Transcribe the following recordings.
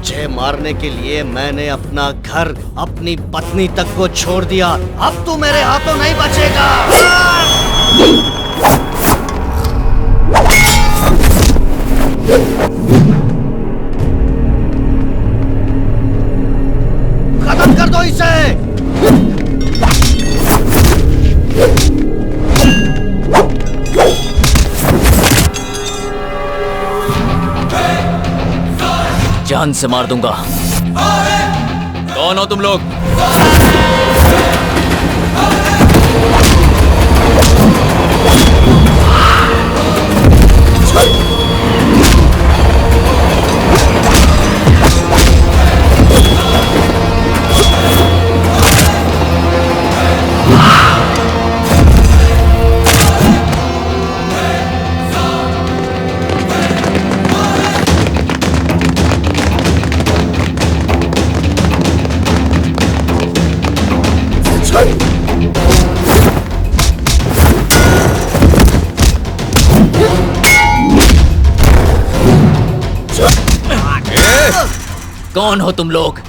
तुझे मारने के लिए मैंने अपना घर, अपनी पत्नी तक को छोड़ दिया। अब तू मेरे हाथों नहीं बचेगा। खत्म कर दो इसे। जान से मार दूंगा। कौन हो तुम लोग? कौन हो तुम लोग?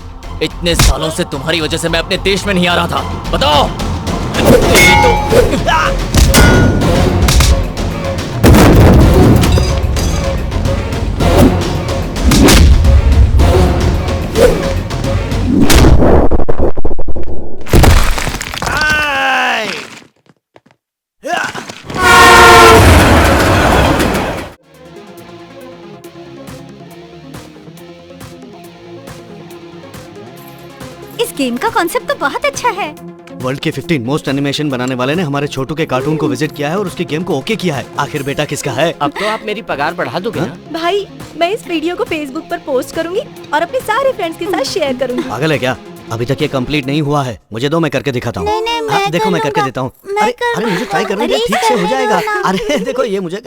इतने सालों से तुम्हारी वजह से मैं अपने देश में नहीं आ रहा था। बताओ। तेरी तो इस गेम का कॉन्सेप्ट तो बहुत अच्छा है। वर्ल्ड के 15 मोस्ट एनिमेशन बनाने वाले ने हमारे छोटू के कार्टून को विजिट किया है और उसकी गेम को ओके किया है। आखिर बेटा किसका है? अब तो आप मेरी पगार बढ़ा दोगे ना? भाई मैं इस वीडियो को फेसबुक पर पोस्ट करूंगी और अपने सारे फ्रेंड्स के साथ शेयर करूंगी। पागल है क्या? अभी तक ये कंप्लीट नहीं हुआ है। मुझे दो, मैं करके दिखाता हूँ। नहीं, देखो मैं करके देता हूँ। अरे मुझे ट्राई करने दे, ठीक से हो जाएगा। अरे देखो ये मुझे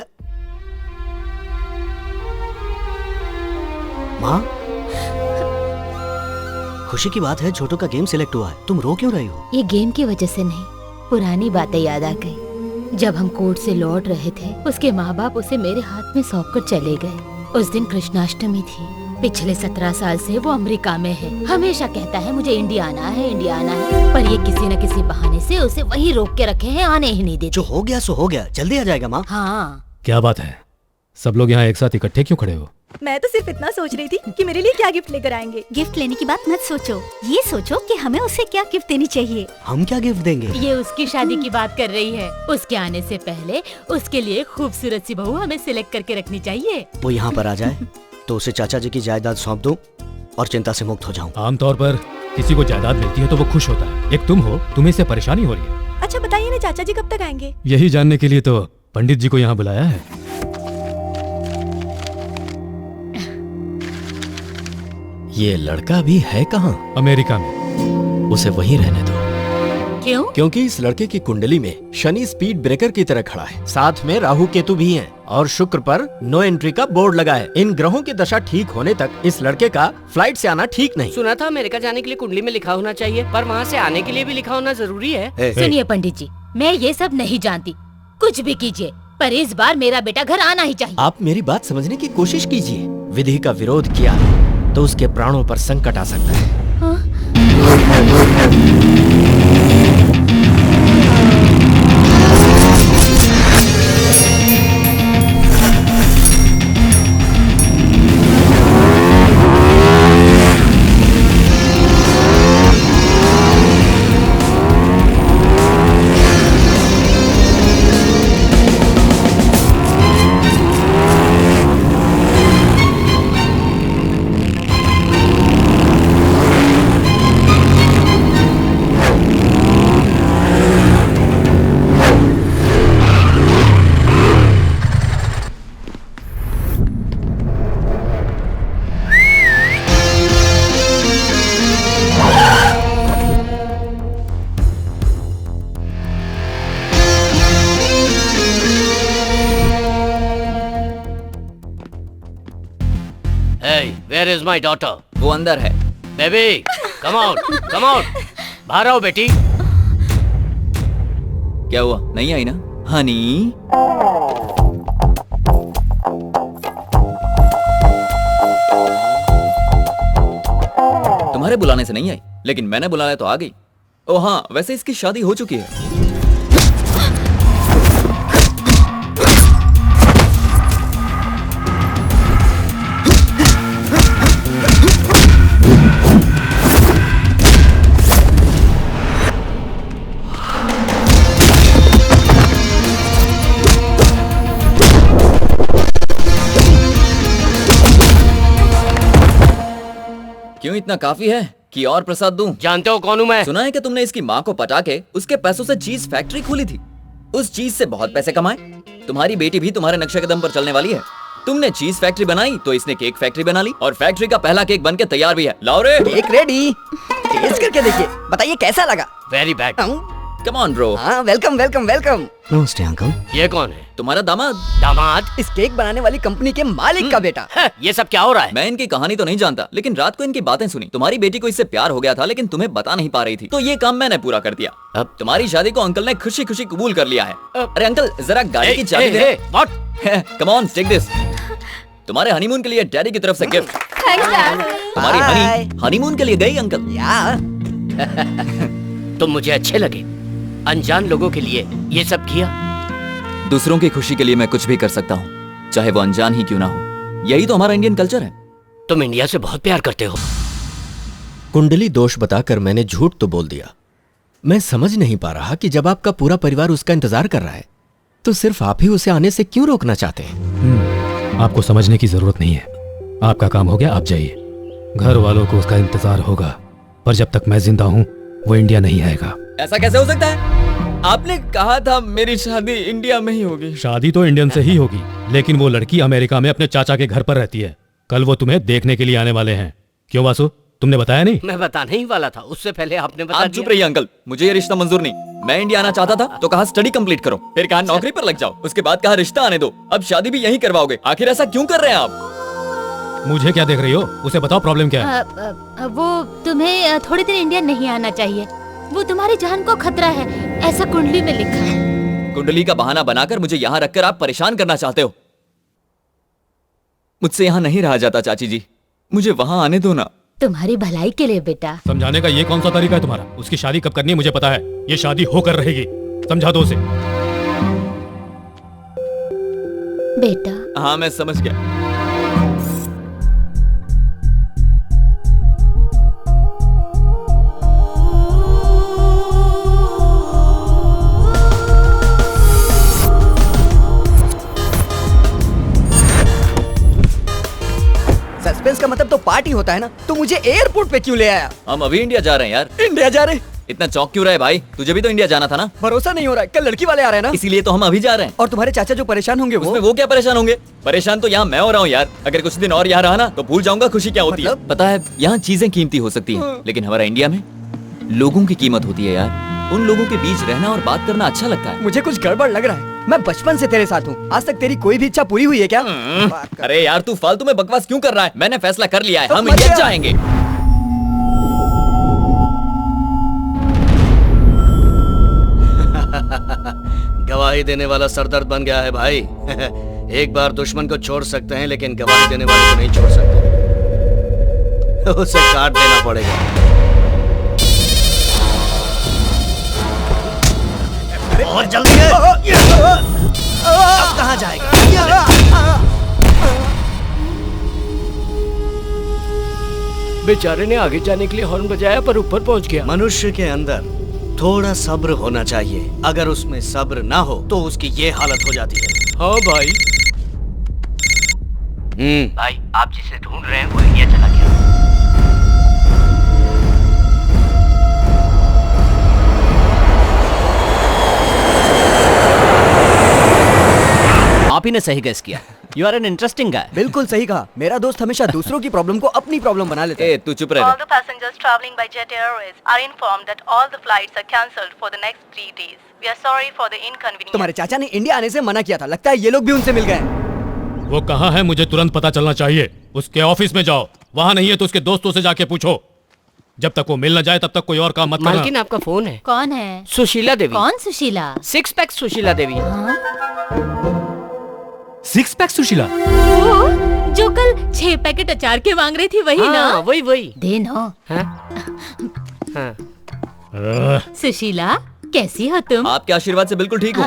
माँ, खुशी की बात है छोटू का गेम सिलेक्ट हुआ है। तुम रो क्यों रही हो? ये गेम की वजह से नहीं, पुरानी बातें याद आ गई। जब हम कोर्ट से लौट रहे थे, उसके माँ बाप उसे मेरे हाथ में सौंप कर चले गए। उस दिन कृष्णाष्टमी थी। पिछले 17 साल से वो अमेरिका में है। हमेशा कहता है मुझे इंडिया आना है, इंडिया आना है, पर ये किसी न किसी बहाने से उसे वहीं रोक के रखे हैं, आने ही नहीं देते। जो हो गया सो हो गया, जल्दी आ जाएगा माँ। हाँ। क्या बात है? सब लोग यहाँ एक साथ इकट्ठे क्यों खड़े हो? मैं तो सिर्फ इतना सोच रही थी कि मेरे लिए क्या गिफ्ट लेकर आएंगे। गिफ्ट लेने की बात मत सोचो, ये सोचो कि हमें उसे क्या गिफ्ट देनी चाहिए। हम क्या गिफ्ट देंगे? ये उसकी शादी की बात कर रही है। उसके आने से पहले उसके लिए खूबसूरत सी बहू हमें सिलेक्ट करके रखनी चाहिए। वो यहाँ पर आ जाए तो उसे चाचा जी की जायदाद सौंप दूं और चिंता से मुक्त हो जाऊं। आमतौर पर किसी को जायदाद मिलती है तो वो खुश होता है। एक तुम हो, तुम्हें इससे परेशानी हो रही है। अच्छा बताइए ना चाचा जी कब तक आएंगे? यही जानने के लिए तो पंडित जी को यहाँ बुलाया है। ये लड़का भी है कहाँ? अमेरिका में। उसे वहीं रहने दो। क्यों? क्योंकि इस लड़के की कुंडली में शनि स्पीड ब्रेकर की तरह खड़ा है, साथ में राहु केतु भी हैं और शुक्र पर नो एंट्री का बोर्ड लगा है। इन ग्रहों की दशा ठीक होने तक इस लड़के का फ्लाइट से आना ठीक नहीं। सुना था अमेरिका जाने के लिए कुंडली में लिखा होना चाहिए, पर वहाँ से आने के लिए भी लिखा होना जरूरी है। सुनिए पंडित जी, मैं ये सब नहीं जानती, कुछ भी कीजिए, पर इस बार मेरा बेटा घर आना ही चाहिए। आप मेरी बात समझने की कोशिश कीजिए। विधि का विरोध किया तो उसके प्राणों पर संकट आ सकता है। Hey, where is my daughter? वो अंदर है। Baby, come out, come out. बाहर आओ बेटी। क्या हुआ? नहीं आई ना? हनी बुलाने से नहीं आई, लेकिन मैंने बुलाया तो आ गई। ओ हाँ, वैसे इसकी शादी हो चुकी है। क्यों, इतना काफी है कि और प्रसाद दूं? जानते हो कौन हूँ मैं? सुना है कि तुमने इसकी माँ को पटा के उसके पैसों से चीज फैक्ट्री खोली थी। उस चीज से बहुत पैसे कमाए। तुम्हारी बेटी भी तुम्हारे नक्शे कदम पर चलने वाली है। तुमने चीज फैक्ट्री बनाई तो इसने केक फैक्ट्री बना ली, और फैक्ट्री का पहला केक बनके तैयार भी है। लाओ रे। केक रेडी, टेस्ट करके देखिए, बताइए कैसा लगा। Very bad. Come on bro. हाँ, वेलकम वेलकम वेलकम। नमस्ते अंकल। ये कौन है? तुम्हारा दामाद। दामाद? इस केक बनाने वाली कंपनी के मालिक का बेटा। ये सब क्या हो रहा है? मैं इनकी कहानी तो नहीं जानता, लेकिन रात को इनकी बातें सुनी। तुम्हारी बेटी को इससे प्यार हो गया था, लेकिन तुम्हें बता नहीं पा रही थी, तो ये काम मैंने पूरा कर दिया। अब तुम्हारी शादी को अंकल ने खुशी खुशी कबूल कर लिया है। अरे अंकल, जरा गाड़ी की चाबी दे। What? Come on, take this. तुम्हारे हनीमून के लिए डैडी की तरफ से गिफ्ट। तुम्हारी हनीमून के लिए गई अंकल। तुम मुझे अच्छे लगे। अनजान लोगों के लिए ये सब किया। दूसरों की खुशी के लिए मैं कुछ भी कर सकता हूँ, चाहे वो अनजान ही क्यों ना हो। यही तो हमारा इंडियन कल्चर है। तुम इंडिया से बहुत प्यार करते हो। कुंडली दोष बताकर मैंने झूठ तो बोल दिया। मैं समझ नहीं पा रहा कि जब आपका पूरा परिवार उसका इंतजार कर रहा है, तो सिर्फ आप ही उसे आने से क्यों रोकना चाहते हैं? आपको समझने की जरूरत नहीं है। आपका काम हो गया, आप जाइए। घर वालों को उसका इंतजार होगा, पर जब तक मैं जिंदा हूँ वो इंडिया नहीं आएगा। ऐसा कैसे हो सकता है? आपने कहा था मेरी शादी इंडिया में ही होगी। शादी तो इंडियन से ही होगी, लेकिन वो लड़की अमेरिका में अपने चाचा के घर पर रहती है। कल वो तुम्हें देखने के लिए आने वाले हैं। क्यों वासु, तुमने बताया नहीं? मैं बताने ही वाला था, उससे पहले आपने बता आप दिया। चुप रहिए अंकल, मुझे ये रिश्ता मंजूर नहीं। मैं इंडिया आना चाहता था तो कहा स्टडी कंप्लीट करो, फिर कहा नौकरी पर लग जाओ, उसके बाद कहा रिश्ता आने दो, अब शादी भी यहीं करवाओगे। आखिर ऐसा क्यों कर रहे हैं आप? मुझे क्या देख रही हो? उसे बताओ प्रॉब्लम क्या है। वो तुम्हें थोड़ी देर इंडिया नहीं आना चाहिए। वो तुम्हारी जान को खतरा है, ऐसा कुंडली में लिखा है। कुंडली का बहाना बनाकर मुझे यहाँ रखकर आप परेशान करना चाहते हो। मुझसे यहाँ नहीं रहा जाता चाची जी, मुझे वहाँ आने दो ना। तुम्हारी भलाई के लिए बेटा। समझाने का ये कौन सा तरीका है तुम्हारा? उसकी शादी कब करनी है मुझे पता है। ये शादी होकर रहेगी, समझा दो उसे। बेटा। हाँ मैं समझ गया। सस्पेंस का मतलब तो पार्टी होता है ना, तो मुझे एयरपोर्ट पे क्यों ले आया? हम अभी इंडिया जा रहे हैं यार। इंडिया जा रहे? इतना चौंक क्यों रहे भाई? तुझे भी तो इंडिया जाना था ना। भरोसा नहीं हो रहा है, कल लड़की वाले आ रहे हैं ना, इसीलिए तो हम अभी जा रहे हैं। और तुम्हारे चाचा जो परेशान होंगे उसमें वो क्या परेशान होंगे? परेशान तो यहाँ मैं हो रहा हूँ यार। अगर कुछ दिन और यहाँ रहा ना तो भूल जाऊंगा खुशी क्या होती है। पता है, यहाँ चीजें कीमती हो सकती हैं, लेकिन हमारा इंडिया में लोगों की कीमत होती है यार। उन लोगों के बीच रहना और बात करना अच्छा लगता है। मुझे कुछ गड़बड़ लग रहा है। मैं बचपन से तेरे साथ हूँ, आज तक तेरी कोई भी इच्छा पूरी हुई है क्या? अरे यार तू फालतू में बकवास क्यों कर रहा है? मैंने फैसला कर लिया है, तो हम इंडिया जाएंगे। गवाही देने वाला सरदर्द बन गया है भाई। एक बार दुश्मन को छोड़ सकते हैं, लेकिन गवाही देने वाले को नहीं छोड़ सकते। उसे काट देना पड़ेगा। और जल्दी है। अब कहाँ जाएगा? बेचारे ने आगे जाने के लिए हॉर्न बजाया पर ऊपर पहुंच गया। मनुष्य के अंदर थोड़ा सब्र होना चाहिए। अगर उसमें सब्र ना हो तो उसकी ये हालत हो जाती है। हाँ भाई। भाई आप जिसे ढूंढ रहे हैं वो इंडिया चला गया। आप ही ने सही गेस किया। You are an interesting guy. बिल्कुल सही कहा। मेरा दोस्त हमेशा दूसरों की प्रॉब्लम को अपनी प्रॉब्लम बना लेता है। तू चुप रह। All the passengers traveling by Jet Airways are informed that all the flights are cancelled for the next 3 days. We are sorry for the inconvenience. तुम्हारे चाचा ने इंडिया आने से मना किया था, लगता है ये लोग भी उनसे मिल गए। वो कहाँ है मुझे तुरंत पता चलना चाहिए। उसके ऑफिस में जाओ, वहाँ नहीं है तो उसके दोस्तों से जाके पूछो। जब तक वो मिल न जाए तब तक कोई और काम मत करना। मालकिन आपका फोन है। कौन है? सुशीला देवी। कौन Sushila? 6 pack Sushila Devi. Six pack Sushila? जो कल 6 पैकेट अचार के मांग रही थी वही ना? वही वही। दे ना। हाँ। सुशीला कैसी हो तुम? आपके आशीर्वाद से बिल्कुल ठीक हूँ।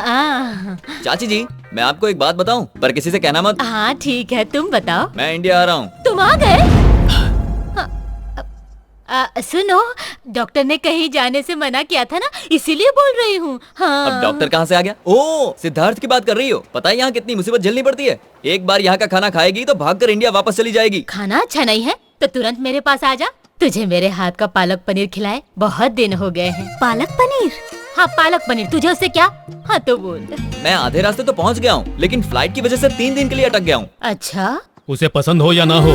चाची जी, मैं आपको एक बात बताऊं, पर किसी से कहना मत। हाँ ठीक है, तुम बताओ। मैं इंडिया आ रहा हूँ। तुम आ गए? सुनो, डॉक्टर ने कहीं जाने से मना किया था ना, इसीलिए बोल रही हूँ। हाँ। अब डॉक्टर कहाँ से आ गया? ओह, सिद्धार्थ की बात कर रही हो। पता है यहाँ कितनी मुसीबत झेलनी पड़ती है। एक बार यहाँ का खाना खाएगी तो भागकर इंडिया वापस चली जाएगी। खाना अच्छा नहीं है तो तुरंत मेरे पास आ जा, तुझे मेरे हाथ का पालक पनीर खिलाए, बहुत दिन हो गए हैं। पालक पनीर? हाँ पालक पनीर, तुझे उससे क्या? हाँ तो बोल। मैं आधे रास्ते तो पहुँच गया हूँ, लेकिन फ्लाइट की वजह से 3 दिन के लिए अटक गया हूँ। अच्छा, उसे पसंद हो या ना हो,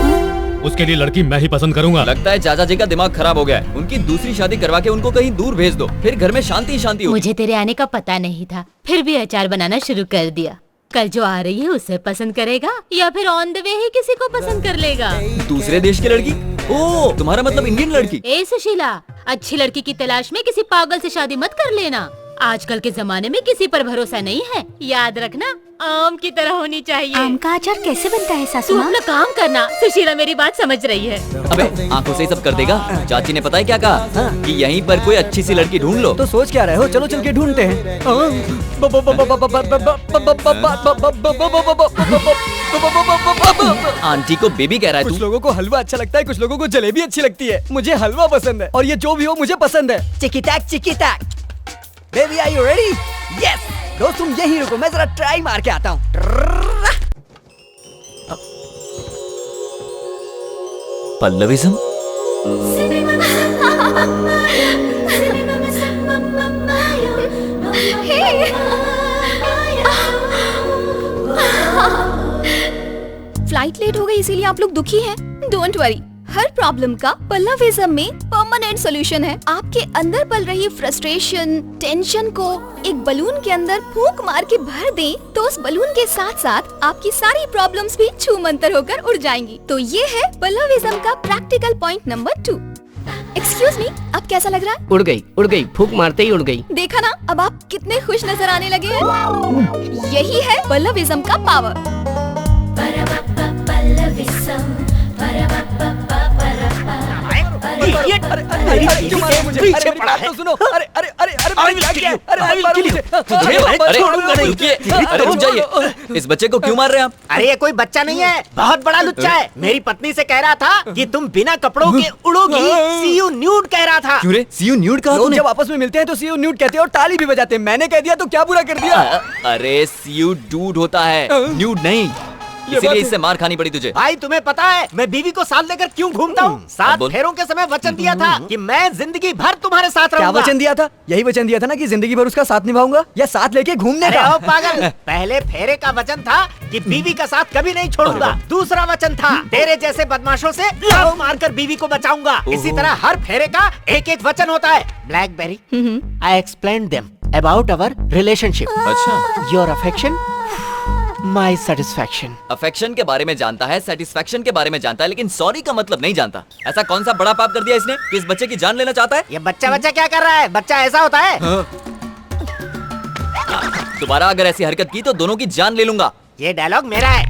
उसके लिए लड़की मैं ही पसंद करूंगा। लगता है चाचा जी का दिमाग खराब हो गया है। उनकी दूसरी शादी करवा के उनको कहीं दूर भेज दो, फिर घर में शांति ही शांति होगी। मुझे तेरे आने का पता नहीं था, फिर भी अचार बनाना शुरू कर दिया। कल जो आ रही है उसे पसंद करेगा या फिर ऑन द वे ही किसी को पसंद कर लेगा? दूसरे देश की लड़की? ओह, तुम्हारा मतलब इंडियन लड़की? ए सुशीला, अच्छी लड़की की तलाश में किसी पागल से शादी मत कर लेना। आजकल के जमाने में किसी पर भरोसा नहीं है, याद रखना। आम की तरह होनी चाहिए। आम का अचार कैसे बनता है सासू तू माँ? अपना काम करना। सुशीला मेरी बात समझ रही है। अबे आंखों से ही सब कर देगा। चाची ने पता है क्या कहा? कि यहीं पर कोई अच्छी सी लड़की ढूंढ लो। तो सोच क्या रहे हो? चलो चल के ढूंढते हैं। आंटी को बेबी कह रहा है कुछ तू? लोगों को हलवा अच्छा लगता है, कुछ लोगों को जलेबी अच्छी लगती है। मुझे हलवा पसंद है और ये जो भी हो मुझे पसंद है। चिकी टैक। Baby are you ready? Yes. दोस्त तुम यहीं रुको, मैं जरा ट्राई मार के आता हूँ। पल्लविज्म? फ्लाइट लेट हो गई इसीलिए आप लोग दुखी हैं। डोंट वरी, हर प्रॉब्लम का पल्लविज्म में परमानेंट सॉल्यूशन है। आपके अंदर पल रही फ्रस्ट्रेशन, टेंशन को एक बलून के अंदर फूंक मार के भर दें तो उस बलून के साथ साथ आपकी सारी प्रॉब्लम्स भी छूमंतर होकर उड़ जाएंगी। तो ये है पल्लविज्म का practical point number 2। Excuse me, अब कैसा लग रहा है? उड़ गई, फूंक मारते ही उड़ गई। देखा ना, अब आप कितने खुश नजर आने लगे हैं। यही है पल्लविज्म का पावर। पीछे पड़ा है। सुनो, अरे रुक जाइए। इस बच्चे को क्यों मार रहे हैं आप? अरे ये कोई बच्चा नहीं है, बहुत बड़ा लुच्चा है। मेरी पत्नी से कह रहा था कि तुम बिना कपड़ों के उड़ोगी। सी यू न्यूड कह रहा था। क्यों रे? सी यू न्यूड कहा लोग तूने? जब आपस में मिलते हैं तो सी यू न्यूड कहते हैं और ताली भी बजाते हैं। मैंने कह दिया तो क्या बुरा कर दिया? अरे सी यू डूड होता है, न्यूड नहीं। इसीलिए इससे मार खानी पड़ी तुझे। भाई तुम्हें पता है मैं बीवी को साथ लेकर क्यों घूमता हूँ? 7 फेरों के समय वचन दिया था कि मैं जिंदगी भर तुम्हारे साथ रहूंगा। क्या वचन दिया था? यही वचन दिया था ना कि जिंदगी भर उसका साथ निभाऊंगा, या साथ लेके घूमने का? अरे ओ पागल, पहले फेरे का वचन था कि बीवी का साथ कभी नहीं छोड़ूंगा। दूसरा वचन था तेरे जैसे बदमाशों से लात मारकर बीवी को बचाऊंगा। इसी तरह हर फेरे का एक एक वचन होता है। BlackBerry, I explain them about our relationship. अच्छा, your affection, my satisfaction. Affection के बारे में जानता है, सेटिस्फैक्शन के बारे में जानता है, लेकिन सॉरी का मतलब नहीं जानता। ऐसा कौन सा बड़ा पाप कर दिया इसने कि इस बच्चे की जान लेना चाहता है? ये बच्चा क्या कर रहा है? बच्चा ऐसा होता है? दोबारा अगर ऐसी हरकत की तो दोनों की जान ले लूंगा। ये डायलॉग मेरा है।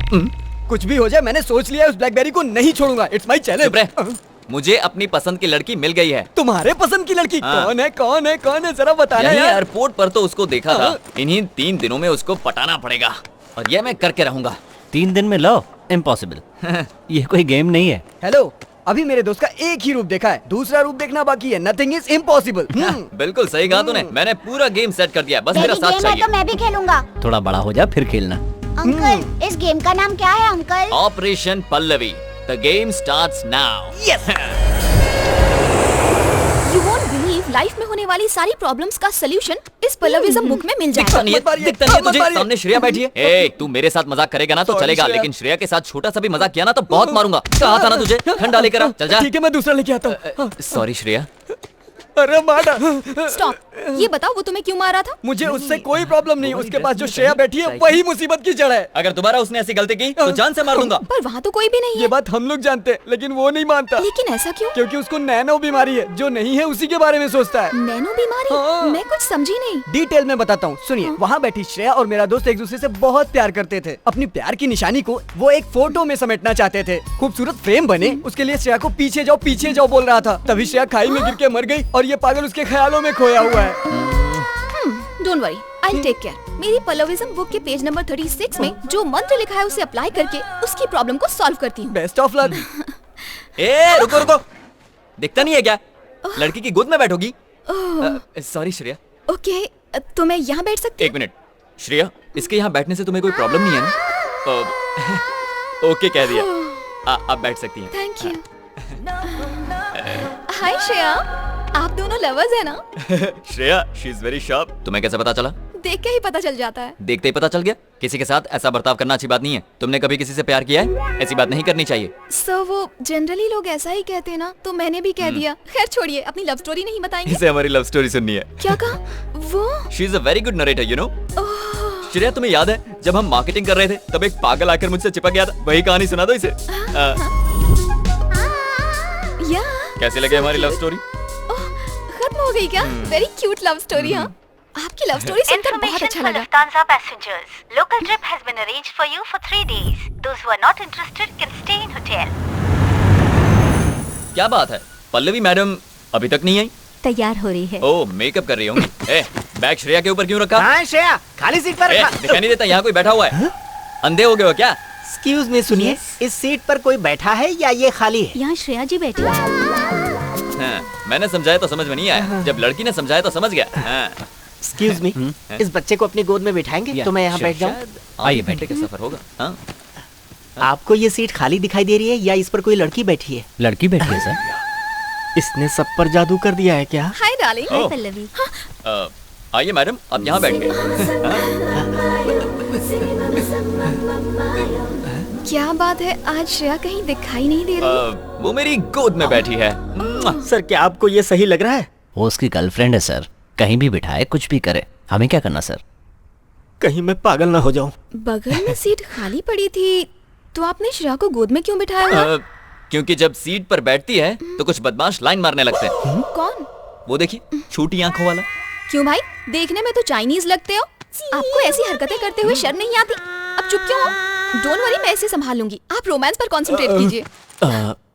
कुछ भी हो जाए, मैंने सोच लिया, उस ब्लैकबेरी को नहीं छोड़ूंगा। It's my challenge. मुझे अपनी पसंद की लड़की मिल गई है। तुम्हारे पसंद की लड़की? कौन है जरा बताना यार। यार। एयरपोर्ट पर तो उसको देखा था। इन्हीं 3 दिनों में उसको पटाना पड़ेगा और ये मैं करके रहूंगा। 3 दिन में लो? इम्पॉसिबल। ये कोई गेम नहीं है। हेलो, अभी मेरे दोस्त का एक ही रूप देखा है, दूसरा रूप देखना बाकी है। Nothing is impossible. बिल्कुल सही कहा तूने। मैंने पूरा गेम सेट कर दिया, बस मेरा साथ चाहिए। तो मैं भी खेलूंगा। थोड़ा बड़ा हो जा फिर खेलना। अंकल, इस गेम का नाम क्या है uncle? Operation Pallavi. The game starts now. Yes. You won't believe life में होने वाली सारी प्रॉब्लम्स का सलूशन इस पल्लविज्म बुक में मिल जाएगा। दिखता नहीं है तुझे? सामने श्रेया बैठी है। ए, तू मेरे साथ मजाक करेगा ना तो चलेगा, लेकिन श्रेया के साथ छोटा सा भी मजाक किया ना तो बहुत मारूंगा। कहा था ना तुझे, ठंडा लेकर आ। चल जा। ठीक है, मैं दूसरा लेके आता हूँ। सॉरी श्रेया। अरे मारा। स्टॉप, ये बताओ वो तुम्हें क्यों मारा था? मुझे उससे कोई प्रॉब्लम नहीं, उसके पास जो श्रेया बैठी है वही मुसीबत की जड़ है। अगर दोबारा उसने ऐसी गलती की तो जान से मार दूंगा। पर वहाँ तो कोई भी नहीं है। ये बात हम लोग जानते हैं, लेकिन वो नहीं मानता। लेकिन ऐसा क्यों? क्योंकि उसको नैनो बीमारी है, जो नहीं है उसी के बारे में सोचता है। नैनो बीमारी? हाँ। मैं कुछ समझी नहीं। डिटेल में बताता हूँ, सुनिए। वहाँ बैठी श्रेया और मेरा दोस्त एक दूसरे से बहुत प्यार करते थे। अपनी प्यार की निशानी को वो एक फोटो में समेटना चाहते थे। खूबसूरत फ्रेम बने, उसके लिए श्रेया को पीछे जाओ बोल रहा था। तभी श्रेया खाई में गिर के मर गई और ये पागल उसके ख्यालों में खोया हुआ है। Don't worry, I take care. मेरी पल्लविज्म बुक के पेज नंबर 36 में जो मंत्र लिखा है उसे अप्लाई करके उसकी प्रॉब्लम को सॉल्व करती हूँ। Best of luck. ए रुको, दिखता नहीं है क्या? लड़की की गोद में बैठोगी? सॉरी श्रेया। ओके, तो मैं यहाँ बैठ सकती हूँ? 1 मिनट श्रेया, इसके यहाँ बैठने से तुम्हें कोई प्रॉब्लम नहीं है ना? ओके कह दिया, आप बैठ सकती हैं। Thank you. हाय श्रेया, आप दोनों लवर्स हैं ना? Shreya, she is very sharp. तुम्हें कैसे पता चला? देख के ही पता चल जाता है। देखते ही पता चल गया? किसी के साथ ऐसा बर्ताव करना अच्छी बात नहीं है। तुमने कभी किसी से प्यार किया है? ऐसी बात नहीं करनी चाहिए। सर वो जनरली लोग ऐसा ही कहते हैं ना, तो मैंने भी कह दिया। खैर छोड़िए, अपनी लव स्टोरी नहीं बताएंगे? इसे हमारी लव स्टोरी सुननी है। क्या कहा वो? She is a very good narrator, you know. Shreya, तुम्हें याद है जब हम मार्केटिंग कर रहे थे तब एक पागल आकर मुझसे चिपक गया था? वही कहानी सुना दो इसे। कैसी लगी हमारी लव स्टोरी? खत्म हो गई क्या? Very cute love story. हाँ, आपकी लव स्टोरी सुनकर बहुत अच्छा लगा। Lufthansa passengers, local trip has been arranged for you for 3 days. Those who are not interested can stay in hotel. क्या बात है, पल्लवी मैडम अभी तक नहीं आई? तैयार हो रही है। ओह, मेकअप कर रही होंगी। बैग श्रेया के ऊपर क्यों रखा? हाँ श्रेया, खाली सीट पर रखा। दिखाई नहीं देता यहाँ कोई बैठा हुआ है? अंधे हो गए हो क्या? एक्सक्यूज मी, सुनिए, इस सीट पर कोई बैठा है या ये खाली है? यहाँ श्रेया जी बैठी है। मैंने समझाया तो समझ में नहीं आया, जब लड़की ने समझाया तो समझ गया। एक्सक्यूज मी, इस बच्चे को अपनी गोद में बिठाएंगे तो मैं यहाँ बैठ जाऊँ? आइए, घंटे का सफर होगा। हाँ? आपको ये सीट खाली दिखाई दे रही है या इस पर कोई लड़की बैठी है? लड़की बैठी है सर। इसने सब पर जादू कर दिया है क्या? Hi darling. हाय पल्लवी। आइए मैडम, आप यहाँ बैठ गए। क्या बात है, आज श्रेया कहीं दिखाई नहीं दे रही। वो मेरी गोद में बैठी है। सर, क्या आपको ये सही लग रहा है? वो उसकी गर्लफ्रेंड है सर, कहीं भी बिठाए कुछ भी करे, हमें क्या करना सर? कहीं मैं पागल ना हो जाऊं। बगल में सीट खाली पड़ी थी, तो आपने श्रेया को गोद में क्यों बिठाया? क्योंकि जब सीट पर बैठती है तो कुछ बदमाश लाइन मारने लगते हैं। कौन? वो देखिए, छोटी आंखों वाला। क्यों भाई, देखने में तो चाइनीज लगते हो। आपको ऐसी हरकतें करते हुए शर्म नहीं आती? अब चुप क्यों हो? डोंट वरी, मैं इसे संभाल लूंगी। आप रोमांस पर कंसंट्रेट कीजिए।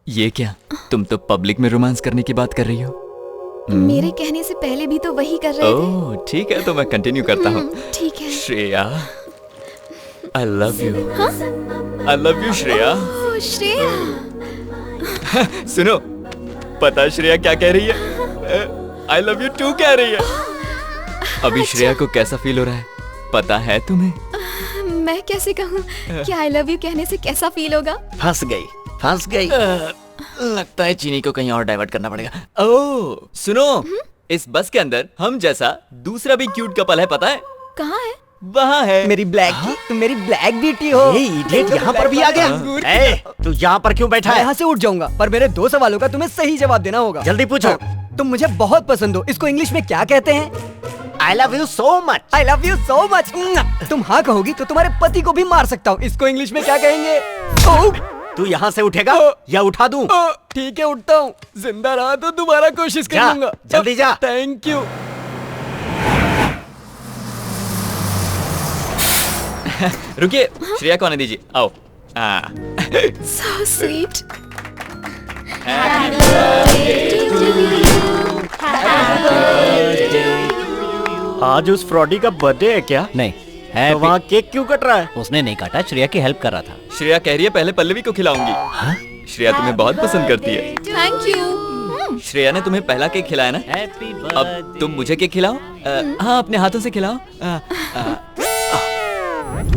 ये क्या, तुम तो पब्लिक में रोमांस करने की बात कर रही हो? मेरे कहने से पहले भी तो वही कर रहे थे। ओह ठीक है, तो मैं कंटिन्यू करता हूँ। ठीक है। Shreya, I love you. I love you Shreya. Oh Shreya. सुनो, पता श्रेया क्या कह रही है? आई लव यू टू कह रही है। अभी श्रेया को कैसा फील हो रहा है पता है तुम्हें? मैं कैसे कहूँ कि आई लव यू कहने से कैसा फील होगा? फंस गई। लगता है चीनी को कहीं और डाइवर्ट करना पड़ेगा। ओह सुनो, इस बस के अंदर हम जैसा दूसरा भी क्यूट कपल है, पता है? कहाँ है? वहाँ है मेरी ब्लैक ब्यूटी हो। इडियट यहाँ पर भी आ गया। तू यहाँ पर क्यों बैठा है? यहाँ से उठ जाऊंगा, पर मेरे 2 सवालों का तुम्हें सही जवाब देना होगा। जल्दी पूछो। तुम मुझे बहुत पसंद हो, इसको इंग्लिश में क्या कहते हैं? I love you so much. I love you so much. तुम हाँ कहोगी तो तुम्हारे पति को भी मार सकता हूँ, इसको इंग्लिश में क्या कहेंगे? तू यहाँ से उठेगा या उठा दूं? ठीक है, उठता हूँ। जिंदा रहा तो दोबारा कोशिश कर लूंगा। जल्दी जा। Thank you. रुकिए, श्रेया को आने दीजिए। आओ। So sweet. आज उस फ्रॉडी का बर्थडे है क्या? नहीं है। तो वहाँ केक क्यों कट रहा है? उसने नहीं काटा, श्रेया की हेल्प कर रहा था। श्रेया कह रही है पहले पल्लवी को खिलाऊंगी। हाँ? श्रेया तुम्हें बहुत पसंद करती है। Thank you. श्रेया ने तुम्हें पहला केक खिलाया ना? अब तुम मुझे केक खिलाओ। हाँ, अपने हाथों से खिलाओ।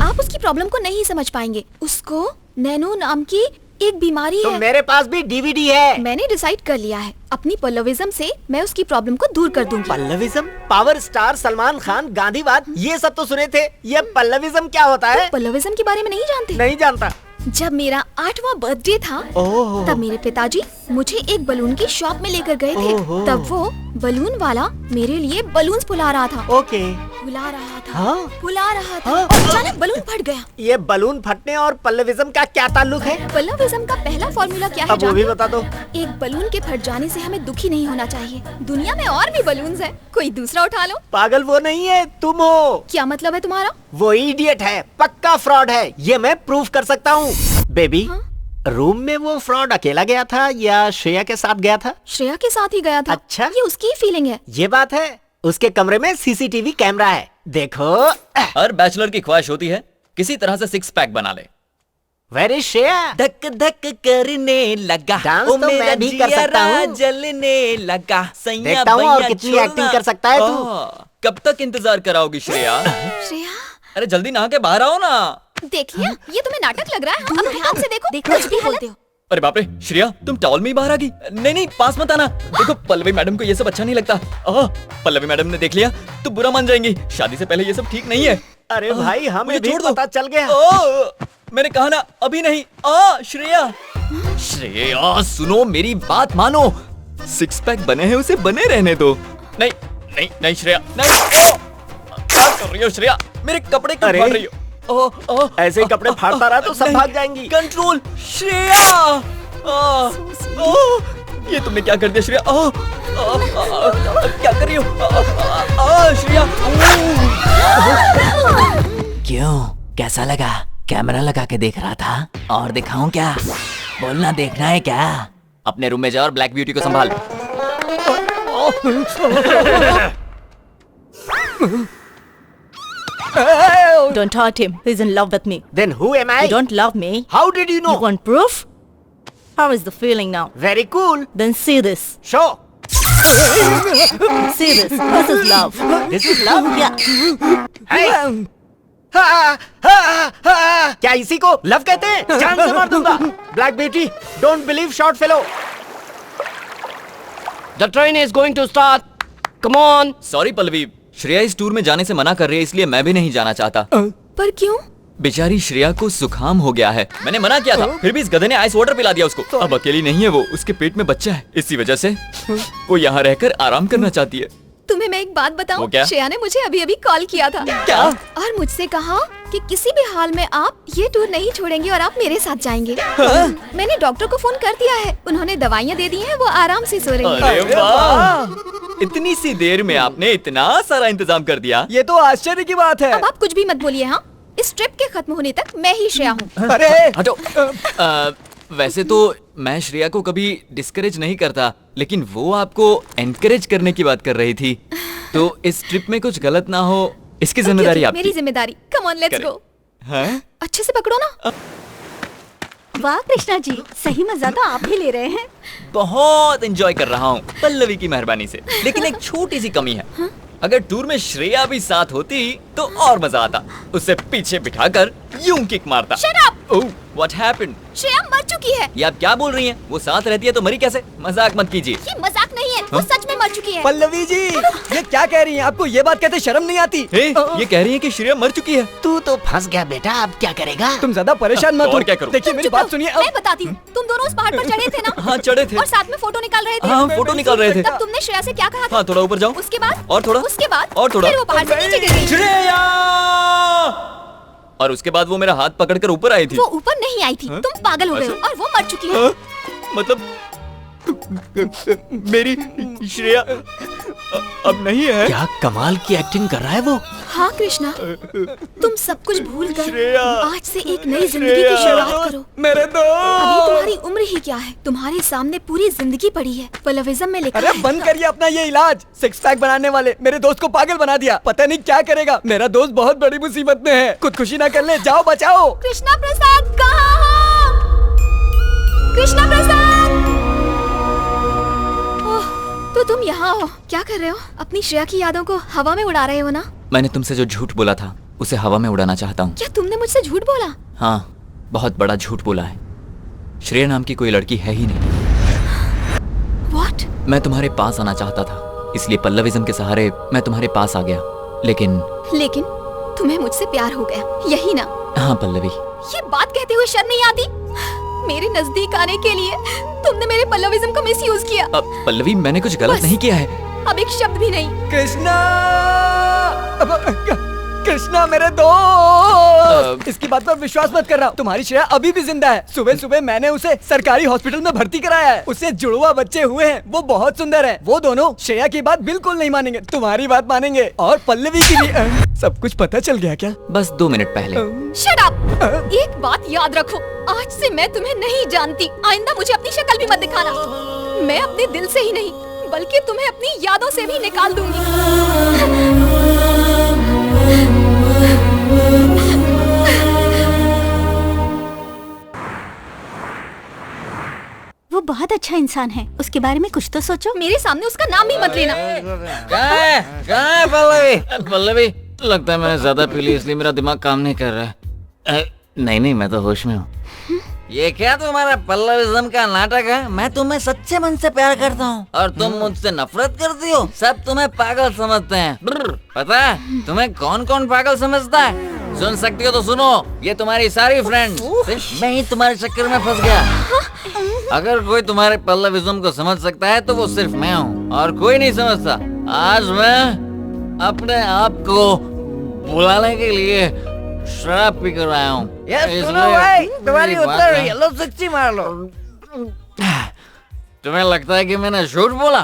आप उसकी प्रॉब्लम को नहीं समझ पाएंगे। उसको नैनो नाम की एक बीमारी तो है। मेरे पास भी डीवीडी है। मैंने डिसाइड कर लिया है, अपनी पल्लविज्म से मैं उसकी प्रॉब्लम को दूर कर दूंगी। पल्लविज्म? पावर स्टार सलमान खान, गांधीवाद, ये सब तो सुने थे। ये पल्लविज्म क्या होता है? पल्लविज्म के बारे में नहीं जानते? नहीं जानता। जब मेरा 8वां बर्थडे था, तब मेरे पिताजी मुझे एक बलून की शॉप में लेकर गए थे। तब वो बलून वाला मेरे लिए बलून्स फुला रहा था। ओके। फुला रहा था। हाँ? फुला रहा था। हाँ? और अचानक बलून फट गया। ये बलून फटने और पल्लविज्म का क्या ताल्लुक है? पल्लविज्म का पहला फॉर्मूला क्या है? अब वो भी बता दो। एक बलून के फट जाने से हमें दुखी नहीं होना चाहिए। दुनिया में और भी बलून्स हैं, कोई दूसरा उठा लो। पागल वो नहीं है, तुम हो। क्या मतलब है तुम्हारा? वो इडियट है, पक्का फ्रॉड है, ये मैं प्रूव कर सकता हूँ। बेबी, रूम में वो फ्रॉड अकेला गया था या श्रेया के साथ गया था? श्रेया के साथ ही गया था। अच्छा, ये उसकी फीलिंग है। ये बात है। उसके कमरे में सीसीटीवी कैमरा है, देखो। हर बैचलर की ख्वाहिश होती है किसी तरह से सिक्स पैक बना ले। Where is Shreya? धक धक करने लगा, डांस ओ तो मेरा मैं भी कर सकता जियरा हूँ। जलने लगा, सैया देखता हूँ और भैया कितनी छोड़ना। एक्टिंग कर सकता है तू। कब तक इंतजार कराओगी श्रेया? श्रेया, अरे जल्दी नहा के बाहर आओ ना। देख लिया, ये तुम्हें नाटक लग रहा है। अब ध्यान से देखो, कुछ भी हालत। अरे बाप रे श्रेया, तुम टॉवल में ही बाहर आ गई। नहीं नहीं, पास मत आना। देखो पल्लवी मैडम को ये सब अच्छा नहीं लगता। पल्लवी मैडम ने देख लिया तो बुरा मान जाएंगी। शादी से पहले ये सब ठीक नहीं है। अरे भाई, हमें भी छोड़ दो। पता चल गया। मैंने कहा ना अभी नहीं। श्रेया, श्रेया सुनो मेरी बात मानो। सिक्स पैक बने हैं, उसे बने रहने दो। नहीं नहीं नहीं श्रेया, नहीं। क्या कर रही हो श्रेया? मेरे कपड़े क्यों फाड़ रही हो? ऐसे ही कपड़े फाड़ता रहा तो सब भाग जाएंगी। कंट्रोल श्रेया। ये तुमने क्या कर दिया श्रेया? क्या कर रही हो श्रेया? क्यों, कैसा लगा? कैमरा लगा के देख रहा था और दिखाऊं क्या? बोलना, देखना है क्या? अपने रूम में जा और ब्लैक ब्यूटी को संभाल। Don't hurt him. He's in love with me. Then who am I? You don't love me. How did you know? You want proof? How is the feeling now? Very cool. Then see this. Show. See this. This is love. This is love? Yeah. Hey. क्या इसी को love कहते हैं? जान से मार दूंगा। Black beauty, don't believe short fellow. The train is going to start. Come on. Sorry Pallavi, Shreya इस टूर में जाने से मना कर रही है, इसलिए मैं भी नहीं जाना चाहता। पर क्यों? बेचारी श्रेया को जुकाम हो गया है। मैंने मना किया था, फिर भी इस गधे ने आइस वाटर पिला दिया उसको। अब अकेली नहीं है वो, उसके पेट में बच्चा है। इसी वजह से वो यहाँ रहकर आराम करना चाहती है। तुम्हें मैं एक बात वो बताऊं? क्या? श्रेया ने मुझे अभी अभी कॉल किया था। क्या? और मुझसे कहा कि किसी भी हाल में आप ये टूर नहीं छोड़ेंगे और आप मेरे साथ जाएंगे। मैंने डॉक्टर को फोन कर दिया है, उन्होंने दवाइयाँ दे दी हैं, वो आराम से सो रही है। अरे वाह! इतनी सी देर में आपने इतना सारा इंतजाम कर दिया। ये तो आश्चर्य की बात है। अब आप कुछ भी मत बोलिए। हाँ, इस ट्रिप के खत्म होने तक मैं ही श्रेया हूँ। अरे हटो। वैसे तो मैं श्रेया को कभी डिस्करेज नहीं करता, लेकिन वो आपको एनकरेज करने की बात कर रही थी, तो इस ट्रिप में कुछ गलत ना हो इसकी जिम्मेदारी आपकी। मेरी जिम्मेदारी। Come on, let's go. अच्छे से पकड़ो ना। वाह कृष्णा जी, सही मजा तो आप ही ले रहे हैं। बहुत एंजॉय कर रहा हूँ पल्लवी की मेहरबानी से, लेकिन एक छोटी सी कमी है। अगर टूर में श्रेया भी साथ होती तो और मजा आता। उसे पीछे बिठाकर यूं किक मारता। Shut up! Oh, what happened? Shreya मर चुकी है। ये आप क्या बोल रही हैं? वो साथ रहती है तो मरी कैसे? मजाक मत कीजिए। ये मजाक नहीं है, वो सच में मर चुकी है। पल्लवी जी, ये क्या कह रही हैं? आपको ये बात कहते शर्म नहीं आती? ये कह रही है कि श्रेया मर चुकी है। तू तो फंस गया बेटा, अब क्या करेगा? तुम ज्यादा परेशान मत हो। और क्या करूं? देखिए मेरी बात सुनिए। मैं बताती हूँ। तुम दोनों उस पहाड़ पर चढ़े थे ना? हाँ चढ़े थे। और साथ में फोटो निकाल रहे थे। हाँ, फोटो निकाल रहे थे। तब तुमने श्रेया से क्या कहा था? हाँ, थोड़ा ऊपर जाओ। उसके बाद? और थोड़ा। उसके बाद? और थोड़ा। फिर वो पहाड़ से नीचे गिर गई। श्रेया! और उसके बाद वो मेरा हाथ पकड़कर ऊपर आई थी। वो ऊपर नहीं आई थी। तुम पागल हो गए हो और वो मर चुकी है। मतलब मेरी श्रेया अब नहीं है। क्या कमाल की एक्टिंग कर रहा है वो। हाँ कृष्णा, तुम सब कुछ भूल कर श्रेया, आज से एक नई जिंदगी की शुरुआत करो। मेरे दोस्त। अभी तुम्हारी उम्र ही क्या है, तुम्हारे सामने पूरी जिंदगी पड़ी है। पल्लविज्म में लिखा अरे है। बंद करिए अपना ये इलाज। सिक्स पैक बनाने वाले मेरे दोस्त को पागल बना दिया। पता नहीं क्या करेगा। मेरा दोस्त बहुत बड़ी मुसीबत में है। खुदकुशी ना कर ले, जाओ बचाओ। कृष्णा प्रसाद कहाँ हो? कृष्णा प्रसाद! तो तुम यहाँ हो, क्या कर रहे हो? अपनी श्रेया की यादों को हवा में उड़ा रहे हो ना? मैंने तुमसे जो झूठ बोला था उसे हवा में उड़ाना चाहता हूँ। क्या तुमने मुझसे झूठ बोला? हाँ, बहुत बड़ा झूठ बोला है। श्रेया नाम की कोई लड़की है ही नहीं। What? मैं तुम्हारे पास आना चाहता था, इसलिए पल्लविज्म के सहारे मैं तुम्हारे पास आ गया। लेकिन तुम्हें मुझसे प्यार हो गया, यही ना? हाँ पल्लवी। ये बात कहते हुए शर्म नहीं आती? मेरे नजदीक आने के लिए तुमने मेरे पल्लविज्म का मिसयूज किया। पल्लवी, मैंने कुछ गलत नहीं किया है। अब एक शब्द भी नहीं। कृष्णा, कृष्णा मेरे दोस्त, इसकी बात पर विश्वास मत कर रहा हूँ। तुम्हारी श्रेया अभी भी जिंदा है। सुबह सुबह मैंने उसे सरकारी हॉस्पिटल में भर्ती कराया है। उससे जुड़वा बच्चे हुए हैं, वो बहुत सुंदर है। वो दोनों श्रेया की बात बिल्कुल नहीं मानेंगे, तुम्हारी बात मानेंगे। और पल्लवी की भी। सब कुछ पता चल गया क्या? बस 2 मिनट पहले। Shut up! एक बात याद रखो, आज से मैं तुम्हें नहीं जानती। आइंदा मुझे अपनी शक्ल भी मत दिखाना। मैं अपने दिल से ही नहीं बल्कि तुम्हें अपनी यादों से भी निकाल दूंगी। वो बहुत अच्छा इंसान है, उसके बारे में कुछ तो सोचो। मेरे सामने उसका नाम भी मत लेना। कहाँ है पल्लवी? पल्लवी, लगता है मैंने ज्यादा पी ली इसलिए मेरा दिमाग काम नहीं कर रहा है। नहीं, मैं तो होश में हूँ। ये क्या तुम्हारा पल्लविज्म का नाटक है? मैं तुम्हें सच्चे मन से प्यार करता हूँ और तुम मुझसे नफरत करती हो। सब तुम्हें पागल समझते हैं। पता है तुम्हें कौन कौन पागल समझता है? सुन सकती हो तो सुनो, ये तुम्हारी सारी फ्रेंड्स। सिर्फ मैं ही तुम्हारे चक्कर में फंस गया। अगर कोई तुम्हारे पल्लविज्म को समझ सकता है तो वो सिर्फ मैं हूँ और कोई नहीं समझता। आज मैं अपने आप को बुलाने के लिए शराब पी कर आया हूँ। सुनो भाई, तुम्हारी उतर रही है, लो सच्ची मार लो। तुम्हें लगता है कि मैंने झूठ बोला?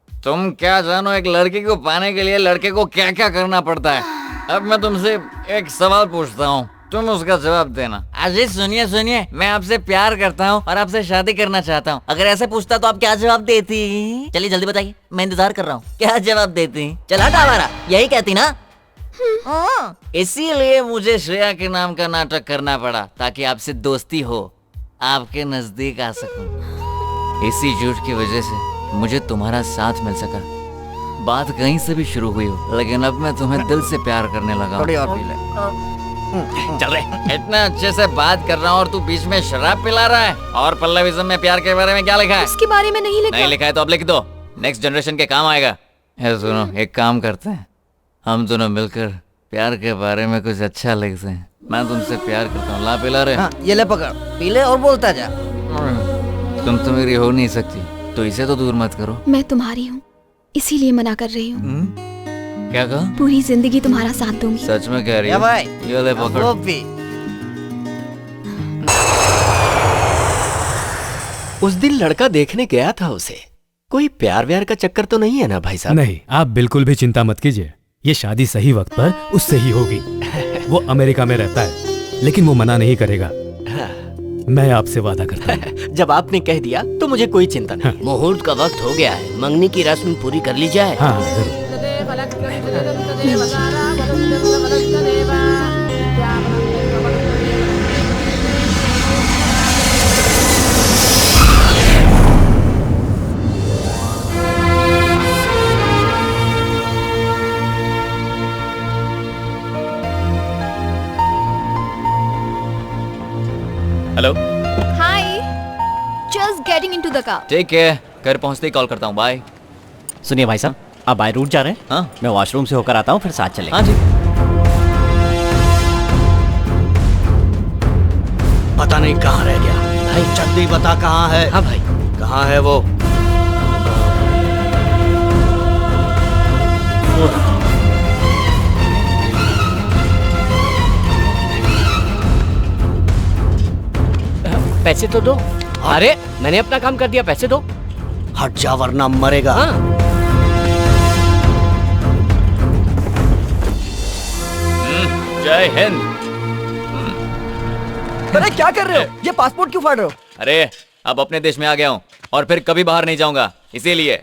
तुम क्या जानो एक लड़की को पाने के लिए लड़के को क्या क्या करना पड़ता है। अब मैं तुमसे एक सवाल पूछता हूँ, तुम उसका जवाब देना। अजय सुनिए, मैं आपसे प्यार करता हूँ और आपसे शादी करना चाहता हूँ। अगर ऐसे पूछता तो आप क्या जवाब देती? चलिए जल्दी बताइए, मैं इंतजार कर रहा हूँ। क्या जवाब देती? चल हटा हमारा, यही कहती ना? इसीलिए मुझे श्रेया के नाम का नाटक करना पड़ा ताकि आपसे दोस्ती हो, आपके नजदीक आ सकूं। इसी झूठ की वजह से मुझे तुम्हारा साथ मिल सका। बात कहीं से भी शुरू हुई हो, लेकिन अब मैं तुम्हें दिल से प्यार करने लगा। थोड़ी और पी ले। चल रहे, इतना अच्छे से बात कर रहा हूँ और तू बीच में शराब पिला रहा है। और पल्लविज्म में प्यार के बारे में क्या लिखा है? उसके बारे में नहीं लिखा। नहीं लिखा है तो अब लिख दो, नेक्स्ट जनरेशन के काम आएगा। सुनो, एक काम करते हैं, हम दोनों मिलकर प्यार के बारे में कुछ अच्छा लिखते हैं। मैं तुमसे प्यार करता हूँ। ला पिला रहे। हाँ, ये ले पकड़, पी ले और बोलता जा। तुम तो मेरी हो नहीं सकती तो इसे तो दूर मत करो। मैं तुम्हारी हूँ, इसीलिए मना कर रही हूँ। क्या कहा? पूरी जिंदगी तुम्हारा साथ दूंगी। सच में कह रही है? भाई, ये ले पकड़। वो पी। उस दिन लड़का देखने गया था उसे। कोई प्यार व्यार का चक्कर तो नहीं है ना भाई साहब? नहीं, आप बिल्कुल भी चिंता मत कीजिए। ये शादी सही वक्त पर उससे ही होगी। वो अमेरिका में रहता है लेकिन वो मना नहीं करेगा। मैं आपसे वादा करता हूँ। जब आपने कह दिया तो मुझे कोई चिंता नहीं। मुहूर्त का वक्त हो गया है, मंगनी की रस्म पूरी कर ली जाए। हाँ जरूर। Hello. Hi, just getting into the car. ठीक है, घर पहुंचते ही कॉल करता हूँ। बाय। सुनिए भाई साहब, आप बाय रूट जा रहे हैं? हाँ, मैं वॉशरूम से होकर आता हूँ, फिर साथ चलेंगे। हाँ जी। पता नहीं कहाँ रह गया भाई। जल्दी बता कहाँ है। हाँ भाई, कहाँ है वो? पैसे तो दो। अरे मैंने अपना काम कर दिया, पैसे दो। हट जा वरना मरेगा। हाँ। जय हिंद। अरे क्या कर रहे हो? ये पासपोर्ट क्यों फाड़ रहे हो? अरे अब अपने देश में आ गया हूँ और फिर कभी बाहर नहीं जाऊंगा, इसीलिए।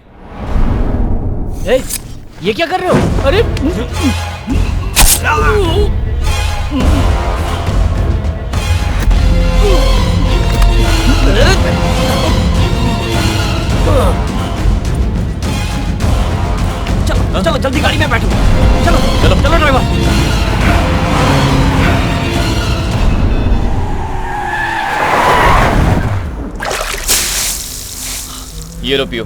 ये क्या कर रहे हो? अरे चलो चलो जल्दी गाड़ी में बैठो। चलो चलो चलो ड्राइवर। ये लो पियो।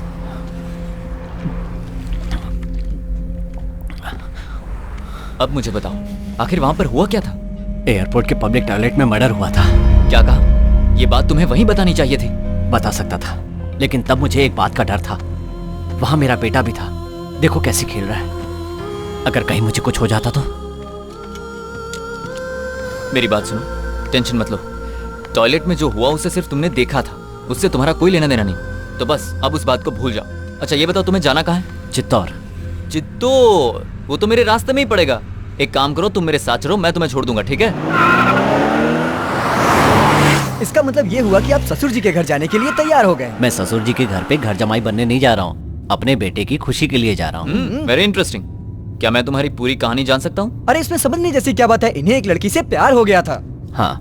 अब मुझे बताओ, आखिर वहां पर हुआ क्या था? एयरपोर्ट के पब्लिक टॉयलेट में मर्डर हुआ था। क्या कहा? ये बात तुम्हें वहीं बतानी चाहिए थी। बता सकता था, लेकिन तब मुझे एक बात का डर था। वहां मेरा बेटा भी था देखो कैसे खेल रहा है। अगर कहीं मुझे कुछ हो जाता तो। मेरी बात सुनो, टेंशन मत लो। टॉयलेट में जो हुआ उसे सिर्फ तुमने देखा था, उससे तुम्हारा कोई लेना देना नहीं। तो बस अब उस बात को भूल जाओ। अच्छा ये बताओ, तुम्हें जाना कहाँ है? चित्तौड़। चित्तौड़? वो तो मेरे रास्ते में ही पड़ेगा। एक काम करो, तुम मेरे साथ चलो, मैं तुम्हें छोड़ दूंगा, ठीक है? इसका मतलब ये हुआ कि आप ससुर जी के घर जाने के लिए तैयार हो गए। मैं ससुर जी के घर पे घर जमाई बनने नहीं जा रहा हूँ, अपने बेटे की खुशी के लिए जा रहा हूँ। Very interesting. क्या मैं तुम्हारी पूरी कहानी जान सकता हूँ? अरे इसमें समझने जैसी क्या बात है, इन्हें एक लड़की से प्यार हो गया था। हाँ,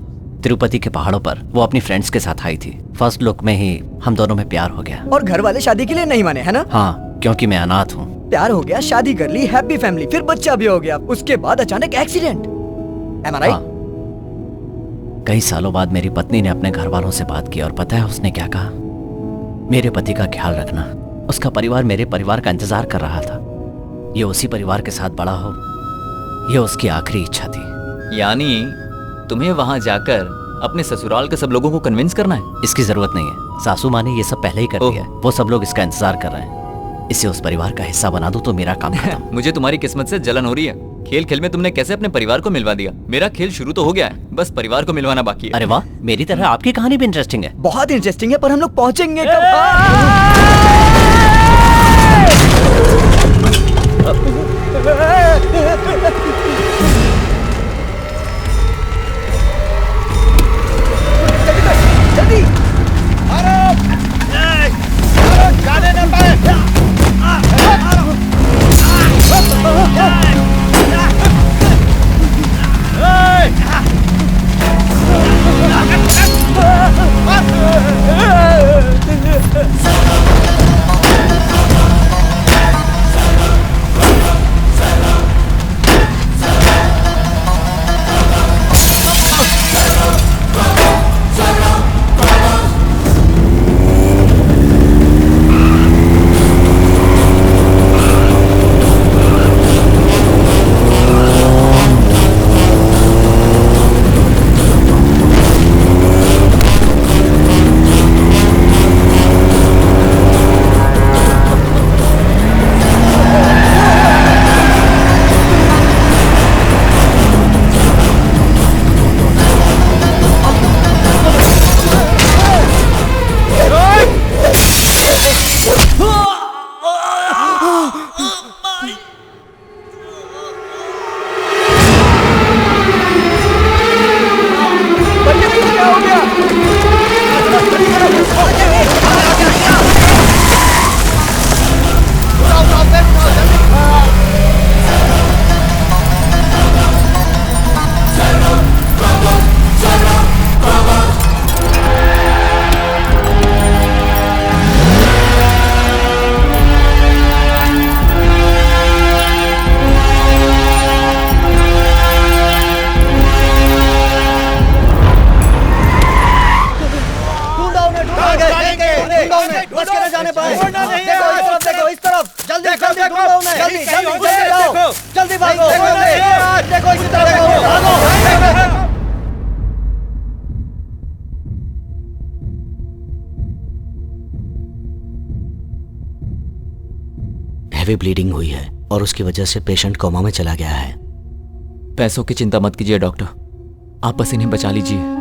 तिरुपति के पहाड़ों पर वो अपनी फ्रेंड्स के साथ आई थी। फर्स्ट लुक में ही हम दोनों में प्यार हो गया। और घर वाले शादी के लिए नहीं माने, है ना? हाँ, क्योंकि मैं अनाथ हूँ। प्यार हो गया, शादी कर ली, हैप्पी फैमिली, फिर बच्चा भी हो गया। उसके बाद अचानक एक्सीडेंट। Am I right? कई सालों बाद मेरी पत्नी ने अपने घर वालों से बात की और पता है उसने क्या कहा? मेरे पति का ख्याल रखना। उसका परिवार मेरे परिवार का इंतजार कर रहा था। ये उसी परिवार के साथ बड़ा हो, ये उसकी आखिरी इच्छा थी। यानी तुम्हें वहां जाकर अपने ससुराल के सब लोगों को कन्विंस करना है? इसकी जरूरत नहीं है, सासू माँ ने ये सब पहले ही कर दिया है। वो सब लोग इसका इंतजार कर रहे हैं। इसे उस परिवार का हिस्सा बना दो तो मेरा काम खत्म। मुझे तुम्हारी किस्मत से जलन हो रही है। खेल खेल में तुमने कैसे अपने परिवार को मिलवा दिया। मेरा खेल शुरू तो हो गया है, बस परिवार को मिलवाना बाकी है। अरे वाह, मेरी तरह आपकी कहानी भी इंटरेस्टिंग है। बहुत इंटरेस्टिंग है, पर हम लोग पहुंचेंगे जल्दी जाने न पाए। जल्दी भागो, देखो इसी तरफ भागो। हैवी ब्लीडिंग हुई है और उसकी वजह से पेशेंट कोमा में चला गया है। पैसों की चिंता मत कीजिए डॉक्टर, आप बस इन्हें बचा लीजिए।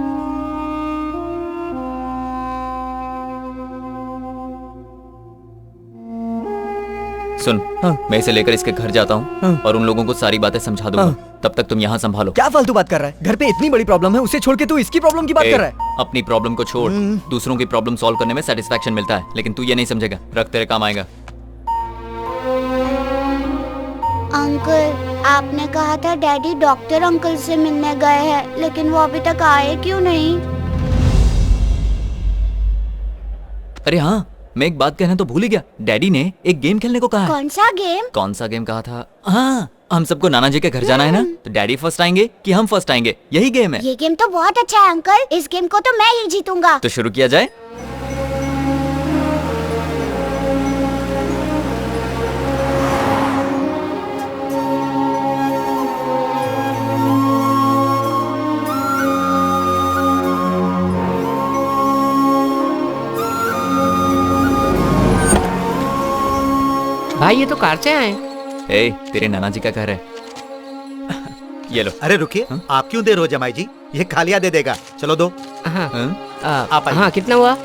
सुन, मैं इसे लेकर इसके घर जाता हूँ और उन लोगों को सारी बातें समझा दूंगा। तब तक तुम यहाँ संभालो। क्या फालतू बात कर रहा है? घर पे इतनी बड़ी प्रॉब्लम है, उसे छोड़ के तू इसकी प्रॉब्लम की बात कर रहा है? अपनी प्रॉब्लम को छोड़, दूसरों की प्रॉब्लम सॉल्व करने में सेटिस्फैक्शन मिलता है, लेकिन तू ये नहीं समझेगा। रख, तेरे काम आएगा। अंकल, आपने कहा था डैडी डॉक्टर अंकल से मिलने गए हैं, लेकिन वो अभी तक आए क्यों नहीं? अरे हाँ, मैं एक बात कहना तो भूल ही गया। डैडी ने एक गेम खेलने को कहा है। कौन सा गेम? कौन सा गेम कहा था? हाँ, हम सबको नाना जी के घर जाना है ना, तो डैडी फर्स्ट आएंगे कि हम फर्स्ट आएंगे, यही गेम है। ये गेम तो बहुत अच्छा है अंकल, इस गेम को तो मैं ही जीतूंगा। तो शुरू किया जाए। भाई ये तो कार से आए। ए, तेरे नाना जी का घर है। ये लो। अरे रुकिए, आप क्यों दे रहे हो जमाई जी? ये खालिया दे देगा। चलो दो। आप आइए। हाँ, कितना हुआ?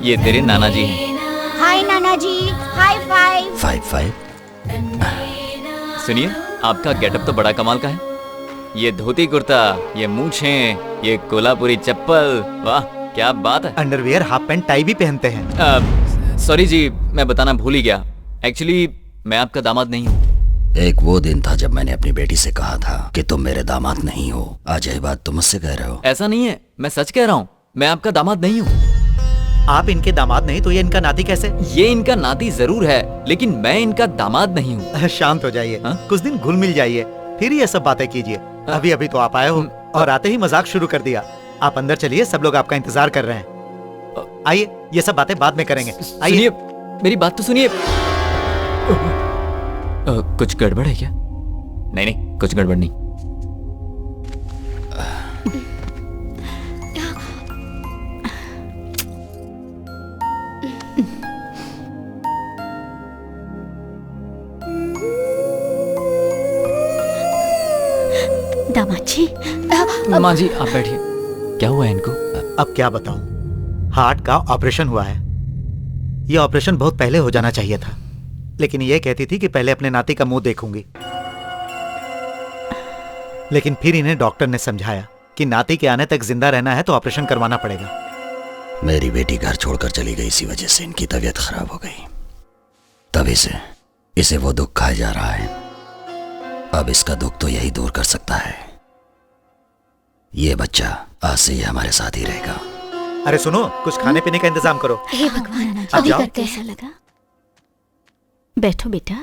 ये तेरे नाना जी हैं। हाय नाना जी, हाई फाइव। 5-5। सुनिए, आपका गेटअप तो बड़ा कमाल का है। ये धोती कुर्ता, ये मूंछें, ये कोल्हापुरी चप्पल, वाह क्या बात है। अंडरवियर, हाफ पैंट, टाई भी पहनते हैं। सॉरी जी, मैं बताना भूल ही गया। एक्चुअली मैं आपका दामाद नहीं हूँ। एक वो दिन था जब मैंने अपनी बेटी से कहा था कि तुम मेरे दामाद नहीं हो। आज यही बात तुम मुझसे कह रहे हो। ऐसा नहीं है, मैं सच कह रहा हूँ, मैं आपका दामाद नहीं हूँ। आप इनके दामाद नहीं तो ये इनका नाती कैसे? ये इनका नाती जरूर है, लेकिन मैं इनका दामाद नहीं हूँ। शांत हो जाइए, कुछ दिन घुल मिल जाइए, फिर ये सब बातें कीजिए। अभी अभी तो आप आए हो और आते ही मजाक शुरू कर दिया। आप अंदर चलिए, सब लोग आपका इंतजार कर रहे हैं। आइए, ये सब बातें बाद में करेंगे। आइए, मेरी बात तो सुनिए। कुछ गड़बड़ है क्या? नहीं नहीं, कुछ गड़बड़ नहीं। दामाद जी। माँ जी आप बैठिए। क्या हुआ है इनको? अब क्या बताऊं, हार्ट का ऑपरेशन हुआ है। यह ऑपरेशन बहुत पहले हो जाना चाहिए था, लेकिन ये कहती थी कि पहले अपने नाती का मुंह देखूंगी। लेकिन फिर इन्हें डॉक्टर ने समझाया कि नाती के आने तक जिंदा रहना है तो ऑपरेशन करवाना पड़ेगा। मेरी बेटी घर छोड़कर चली गई, इसी वजह से इनकी तबीयत खराब हो गई। तभी से इसे वो दुख खाया जा रहा है। अब इसका दुख तो यही दूर कर सकता है। ये बच्चा आज से ये हमारे साथ ही रहेगा। अरे सुनो, कुछ खाने पीने का इंतजाम करो। हे भगवान, अब अभी जाओ। करते कैसा लगा? बैठो बेटा।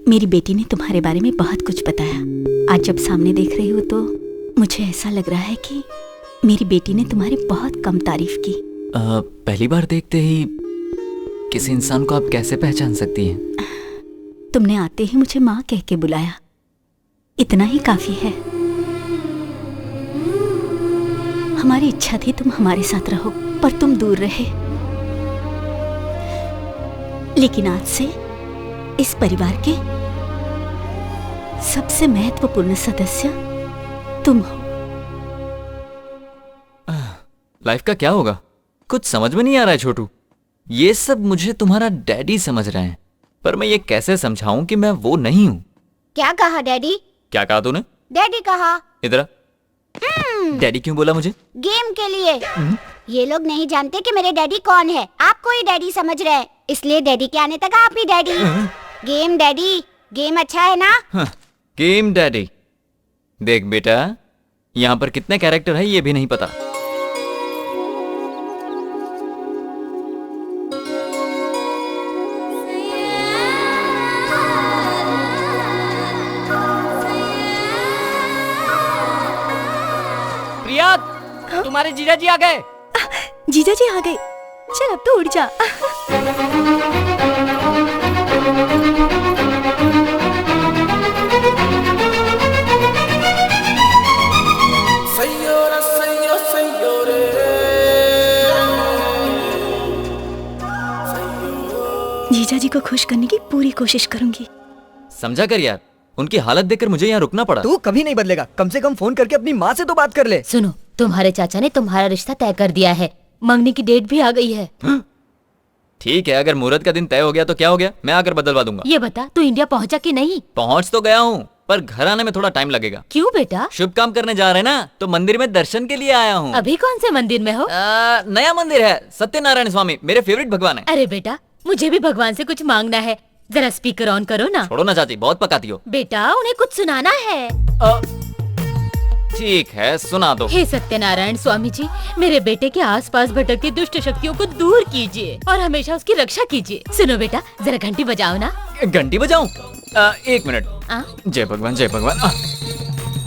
मेरी बेटी ने तुम्हारे बारे में बहुत कुछ बताया। आज जब सामने देख रही हो तो मुझे ऐसा लग रहा है कि मेरी बेटी ने तुम्हारी बहुत कम तारीफ की। पहली बार देखते ही किसी इंसान को आप कैसे पहचान सकती हैं? तुमने आते ही मुझे माँ कह के बुलाया, इतना ही काफी है। हमारी इच्छा थी तुम हमारे साथ रहो, पर तुम दूर रहे। लेकिन आज से इस परिवार के सबसे महत्वपूर्ण सदस्य तुम हो। लाइफ का क्या होगा? कुछ समझ में नहीं आ रहा है छोटू। ये सब मुझे तुम्हारा डैडी समझ रहे हैं, पर मैं ये कैसे समझाऊं कि मैं वो नहीं हूँ। क्या कहा डैडी? क्या कहा तूने? डैडी कहा। इधर डैडी क्यों बोला मुझे? गेम के लिए। ये लोग नहीं जानते कि मेरे डैडी कौन है। आपको ही डैडी समझ रहे हैं, इसलिए डैडी के आने तक आप ही डैडी। गेम डैडी, गेम अच्छा है ना? Game daddy. देख बेटा, यहाँ पर कितने कैरेक्टर है ये भी नहीं पता। प्रिया, तुम्हारे जीजा जी आ गए। जीजा जी आ गए। चल अब तो उड़ जा। जीजा जी को खुश करने की पूरी कोशिश करूंगी। समझा कर यार, उनकी हालत देखकर मुझे यहाँ रुकना पड़ा। तू कभी नहीं बदलेगा। कम से कम फोन करके अपनी माँ से तो बात कर ले। सुनो, तुम्हारे चाचा ने तुम्हारा रिश्ता तय कर दिया है। मंगनी की डेट भी आ गई है। ठीक है, अगर मुहूर्त का दिन तय हो गया तो क्या हो गया, मैं आकर बदलवा दूंगा। ये बता, तू इंडिया पहुंचा कि नहीं? पहुंच तो गया हूँ, पर घर आने में थोड़ा टाइम लगेगा। क्यों बेटा? शुभ काम करने जा रहे हैं ना, तो मंदिर में दर्शन के लिए आया हूँ। अभी कौन से मंदिर में हो? नया मंदिर है, सत्यनारायण स्वामी, मेरे फेवरेट भगवान है। अरे बेटा, मुझे भी भगवान से कुछ मांगना है। जरा स्पीकर ऑन करो ना। छोड़ो ना चाची, बहुत पकाती हो। बेटा उन्हें कुछ सुनाना है। ठीक है, सुना दो। हे सत्यनारायण स्वामी जी, मेरे बेटे के आसपास भटकती दुष्ट शक्तियों को दूर कीजिए और हमेशा उसकी रक्षा कीजिए। सुनो बेटा, जरा घंटी बजाओ ना। घंटी बजाऊं? 1 मिनट। जय भगवान जय भगवान।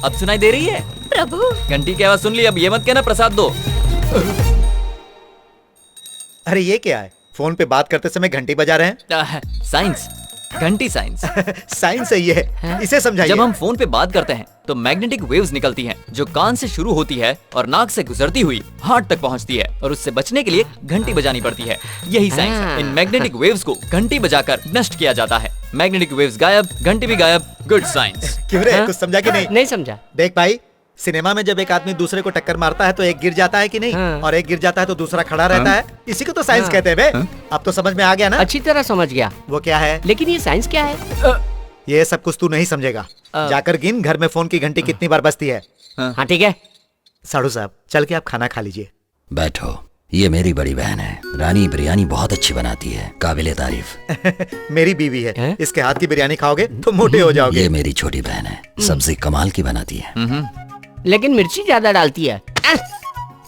अब सुनाई दे रही है? प्रभु, घंटी की आवाज सुन ली। अब ये मत कहना प्रसाद दो। अरे ये क्या है? फोन पे बात करते समय घंटी बजा रहे हैं? साइंस, घंटी साइंस। साइंस सही है, इसे समझाइए। जब हम फोन पे बात करते हैं तो मैग्नेटिक वेव्स निकलती हैं, जो कान से शुरू होती है और नाक से गुजरती हुई हार्ट तक पहुंचती है, और उससे बचने के लिए घंटी बजानी पड़ती है। यही साइंस है। इन मैग्नेटिक वेव्स को घंटी बजाकर नष्ट किया जाता है। मैग्नेटिक वेव्स गायब, घंटी भी गायब। Good science. क्यों रे, कुछ समझा कि नहीं? नहीं समझा। देख भाई, सिनेमा में जब एक आदमी दूसरे को टक्कर मारता है तो एक गिर जाता है कि नहीं? और एक गिर जाता है तो दूसरा खड़ा रहता है। इसी को तो साइंस कहते हैं बे। अब तो समझ में आ गया ना? अच्छी तरह समझ गया। वो क्या है? लेकिन ये साइंस क्या है? ये सब कुछ तू नहीं समझेगा। जाकर गिन घर में फोन की घंटी कितनी बार बजती है। हाँ ठीक है। साधु साहब, चल के आप खाना खा लीजिए। बैठो, ये मेरी बड़ी बहन है। रानी बिरयानी बहुत अच्छी बनाती है, काबिले तारीफ। मेरी बीवी है, इसके हाथ की बिरयानी खाओगे तो मोटे हो जाओगे। ये मेरी छोटी बहन है, सब्जी कमाल की बनाती है। लेकिन मिर्ची ज्यादा डालती है।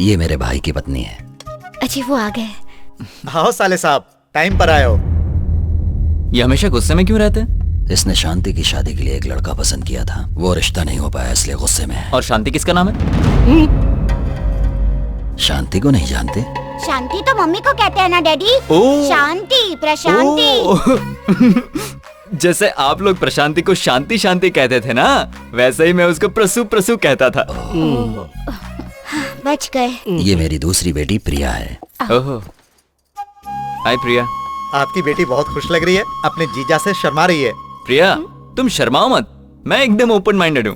ये मेरे भाई की पत्नी है। अच्छी, वो आ गए। आओ साले साहब, टाइम पर आए हो। ये हमेशा गुस्से में क्यों रहते हैं? इसने शांति की शादी के लिए एक लड़का पसंद किया था, वो रिश्ता नहीं हो पाया इसलिए गुस्से में है। और शांति किसका नाम है? शांति को नहीं जानते? शांति तो मम्मी को कहते हैं ना डैडी। शांति, प्रशांति। जैसे आप लोग प्रशांति को शांति शांति कहते थे ना, वैसे ही मैं उसको प्रसु प्रसु कहता था। बच गए। ये मेरी दूसरी बेटी प्रिया है। ओहो, हाय प्रिया। आपकी बेटी बहुत खुश लग रही है, अपने जीजा से शर्मा रही है। प्रिया, तुम शर्माओ मत, मैं एकदम ओपन माइंडेड हूँ।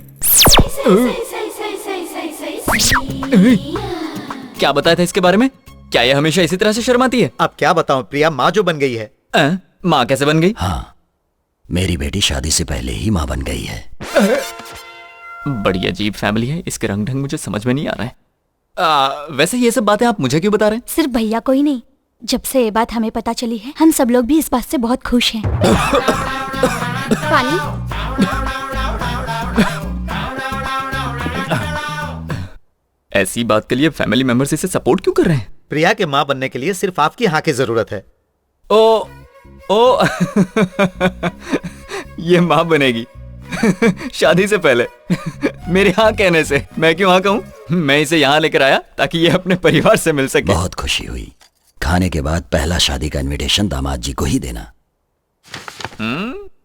क्या बताया था इसके बारे में? क्या ये हमेशा इसी तरह से शर्माती है? अब क्या बताऊं, प्रिया माँ जो बन गई है। माँ कैसे बन गई? हाँ, मेरी बेटी शादी से पहले ही माँ बन गई है। बड़ी अजीब फैमिली है, इसके रंग ढंग मुझे समझ में नहीं आ रहा है। वैसे ये सब बातें आप मुझे क्यों बता रहे हैं? सिर्फ भैया को ही नहीं, जब से ये बात हमें पता चली है, हम सब लोग भी इस बात से बहुत खुश हैं। पानी। ऐसी बात के लिए फैमिली मेंबर्स इसे सपोर्ट क्यों कर रहे हैं? प्रिया के माँ बनने के लिए सिर्फ आपकी हाँ की जरूरत है। ओ ये माँ बनेगी शादी से पहले मेरे हाँ कहने से। मैं क्यों हाँ कहूँ? मैं इसे यहाँ लेकर आया ताकि ये अपने परिवार से मिल सके। बहुत खुशी हुई। खाने के बाद पहला शादी का इनविटेशन दामाद जी को ही देना।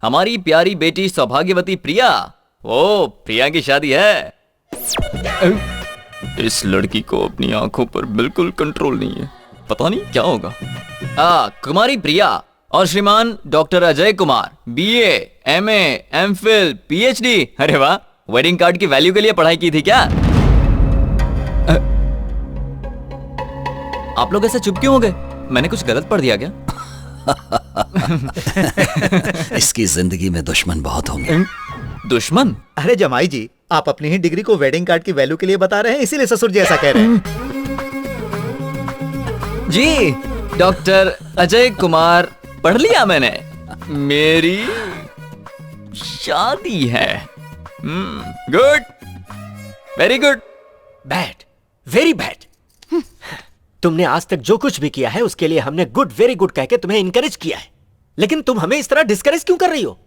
हमारी प्यारी बेटी सौभाग्यवती प्रिया। ओ, प्रिया की शादी है। इस लड़की को अपनी आंखों पर बिल्कुल कंट्रोल नहीं है, पता नहीं क्या होगा। कुमारी प्रिया और श्रीमान doctor Ajay Kumar, BA, MA, MPhil, PhD। अरे वाह, वेडिंग कार्ड की वैल्यू के लिए पढ़ाई की थी क्या? आप लोग ऐसे चुप क्यों हो गए? मैंने कुछ गलत पढ़ दिया क्या? इसकी जिंदगी में दुश्मन बहुत होंगे। दुश्मन? अरे जमाई जी, आप अपनी ही डिग्री को वेडिंग कार्ड की वैल्यू के लिए बता रहे हैं, इसीलिए ससुर जी ऐसा कह रहे हैं। जी, डॉक्टर अजय कुमार पढ़ लिया मैंने। मेरी शादी है। Good, very good. Bad, very bad. तुमने आज तक जो कुछ भी किया है उसके लिए हमने गुड, वेरी गुड कह के तुम्हें इनकरेज किया है, लेकिन तुम हमें इस तरह डिस्करेज क्यों कर रही हो?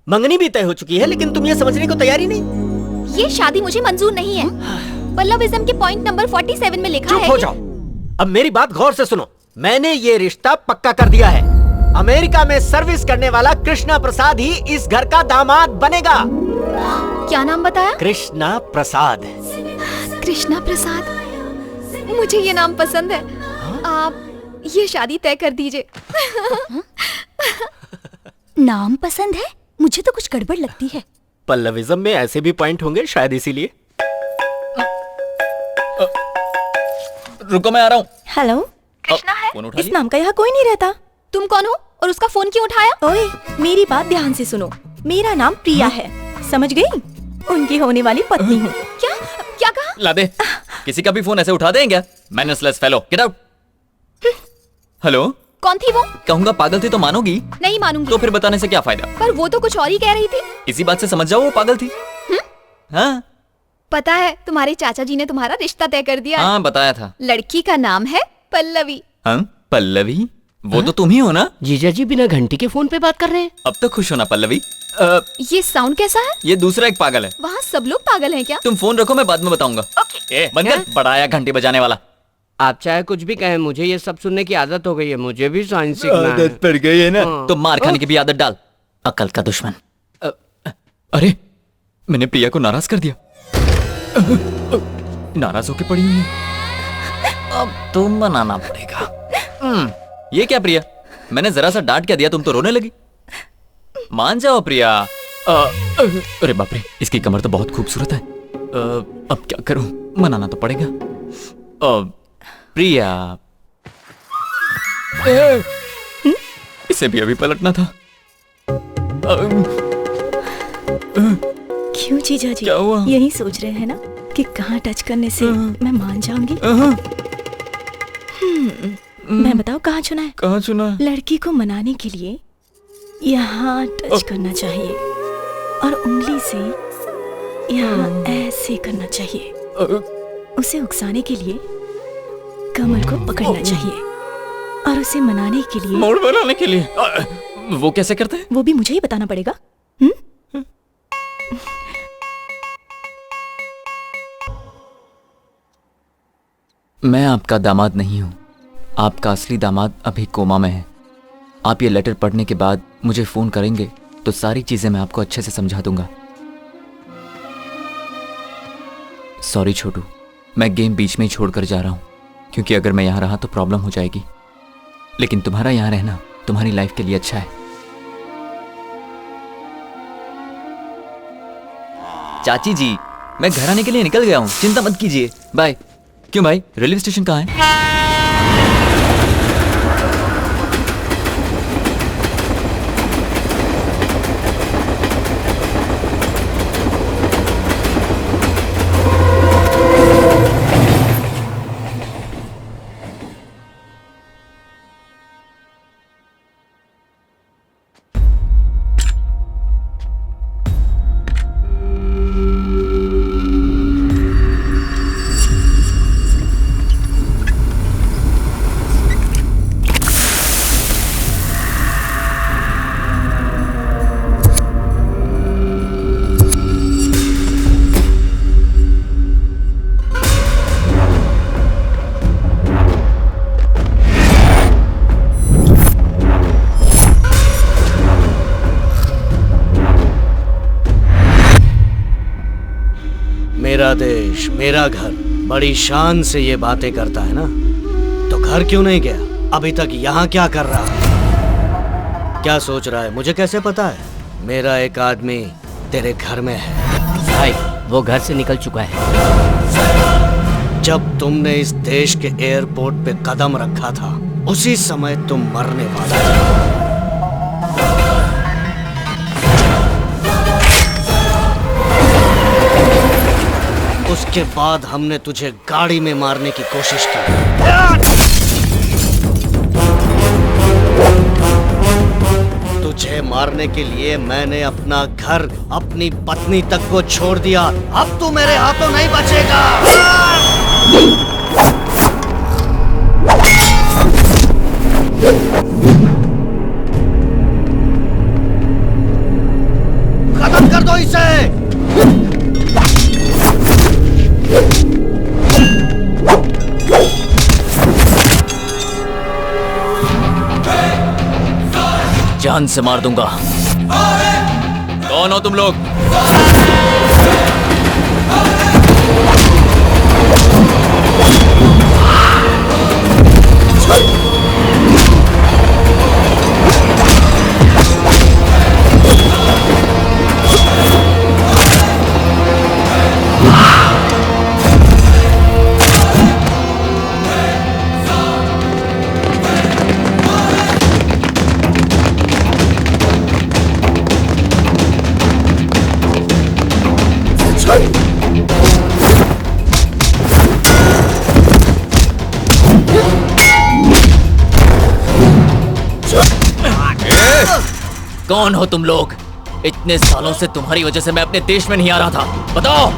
मंगनी भी तय हो चुकी है, लेकिन तुम ये समझने को तैयार ही नहीं। ये शादी मुझे मंजूर नहीं है। पल्लविज्म के पॉइंट नंबर 47 में लिखा है। चुप हो जाओ। अब मेरी बात गौर से सुनो। मैंने ये रिश्ता पक्का कर दिया है। अमेरिका में सर्विस करने वाला कृष्णा प्रसाद ही इस घर का दामाद बनेगा। क्या नाम बताया? कृष्णा प्रसाद। कृष्णा प्रसाद, मुझे ये नाम पसंद है। आप ये शादी तय कर दीजिए। नाम पसंद है? मुझे तो कुछ गड़बड़ लगती है। पल्लविज्म में ऐसे भी पॉइंट होंगे, शायद इसीलिए। रुको, मैं आ रहा हूँ। हेलो, कृष्णा है? इस नाम का यहाँ कोई नहीं रहता। तुम कौन हो और उसका फोन क्यों उठाया? ओए, मेरी बात ध्यान से सुनो। मेरा नाम प्रिया है, समझ गई? उनकी होने वाली पत्नी हूँ। क्या कहा? ला दे, किसी का भी फोन ऐसे उठा दें क्या? मैनर्सलेस फेलो, गेट आउट। हेलो, कौन थी वो? कहूंगा पागल थी तो मानोगी? नहीं मानूंगी। तो फिर बताने से क्या फायदा? पर वो तो कुछ और ही कह रही थी। इसी बात से समझ जाओ वो पागल थी। हाँ पता है तुम्हारे चाचा जी ने तुम्हारा रिश्ता तय कर दिया है। हाँ बताया था। लड़की का नाम है पल्लवी। हाँ पल्लवी? वो तो तुम ही हो ना? जीजा जी बिना घंटी के फोन पे बात कर रहे हैं। अब तो खुश हो ना पल्लवी? ये साउंड कैसा है? ये दूसरा एक पागल है। वहाँ सब लोग पागल हैं क्या? तुम फोन रखो, मैं बाद में बताऊंगा। ओके। बंद कर, बड़ा आया घंटी बजाने वाला। आप चाहे कुछ भी कहें, मुझे ये सब सुनने की आदत हो गई है। मुझे भी साइंस सीखना है। आदत पड़ गई है ना? तो मार खाने की भी आदत डाल। अकल का दुश्मन। अरे मैंने प्रिया को नाराज कर दिया। नाराज होके पड़ी हुई है। अब तुम बनाना पड़ेगा। ये क्या प्रिया, मैंने जरा सा डांट क्या दिया, तुम तो रोने लगी। मान जाओ प्रिया। अरे बाप रे, इसकी कमर तो बहुत खूबसूरत है। अब क्या करूं, मनाना तो पड़ेगा। प्रिया इसे भी अभी पलटना था। क्यों जीजा जी? क्या हुआ? यही सोच रहे हैं ना कि कहाँ टच करने से मैं मान जाऊंगी? मैं बताओ कहाँ चुना है? कहाँ चुना है? लड़की को मनाने के लिए यहाँ टच करना चाहिए और उंगली से यहाँ ऐसे करना चाहिए। उसे उकसाने के लिए कमर को पकड़ना चाहिए और उसे मनाने के लिए मोड़ बनाने के लिए। वो कैसे करते हैं? वो भी मुझे ही बताना पड़ेगा। मैं आपका दामाद नहीं हूं, आपका असली दामाद अभी कोमा में है। आप ये लेटर पढ़ने के बाद मुझे फोन करेंगे तो सारी चीजें मैं आपको अच्छे से समझा दूंगा। सॉरी छोटू, मैं गेम बीच में ही छोड़कर जा रहा हूं, क्योंकि अगर मैं यहां रहा तो प्रॉब्लम हो जाएगी। लेकिन तुम्हारा यहां रहना तुम्हारी लाइफ के लिए अच्छा है। चाची जी, मैं घर आने के लिए निकल गया हूं, चिंता मत कीजिए। बाय। क्यों भाई, रेलवे स्टेशन कहाँ है? मेरा देश, मेरा घर, बड़ी शान से ये बातें करता है ना, तो घर क्यों नहीं गया? अभी तक यहाँ क्या कर रहा है? क्या सोच रहा है? मुझे कैसे पता है? मेरा एक आदमी तेरे घर में है। भाई, वो घर से निकल चुका है। जब तुमने इस देश के एयरपोर्ट पे कदम रखा था, उसी समय तुम मरने वाला था। उसके बाद हमने तुझे गाड़ी में मारने की कोशिश की। तुझे मारने के लिए मैंने अपना घर, अपनी पत्नी तक को छोड़ दिया। अब तू मेरे हाथों नहीं बचेगा। खत्म कर दो इसे। जान से मार दूंगा। कौन हो तुम लोग? कौन हो तुम लोग? इतने सालों से तुम्हारी वजह से मैं अपने देश में नहीं आ रहा था। बताओ।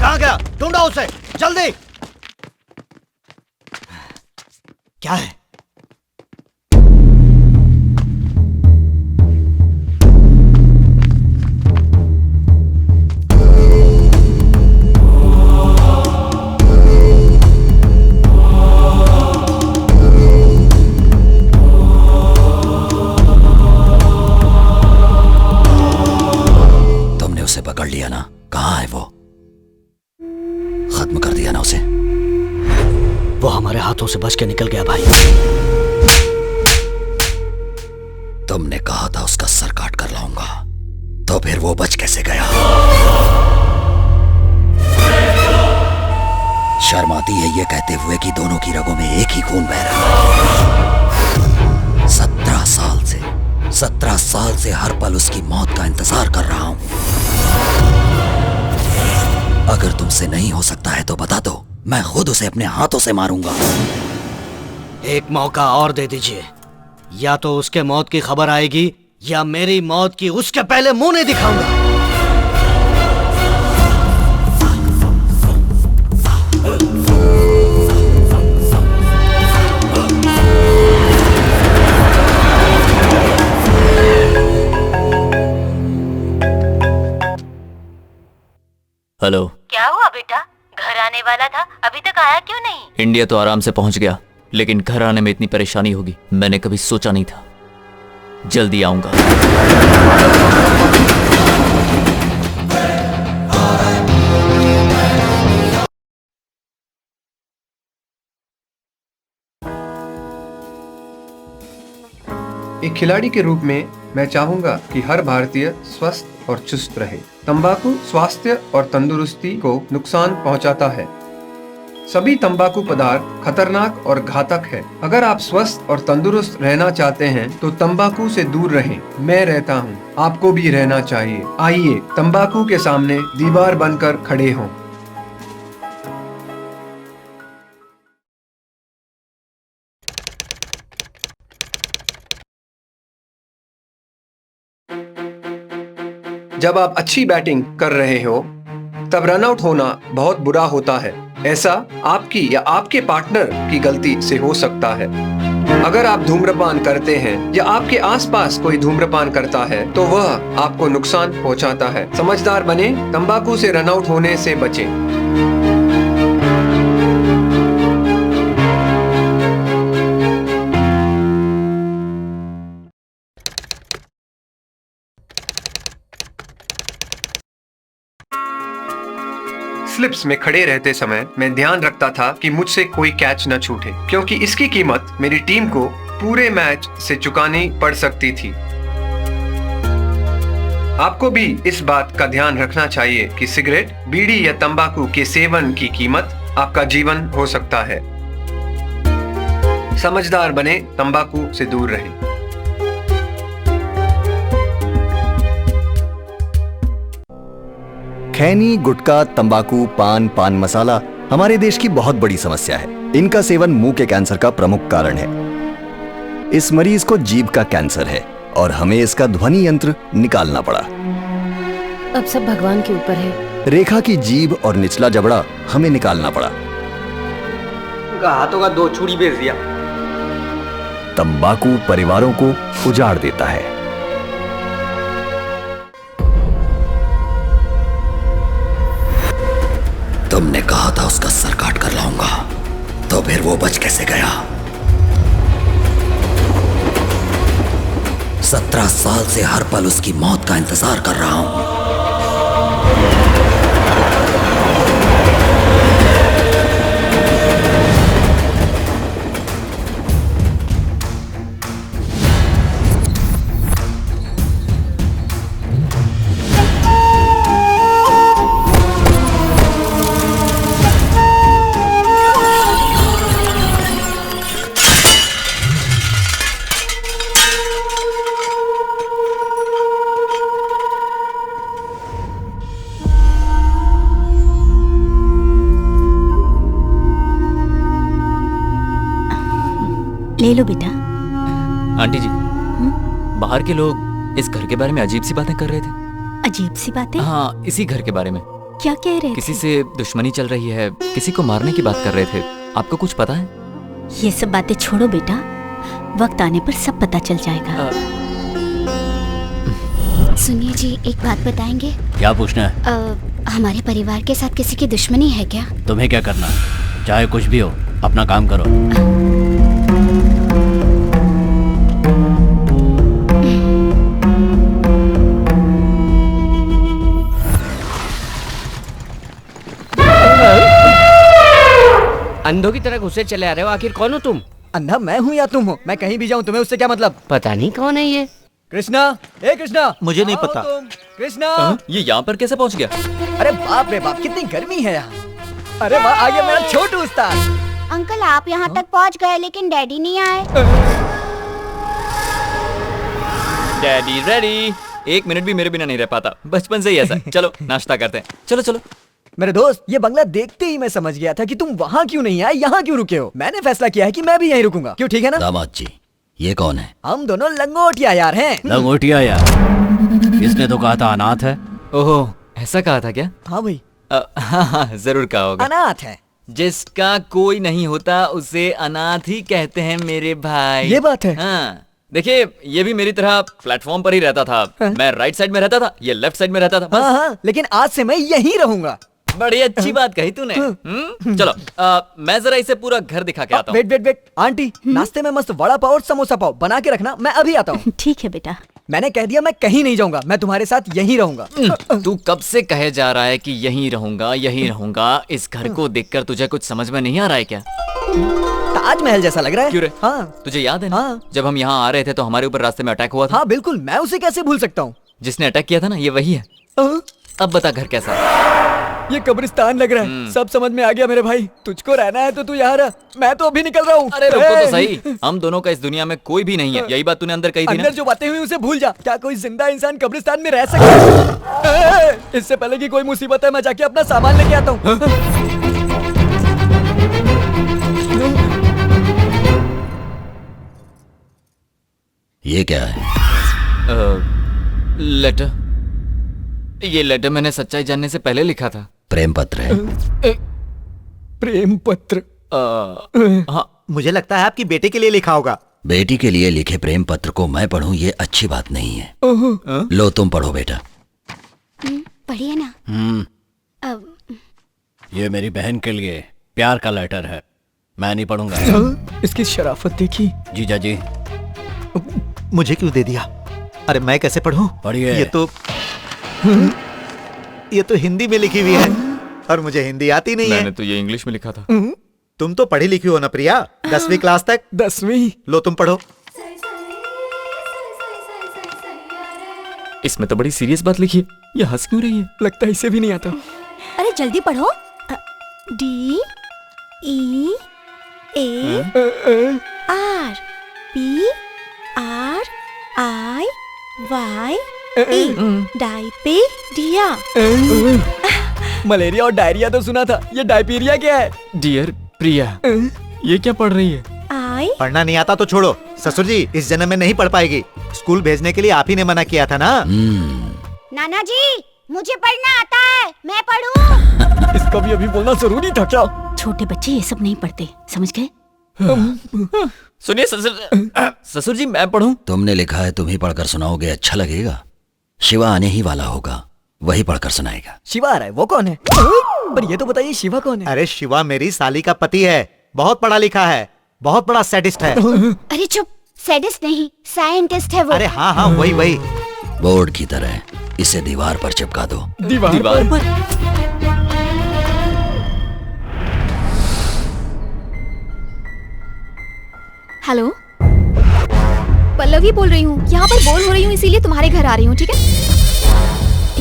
कहाँ गया? ढूंढो उसे जल्दी। क्या है? तुमने उसे पकड़ लिया ना? कहाँ है वो? खत्म कर दिया ना उसे? वो हमारे हाथों से बच के निकल गया भाई। तुमने कहा था उसका सर काट कर लाऊंगा, तो फिर वो बच कैसे गया? शर्म आती है ये कहते हुए कि दोनों की रगों में एक ही खून बह रहा है। 17 साल से हर पल उसकी मौत का इंतजार कर रहा हूं। अगर तुमसे नहीं हो सकता है तो बता दो, मैं खुद उसे अपने हाथों से मारूंगा। एक मौका और दे दीजिए, या तो उसके मौत की खबर आएगी या मेरी मौत की उसके पहले मुंह नहीं दिखाऊंगा। हेलो। क्या हुआ बेटा? घर आने वाला था, अभी तक आया क्यों नहीं? इंडिया तो आराम से पहुंच गया, लेकिन घर आने में इतनी परेशानी होगी मैंने कभी सोचा नहीं था। जल्दी आऊंगा। एक खिलाड़ी के रूप में मैं चाहूंगा कि हर भारतीय स्वस्थ और चुस्त रहे। तंबाकू स्वास्थ्य और तंदुरुस्ती को नुकसान पहुंचाता है। सभी तंबाकू पदार्थ खतरनाक और घातक है। अगर आप स्वस्थ और तंदुरुस्त रहना चाहते हैं तो तंबाकू से दूर रहें। मैं रहता हूं, आपको भी रहना चाहिए। आइए तंबाकू के सामने दीवार बनकर खड़े हों। जब आप अच्छी बैटिंग कर रहे हो तब रन आउट होना बहुत बुरा होता है। ऐसा आपकी या आपके पार्टनर की गलती से हो सकता है। अगर आप धूम्रपान करते हैं या आपके आसपास कोई धूम्रपान करता है तो वह आपको नुकसान पहुंचाता है। समझदार बने, तंबाकू से रन आउट होने से बचें। स्लिप्स में खड़े रहते समय मैं ध्यान रखता था कि मुझसे कोई कैच न छूटे, क्योंकि इसकी कीमत मेरी टीम को पूरे मैच से चुकानी पड़ सकती थी। आपको भी इस बात का ध्यान रखना चाहिए कि सिगरेट, बीड़ी या तंबाकू के सेवन की कीमत आपका जीवन हो सकता है। समझदार बने, तंबाकू से दूर रहें। खैनी, गुटखा, तंबाकू, पान मसाला हमारे देश की बहुत बड़ी समस्या है। इनका सेवन मुंह के कैंसर का प्रमुख कारण है। इस मरीज को जीभ का कैंसर है और हमें इसका ध्वनि यंत्र निकालना पड़ा। अब सब भगवान के ऊपर है। रेखा की जीभ और निचला जबड़ा हमें निकालना पड़ा। उनका हाथों का 2 चूड़ी बेच दिया। तंबाकू परिवारों को उजाड़ देता है। तुमने कहा था उसका सर काट कर लाऊंगा, तो फिर वो बच कैसे गया? 17 साल से हर पल उसकी मौत का इंतजार कर रहा हूं। ले लो बेटा। आंटी जी, बाहर के लोग इस घर के बारे में अजीब सी बातें कर रहे थे। अजीब सी बातें? हाँ, इसी घर के बारे में। क्या कह रहे किसी थे? से दुश्मनी चल रही है, किसी को मारने की बात कर रहे थे। आपको कुछ पता है? ये सब बातें छोड़ो बेटा, वक्त आने पर सब पता चल जाएगा। सुनिए जी, एक बात बताएंगे? क्या पूछना है? हमारे परिवार के साथ किसी की दुश्मनी है क्या? तुम्हें क्या करना है? चाहे कुछ भी हो, अपना काम करो। अंधों की तरह घुसे चले आ रहे हो, आखिर कौन हो तुम? अंधा मैं हूँ या तुम हो? मैं कहीं भी जाऊँ तुम्हें उससे क्या मतलब? पता नहीं कौन है ये। कृष्णा, ए कृष्णा, मुझे नहीं पता। कृष्णा, ये यहाँ पर कैसे पहुँच गया? अरे बाप रे बाप, कितनी गर्मी है यहाँ। अरे वाह, आ गया मेरा छोटू उस्ताद। अंकल आप यहाँ तक पहुँच गए लेकिन डैडी नहीं आए। Daddy ready. 1 मिनट भी मेरे बिना नहीं रह पाता, बचपन से ही ऐसा। चलो नाश्ता करते हैं, चलो चलो। मेरे दोस्त, ये बंगला देखते ही मैं समझ गया था कि तुम वहाँ क्यों नहीं आए, यहाँ क्यों रुके हो। मैंने फैसला किया है कि मैं भी यहीं रुकूंगा। क्यों, ठीक है ना? दामाद जी, ये कौन है? हम दोनों लंगोटिया यार हैं। लंगोटिया यार? इसने तो कहा था अनाथ है। ओहो, ऐसा कहा था क्या? हाँ भाई। हाँ, जरूर कहा होगा। अनाथ है। जिसका कोई नहीं होता उसे अनाथ ही कहते हैं मेरे भाई। ये बात है। हाँ, देखिए, ये भी मेरी तरह प्लेटफॉर्म पर ही रहता था। मैं राइट साइड में रहता था, ये लेफ्ट साइड में रहता था। हाँ हाँ, लेकिन आज से मैं यहीं रहूंगा। बड़ी अच्छी बात कही तूने। चलो, मैं जरा इसे पूरा घर दिखा के आता हूँ। वेट वेट वेट, आंटी, नाश्ते में मस्त वड़ा पाव और समोसा पाव बना के रखना, मैं अभी आता हूँ। ठीक है बेटा। मैंने कह दिया, मैं कहीं नहीं जाऊंगा, मैं तुम्हारे साथ यहीं रहूंगा। तू कब से कहे जा रहा है कि यहीं रहूंगा, यहीं रहूंगा? इस घर को देखकर तुझे कुछ समझ में नहीं आ रहा है क्या? ताजमहल जैसा लग रहा है। क्यों रे? हाँ। तुझे याद है ना, जब हम यहाँ आ रहे थे तो हमारे ऊपर रास्ते में अटैक हुआ था? हाँ बिल्कुल, मैं उसे कैसे भूल सकता हूँ। जिसने अटैक किया था ना, ये वही है। अब बता, घर कैसा है? ये कब्रिस्तान लग रहा है। सब समझ में आ गया मेरे भाई। तुझको रहना है तो तू यहाँ रह, मैं तो अभी निकल रहा हूँ। अरे रुको तो सही, हम दोनों का इस दुनिया में कोई भी नहीं है। यही बात तूने अंदर कही थी ना? अंदर जो बातें हुई उसे भूल जा। क्या कोई जिंदा इंसान कब्रिस्तान में रह सकता है? इससे पहले कि कोई मुसीबत है, मैं जाके अपना सामान लेके आता हूँ। ये क्या है? लेटर। ये लेटर मैंने सच्चाई जानने से पहले लिखा था। प्रेम पत्र है। प्रेम पत्र? हाँ, मुझे लगता है आपकी बेटे के लिए लिखा होगा। बेटी के लिए लिखे प्रेम पत्र को मैं पढ़ूं, ये अच्छी बात नहीं है। लो तुम पढ़ो बेटा। पढ़िए ना। ये मेरी बहन के लिए प्यार का लेटर है, मैं नहीं पढ़ूंगा। इसकी शराफत देखी। जीजा जी, मुझे क्यों दे दिया? अरे मैं कैसे पढ़ूं? पढ़िए। ये तो हिंदी में लिखी हुई है और मुझे हिंदी आती नहीं है। मैंने तो ये इंग्लिश में लिखा था। तुम तो पढ़ी लिखी हो ना प्रिया, 10वीं क्लास तक। 10वीं? लो तुम पढ़ो। इसमें तो बड़ी सीरियस बात लिखी है, ये हंस क्यों रही है? लगता है इसे भी नहीं आता। अरे जल्दी पढ़ो। D E A R P R I Y E डायपेरिया। मलेरिया और डायरिया तो सुना था, ये डायपीरिया क्या है? डियर प्रिया, ये क्या पढ़ रही है? पढ़ना नहीं आता तो छोड़ो। ससुर जी, इस जन्म में नहीं पढ़ पाएगी। स्कूल भेजने के लिए आप ही ने मना किया था ना। नाना जी, मुझे पढ़ना आता है, मैं पढ़ूं। इसको भी अभी बोलना जरूरी था क्या? छोटे बच्चे ये सब नहीं पढ़ते, समझ गए? सुनिए ससुर जी, मैं पढ़ूं? तुमने लिखा है, तुम ही पढ़कर सुनाओगे, अच्छा लगेगा। शिवा आने ही वाला होगा, वही पढ़कर सुनाएगा। शिवा आ रहा है? वो कौन है? पर ये तो बताइए, शिवा कौन है? अरे शिवा मेरी साली का पति है, बहुत पढ़ा लिखा है, बहुत बड़ा सैडिस्ट है। अरे चुप, सैडिस्ट नहीं, साइंटिस्ट है वो। अरे हाँ हाँ, वही वही। बोर्ड की तरह इसे दीवार पर चिपका दो। दीवार पर? हेलो, पल्लवी बोल रही हूँ। यहाँ पर बोर हो रही हूँ, इसीलिए तुम्हारे घर आ रही हूँ, ठीक है?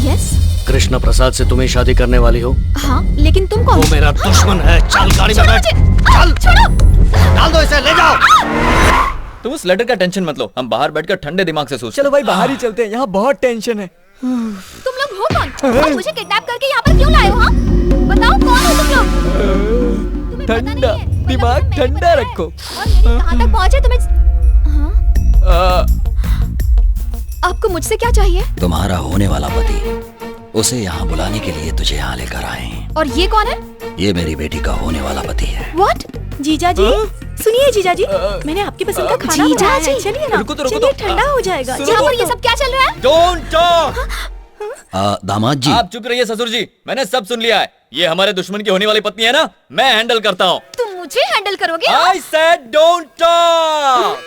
यस। कृष्ण प्रसाद से तुम्हें शादी करने वाली हो? हाँ, लेकिन तुम कौन? वो मेरा दुश्मन है। चल गाड़ी में बैठ। चल, डाल दो इसे, ले जाओ। तुम उस लेटर का टेंशन मत लो, हम बाहर बैठकर ठंडे दिमाग से सोचते। चलो भाई, बाहर ही चलते हैं, यहाँ बहुत टेंशन है। तुम लोग हो कौन? और मुझे किडनैप करके यहाँ पर क्यों लाए हो? हाँ? बताओ कौन हो तुम लोग? ठंडा, दिमाग ठंडा रखो। कहाँ तक पहुँचे तुम्हें? आपको मुझसे क्या चाहिए? तुम्हारा होने वाला पति, उसे यहाँ बुलाने के लिए तुझे यहाँ लेकर आए हैं। और ये कौन है? ये मेरी बेटी का होने वाला पति है। What? जीजा जी, सुनिए जीजा जी, मैंने आपकी पसंद का खाना जीजा बनाया जी। है। चलिए ना, रुको तो। चलिए ठंडा हो जाएगा। यहाँ पर ये सब क्या चल रहा है? Don't talk! दामाद जी, आप चुप रहिए ससुर जी, मैंने सब सुन लिया है। ये हमारे दुश्मन की होने वाली पत्नी है ना, मैं हैंडल करता हूँ। तुम मुझे हैंडल करोगे? I said don't talk!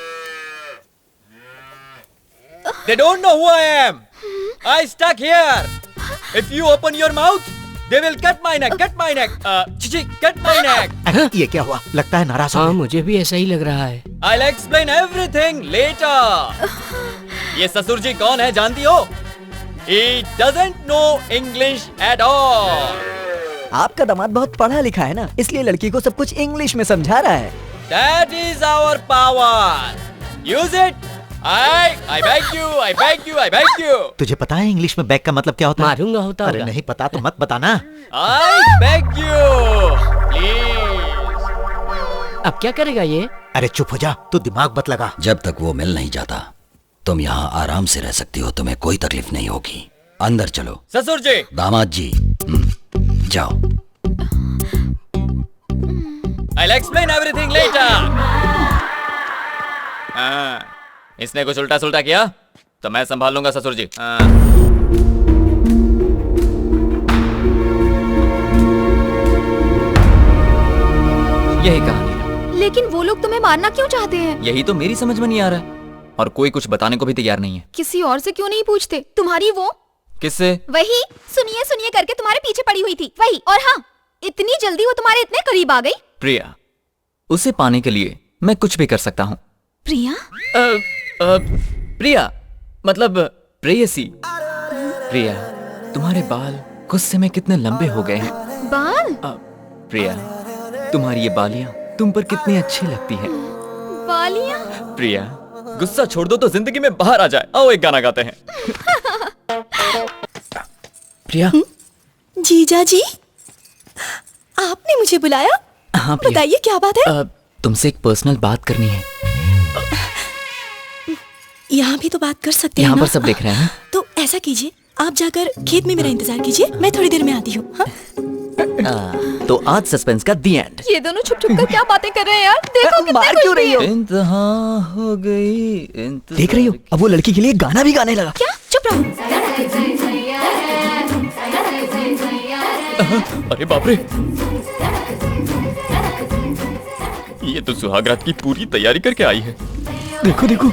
They don't know who I am. I stuck here. If you open your mouth, they will cut my neck, cut my neck. Chichi, cut my neck. ये क्या हुआ? लगता है नाराज हो हाँ गए। मुझे भी ऐसा ही लग रहा है। I'll explain everything later. ये ससुर जी कौन है जानती हो? He doesn't know English at all. आपका दामाद बहुत पढ़ा लिखा है ना, इसलिए लड़की को सब कुछ इंग्लिश में समझा रहा है। That is our power. Use it. I beg you, I beg you, I beg you. तुझे पता है इंग्लिश में बैग का मतलब क्या होता है? मारूंगा होता अरे होगा। नहीं पता तो मत बताना। I beg you, please. अब क्या करेगा ये? अरे चुप हो जा, तू दिमाग मत लगा। जब तक वो मिल नहीं जाता, तुम यहाँ आराम से रह सकती हो, तुम्हें कोई तकलीफ नहीं होगी। अंदर चलो। ससुर जी। दामाद जी, जाओ। I'll explain everything later. इसने कुछ उल्टा सुल्टा किया तो मैं संभाल लूंगा ससुर जी। यही कहानी है। लेकिन वो लोग तुम्हें मारना क्यों चाहते हैं? यही तो मेरी समझ में नहीं आ रहा है, और कोई कुछ बताने को भी तैयार नहीं है। किसी और से क्यों नहीं पूछते? तुम्हारी वो किससे? वही सुनिए सुनिए करके तुम्हारे पीछे पड़ी हुई थी, वही। और हाँ, इतनी जल्दी वो तुम्हारे इतने करीब आ गई। प्रिया, उसे पाने के लिए मैं कुछ भी कर सकता हूँ। प्रिया? प्रिया मतलब प्रेयसी। प्रिया, तुम्हारे बाल गुस्से में कितने लंबे हो गए हैं। बाल? प्रिया, तुम्हारी ये बालियां तुम पर कितनी अच्छी लगती है। बालियां? प्रिया, गुस्सा छोड़ दो तो जिंदगी में बाहर आ जाए। आओ एक गाना गाते हैं। प्रिया। जीजा जी, आपने मुझे बुलाया? हाँ प्रिया। बताइए क्या बात है? तुमसे एक पर्सनल बात करनी है। यहाँ भी तो बात कर सकते हैं यहाँ ना? पर सब देख रहे हैं। तो ऐसा कीजिए, आप जाकर खेत में मेरा इंतजार कीजिए, मैं थोड़ी देर में आती हूँ। हाँ? तो आज सस्पेंस का दी एंड। ये दोनों छुप छुप कर क्या बातें कर रहे हैं यार? देखो कितने मार क्यों रही हो? इंतहा हो गई। देख रही हो, अब वो लड़की के लिए गाना भी गाने लगा। क्या? चुप रहो। अरे बाप रे, ये तो सुहागरात की पूरी तैयारी करके आई है। देखो देखो,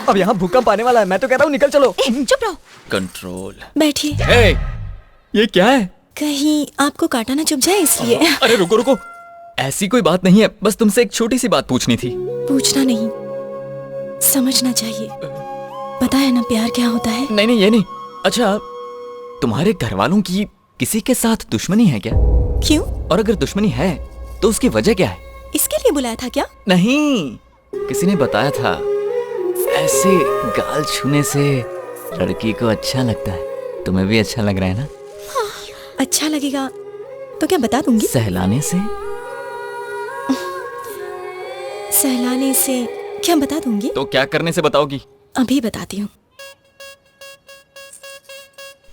अब यहाँ भूकंप आने वाला है। मैं तो कहता हूँ निकल चलो। चुप रहो। कंट्रोल। बैठिए। ये क्या है? कहीं आपको काटा ना चुभ जाए इसलिए। अरे रुको रुको, ऐसी कोई बात नहीं है, बस तुमसे एक छोटी सी बात पूछनी थी। पूछना नहीं, समझना चाहिए। पता है ना प्यार क्या होता है? नहीं नहीं, ये नहीं। अच्छा, तुम्हारे घर वालों की किसी के साथ दुश्मनी है क्या? क्यों? और अगर दुश्मनी है तो उसकी वजह क्या है? इसके लिए बुलाया था क्या? नहीं, किसी ने बताया था ऐसे गाल छूने से लड़की को अच्छा लगता है। तुम्हें भी अच्छा लग रहा है ना? हाँ, अच्छा लगेगा तो क्या बता दूंगी। सहलाने से? सहलाने से क्या बता दूंगी? तो क्या करने से बताओगी? अभी बताती हूँ।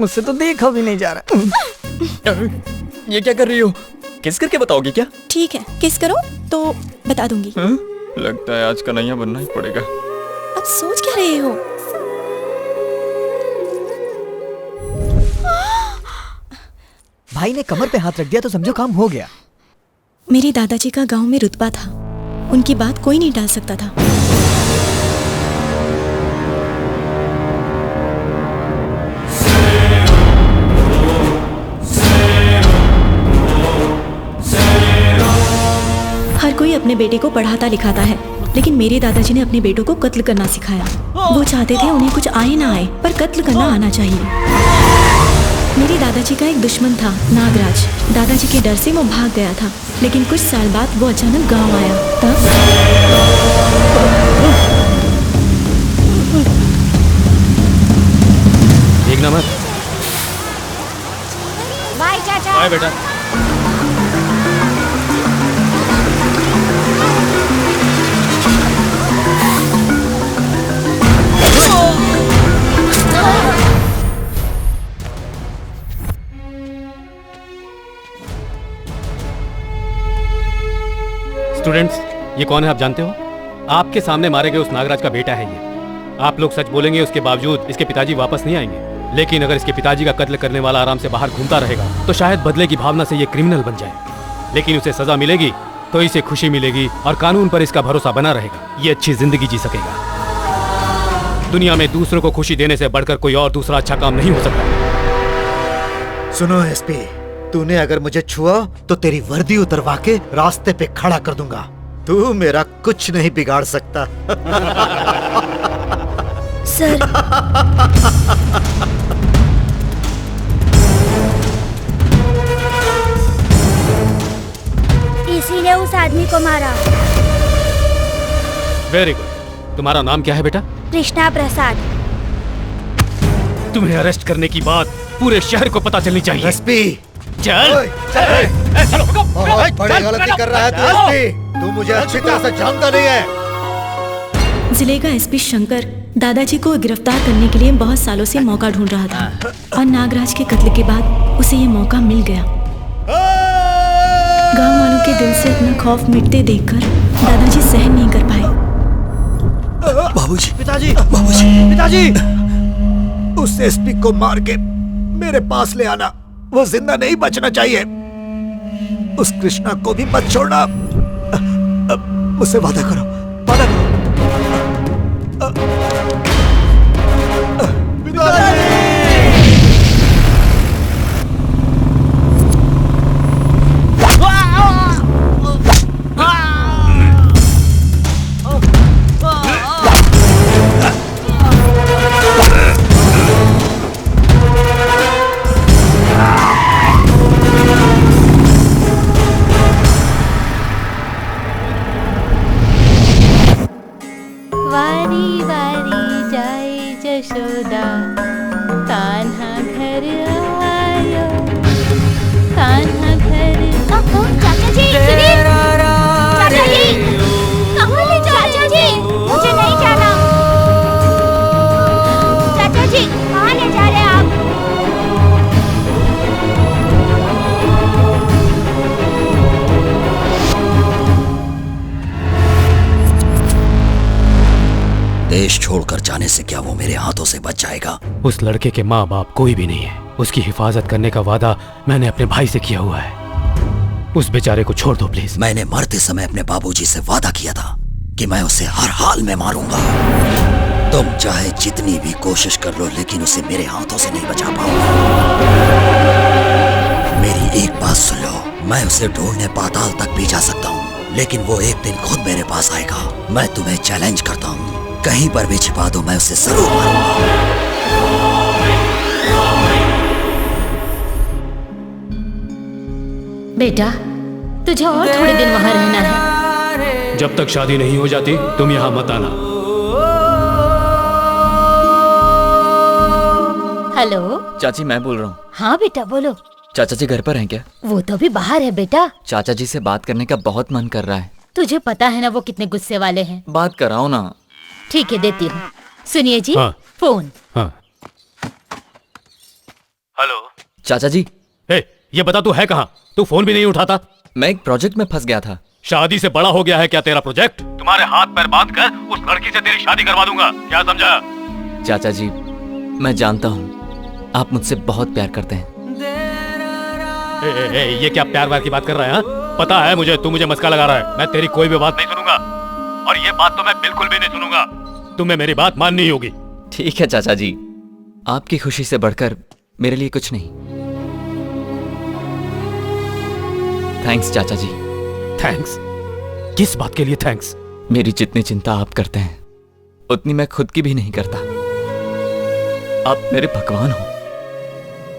मुझसे तो देखा भी नहीं जा रहा। ये क्या कर रही हो? किस करके बताओगी क्या? ठीक है, किस करो तो बता दूंगी। लगता है आज कन्हैया बनना ही पड़ेगा। अब सोच क्या रहे हो? भाई ने कमर पे हाथ रख दिया तो समझो काम हो गया। मेरे दादाजी का गांव में रुतबा था, उनकी बात कोई नहीं टाल सकता था। हर कोई अपने बेटे को पढ़ाता लिखाता है, लेकिन मेरे दादाजी ने अपने बेटों को कत्ल करना सिखाया। वो चाहते थे उन्हें कुछ आए ना आए, पर कत्ल करना आना चाहिए। मेरे दादाजी का एक दुश्मन था, नागराज। दादाजी के डर से वो भाग गया था, लेकिन कुछ साल बाद वो अचानक गांव आया। तब देखना मत। बाय चाचा। बाय बेटा। स्टूडेंट्स, ये कौन है आप जानते हो? आपके सामने मारे गए उस नागराज का बेटा है ये। आप लोग सच बोलेंगे, उसके बावजूद इसके पिताजी वापस नहीं आएंगे। लेकिन अगर इसके पिताजी का कत्ल करने वाला आराम से बाहर घूमता रहेगा तो शायद बदले की भावना से ये क्रिमिनल बन जाए। लेकिन उसे सजा मिलेगी तो इसे खुशी मिलेगी और कानून पर इसका भरोसा बना रहेगा। ये अच्छी जिंदगी जी सकेगा। दुनिया में दूसरों को खुशी देने से बढ़कर कोई और दूसरा अच्छा काम नहीं हो सकता। सुनो एसपी, तूने अगर मुझे छुआ तो तेरी वर्दी उतरवा के रास्ते पे खड़ा कर दूंगा। तू मेरा कुछ नहीं बिगाड़ सकता। सर, इसी ने उस आदमी को मारा। Very good. तुम्हारा नाम क्या है बेटा? कृष्णा प्रसाद। तुम्हें अरेस्ट करने की बात पूरे शहर को पता चलनी चाहिए। एसपी, चल बहुत बड़ी गलती कर रहा है तू एसपी। तू मुझे अच्छी तरह से जानता नहीं है। जिले का एसपी शंकर दादाजी को गिरफ्तार करने के लिए बहुत सालों से मौका ढूंढ रहा था और नागराज के कत्ल के बाद उसे ये मौका मिल गया। गांव वालों के दिल से इतना खौफ मिटते देखकर दादाजी सहन नहीं कर पाए। बाबूजी, पिताजी, बाबूजी, पिताजी, उस एसपी को मार के मेरे पास ले आना। वो जिंदा नहीं बचना चाहिए। उस कृष्णा को भी मत छोड़ना। मुझसे वादा करो, वादा करो। वारी वारी जाए जशोदा, कान्हा घर आयो, कान्हा घर। चाचा जी, सुनिए। चाचा जी, कहाँ ले जा रहे हैं? चाचा जी, मुझे नहीं जाना। चाचा जी, कहाँ ले जा रहे हैं आप? देश छोड़कर जाने से क्या वो मेरे हाथों से बच जाएगा? उस लड़के के माँ बाप कोई भी नहीं है। उसकी हिफाजत करने का वादा मैंने अपने भाई से किया हुआ है। उस बेचारे को छोड़ दो प्लीज। मैंने मरते समय अपने बाबूजी से वादा किया था कि मैं उसे हर हाल में मारूंगा। तुम चाहे जितनी भी कोशिश कर लो लेकिन उसे मेरे हाथों से नहीं बचा पाओगे। मेरी एक बात सुन लो, मैं उसे ढूंढने पाताल तक भी जा सकता हूँ, लेकिन वो एक दिन खुद मेरे पास आएगा। मैं तुम्हें चैलेंज करता हूँ, कहीं पर भी छिपा दो, मैं उसे जरूर मारूंगा। बेटा, तुझे और थोड़े दिन वहाँ रहना है। जब तक शादी नहीं हो जाती तुम यहाँ मत आना। हेलो चाची, मैं बोल रहा हूँ। हाँ बेटा, बोलो। चाचा जी घर पर हैं क्या? वो तो अभी बाहर है बेटा। चाचा जी से बात करने का बहुत मन कर रहा है। तुझे पता है ना वो कितने गुस्से वाले हैं। बात कराओ ना। ठीक है, देती हूँ। सुनिए जी। हाँ। फोन। हाँ। हेलो चाचा जी। ये बता तू है कहाँ? तू फोन भी नहीं उठाता। मैं एक प्रोजेक्ट में फंस गया था। शादी से बड़ा हो गया है क्या तेरा प्रोजेक्ट? तुम्हारे हाथ पैर बांध कर उस लड़की से तेरी शादी करवा दूंगा, क्या समझा? चाचा जी, मैं जानता हूँ आप मुझसे बहुत प्यार करते हैं। ये क्या प्यार व्यार की बात कर रहा है? हाँ? पता है मुझे, तू मुझे मस्का लगा रहा है। मैं तेरी कोई भी बात नहीं सुनूंगा, और ये बात तो मैं बिल्कुल भी नहीं सुनूंगा। तुम्हें मेरी बात माननी होगी। ठीक है चाचा जी, आपकी खुशी से बढ़कर मेरे लिए कुछ नहीं। थैंक्स चाचा जी। थैंक्स? किस बात के लिए थैंक्स? मेरी जितनी चिंता आप करते हैं उतनी मैं खुद की भी नहीं करता। आप मेरे भगवान हो,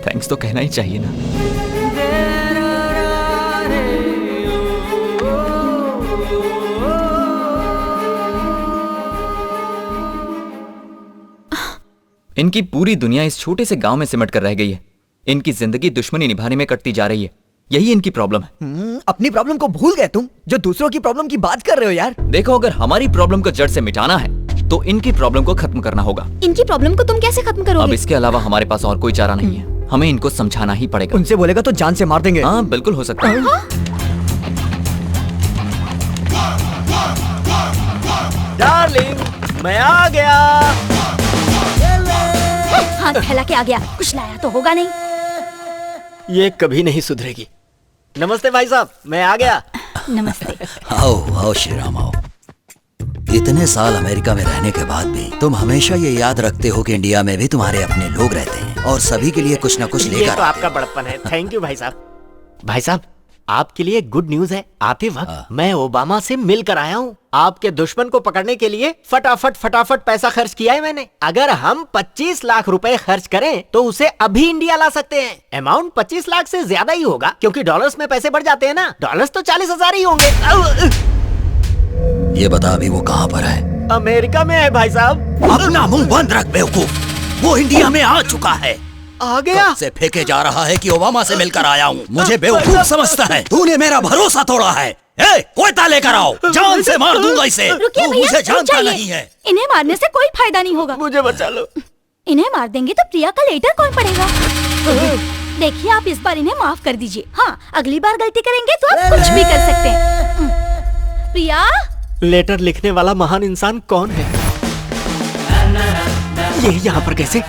थैंक्स तो कहना ही चाहिए ना। इनकी पूरी दुनिया इस छोटे से गांव में सिमट कर रह गई है। इनकी जिंदगी दुश्मनी निभाने में कटती जा रही है। यही इनकी प्रॉब्लम है। अपनी प्रॉब्लम को भूल गए तुम, जो दूसरों की प्रॉब्लम की बात कर रहे हो यार। देखो, अगर हमारी प्रॉब्लम को जड़ से मिटाना है तो इनकी प्रॉब्लम को खत्म करना होगा। इनकी प्रॉब्लम को तुम कैसे खत्म करोगे? अब इसके अलावा हमारे पास और कोई चारा नहीं है। हमें इनको समझाना ही पड़ेगा। उनसे बोलेगा तो जान से मार देंगे। हाँ बिल्कुल हो सकता है। डार्लिंग मैं आ गया। हाथ फैला के आ गया, कुछ लाया तो होगा नहीं। ये कभी नहीं सुधरेगी। नमस्ते भाई साहब, मैं आ गया। नमस्ते। आओ आओ श्री राम आओ। इतने साल अमेरिका में रहने के बाद भी तुम हमेशा ये याद रखते हो कि इंडिया में भी तुम्हारे अपने लोग रहते हैं और सभी के लिए कुछ न कुछ ये लेकर तो आपका बड़प्पन है। थैंक यू भाई साहब। भाई साहब, आपके लिए गुड न्यूज है। आते वक्त मैं ओबामा से मिलकर आया हूँ। आपके दुश्मन को पकड़ने के लिए फटाफट पैसा खर्च किया है मैंने। अगर हम 25 लाख रुपए खर्च करें तो उसे अभी इंडिया ला सकते हैं। अमाउंट 25 लाख से ज्यादा ही होगा क्योंकि डॉलर्स में पैसे बढ़ जाते हैं ना। डॉलर्स तो 40,000 ही होंगे। ये बता अभी वो कहाँ पर है? अमेरिका में है भाई साहब। अपना मुंह बंद रख बेवकूफ, वो इंडिया में आ चुका है। आ गया? से फेंके जा रहा है कि ओबामा से मिलकर आया हूँ। मुझे बेवकूफ समझता है। तूने मेरा भरोसा तोड़ा है। कोयता लेकर आओ, जान से मार दूंगा इसे। रुकिए तू भैया, मुझे रुक जानता जाइए। नहीं है। इन्हें मारने से कोई फायदा नहीं होगा। मुझे बचा लो। इन्हें मार देंगे तो प्रिया का लेटर कौन पढ़ेगा? देखिए आप इस बार इन्हें माफ कर दीजिए। हाँ, अगली बार गलती करेंगे तो आप कुछ भी कर सकते हैं। प्रिया, लेटर लिखने वाला महान इंसान कौन है? ये यहाँ पर कैसे?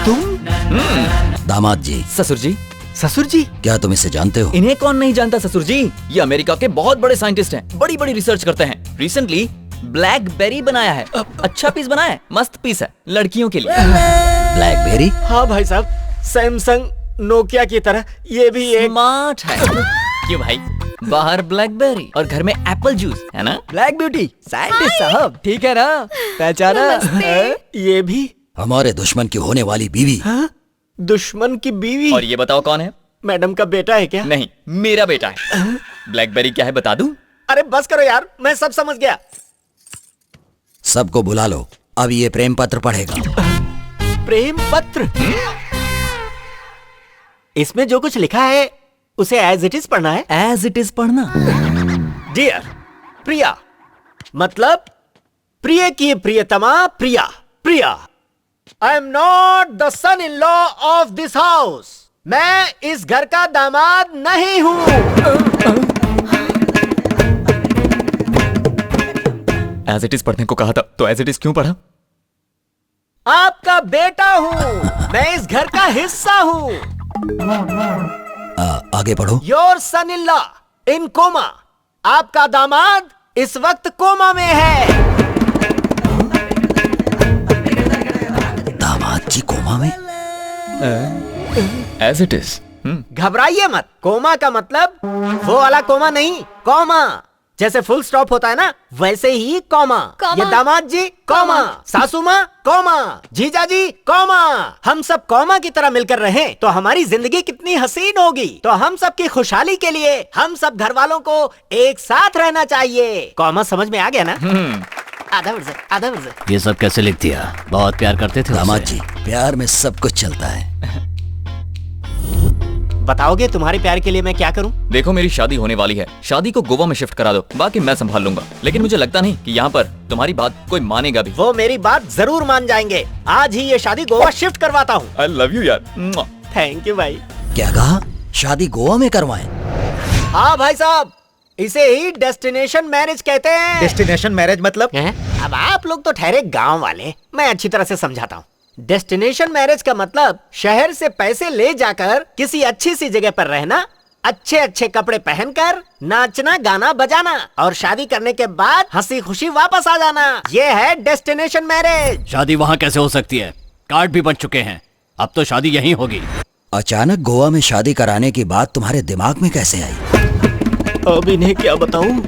तुम? दामाद जी। ससुर जी। ससुर जी? क्या तुम इसे जानते हो? इन्हें कौन नहीं जानता ससुर जी। ये अमेरिका के बहुत बड़े साइंटिस्ट हैं, बड़ी बड़ी रिसर्च करते हैं। रिसेंटली ब्लैकबेरी बनाया है। अच्छा पीस बनाया है, मस्त पीस है लड़कियों के लिए। ब्लैकबेरी? हाँ भाई साहब, सैमसंग नोकिया की तरह ये भी एक स्मार्ट है। क्यों भाई? बाहर ब्लैकबेरी और घर में एप्पल जूस है ना। ब्लैक ब्यूटी साइंटिस्ट साहब, ठीक है ना? पहचाना? ये भी हमारे दुश्मन की होने वाली बीवी। दुश्मन की बीवी? और ये बताओ कौन है? मैडम का बेटा है क्या? नहीं, मेरा बेटा है। ब्लैकबेरी क्या है बता दूं? अरे बस करो यार, मैं सब समझ गया। सबको बुला लो, अब ये प्रेम पत्र पढ़ेगा। प्रेम पत्र? इसमें जो कुछ लिखा है उसे एज इट इज पढ़ना है? एज इट इज पढ़ना। डियर प्रिया, मतलब प्रिय की प्रियतमा Priya. Priya, I am not the son in law of this house. मैं इस घर का दामाद नहीं हूँ। एज इट इज पढ़ने को कहा था तो एज इट इज क्यों पढ़ा? आपका बेटा हूँ मैं, इस घर का हिस्सा हूँ। आगे पढ़ो। Your son in law in coma. आपका दामाद इस वक्त कोमा में है। दामाद जी कोमा में? As it is. घबराइए मत। कोमा का मतलब वो वाला कोमा नहीं, कॉमा। जैसे फुल स्टॉप होता है ना, वैसे ही कॉमा। ये दामाद जी कॉमा, सासू माँ कॉमा, जीजा जी कॉमा। हम सब कॉमा की तरह मिलकर रहें तो हमारी जिंदगी कितनी हसीन होगी। तो हम सब की खुशहाली के लिए हम सब घर वालों को एक साथ रहना चाहिए। कॉमा समझ में आ गया ना? आधा वर्ष, आधा वर्ष। ये सब कैसे लिख दिया? बहुत प्यार करते थे दामाद जी। प्यार में सब कुछ चलता है। बताओगे तुम्हारे प्यार के लिए मैं क्या करूं? देखो मेरी शादी होने वाली है, शादी को गोवा में शिफ्ट करा दो, बाकी मैं संभाल लूंगा। लेकिन मुझे लगता नहीं कि यहाँ पर तुम्हारी बात कोई मानेगा भी। वो मेरी बात जरूर मान जाएंगे। आज ही ये शादी गोवा शिफ्ट करवाता हूँ। आई लव यू यार। थैंक यू भाई। क्या कहा? शादी गोवा में करवाएं? हाँ भाई साहब, इसे ही डेस्टिनेशन मैरिज कहते हैं। डेस्टिनेशन मैरिज मतलब? अब आप लोग तो ठहरे गांव वाले, मैं अच्छी तरह से समझाता हूँ। डेस्टिनेशन मैरिज का मतलब शहर से पैसे ले जाकर किसी अच्छी सी जगह पर रहना, अच्छे अच्छे कपड़े पहनकर नाचना गाना बजाना और शादी करने के बाद हंसी खुशी वापस आ जाना। ये है डेस्टिनेशन मैरिज। शादी वहाँ कैसे हो सकती है? कार्ड भी बन चुके हैं, अब तो शादी यहीं होगी। अचानक गोवा में शादी कराने की बात तुम्हारे दिमाग में कैसे आई? अब इन्हें क्या बताऊं?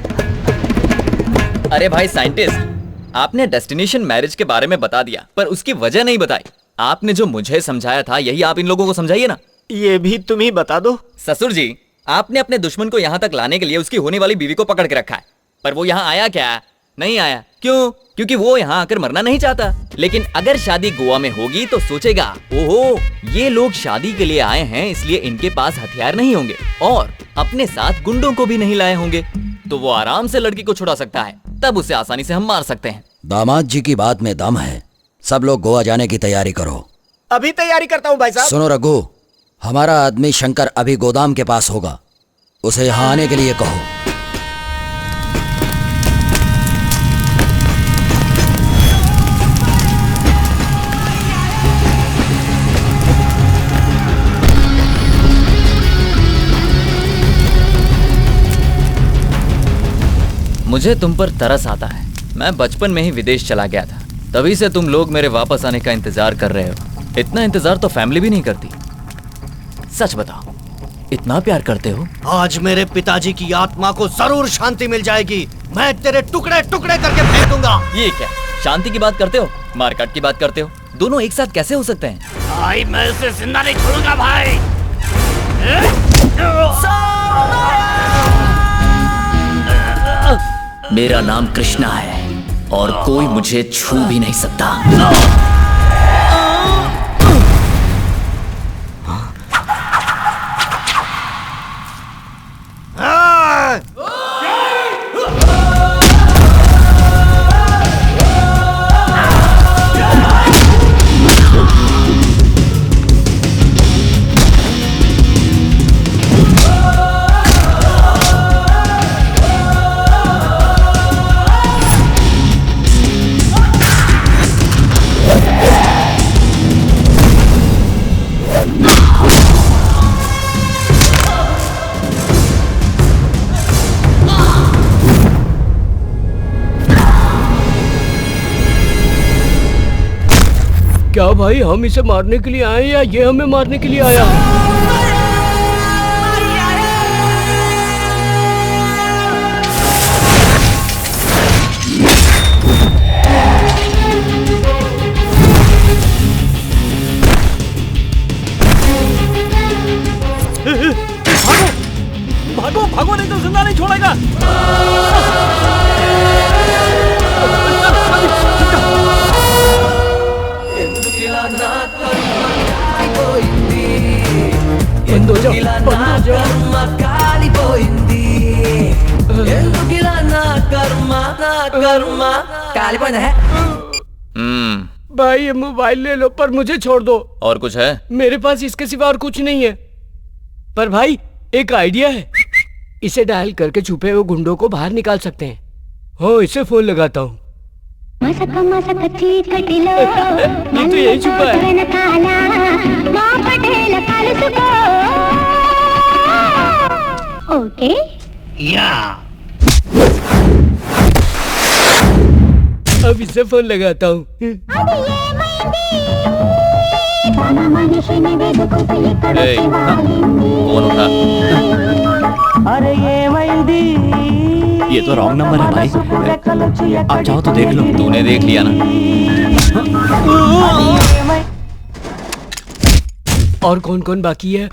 अरे भाई साइंटिस्ट, आपने डेस्टिनेशन मैरिज के बारे में बता दिया पर उसकी वजह नहीं बताई। आपने जो मुझे समझाया था यही आप इन लोगों को समझाइए ना। ये भी तुम ही बता दो। ससुर जी, आपने अपने दुश्मन को यहाँ तक लाने के लिए उसकी होने वाली बीवी को पकड़ के रखा है, पर वो यहाँ आया क्या? नहीं आया। क्यों? क्योंकि वो यहाँ आकर मरना नहीं चाहता। लेकिन अगर शादी गोवा में होगी तो सोचेगा, ओहो ये लोग शादी के लिए आए हैं इसलिए इनके पास हथियार नहीं होंगे और अपने साथ गुंडों को भी नहीं लाए होंगे, तो वो आराम से लड़की को छुड़ा सकता है। तब उसे आसानी से हम मार सकते हैं। दामाद जी की बात में दम है। सब लोग गोवा जाने की तैयारी करो। अभी तैयारी करता हूँ भाई साहब। सुनो रघु, हमारा आदमी शंकर अभी गोदाम के पास होगा, उसे यहाँ आने के लिए कहो। मुझे तुम पर तरस आता है। मैं बचपन में ही विदेश चला गया था, तभी से तुम लोग मेरे वापस आने का इंतजार कर रहे हो। इतना इंतजार तो फैमिली भी नहीं करती। सच बताओ, इतना प्यार करते हो? आज मेरे पिताजी की आत्मा को जरूर शांति मिल जाएगी। मैं तेरे टुकड़े टुकड़े करके फेंक दूंगा। ये क्या शांति की बात करते हो, मारकाट की बात करते हो? दोनों एक साथ कैसे हो सकते हैं? भाई मैं उसे जिंदा नहीं छोड़ूंगा भाई। मेरा नाम कृष्णा है और कोई मुझे छू भी नहीं सकता। क्या भाई हम इसे मारने के लिए आए या ये हमें मारने के लिए आया? भागो भागो, नहीं तो जिंदा नहीं छोड़ेगा। बंद हो जाओ, बंद हो जाओ। भाई ये मोबाइल ले लो, पर मुझे छोड़ दो। और कुछ है? मेरे पास इसके सिवा और कुछ नहीं है। पर भाई एक आइडिया है, इसे डायल करके छुपे हुए गुंडों को बाहर निकाल सकते हैं। हो, इसे फोन लगाता हूँ। ये तो यही छुपा है। ओके या अब इसे फोन लगाता हूँ। फोन उठा। ये तो रॉन्ग नंबर है भाई, आप चाहो तो देख लो। तूने देख लिया ना? और कौन कौन बाकी है?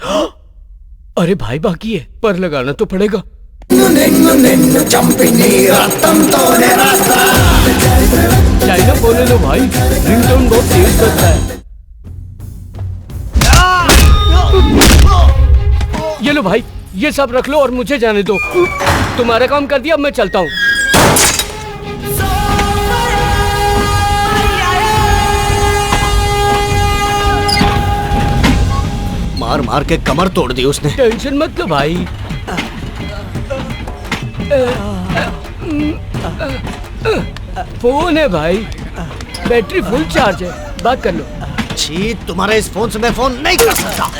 अरे भाई बाकी है, पर लगाना तो पड़ेगा। चाइना बोले लो भाई, रिंगटोन बहुत तेज करता है। ये लो भाई, ये सब रख लो और मुझे जाने दो। तुम्हारा काम कर दिया, अब मैं चलता हूँ। मार मार के कमर तोड़ दी उसने। टेंशन मत लो भाई। फोन है भाई, बैटरी फुल चार्ज है, बात कर लो। छी, तुम्हारे इस फोन से मैं फोन नहीं कर सकता।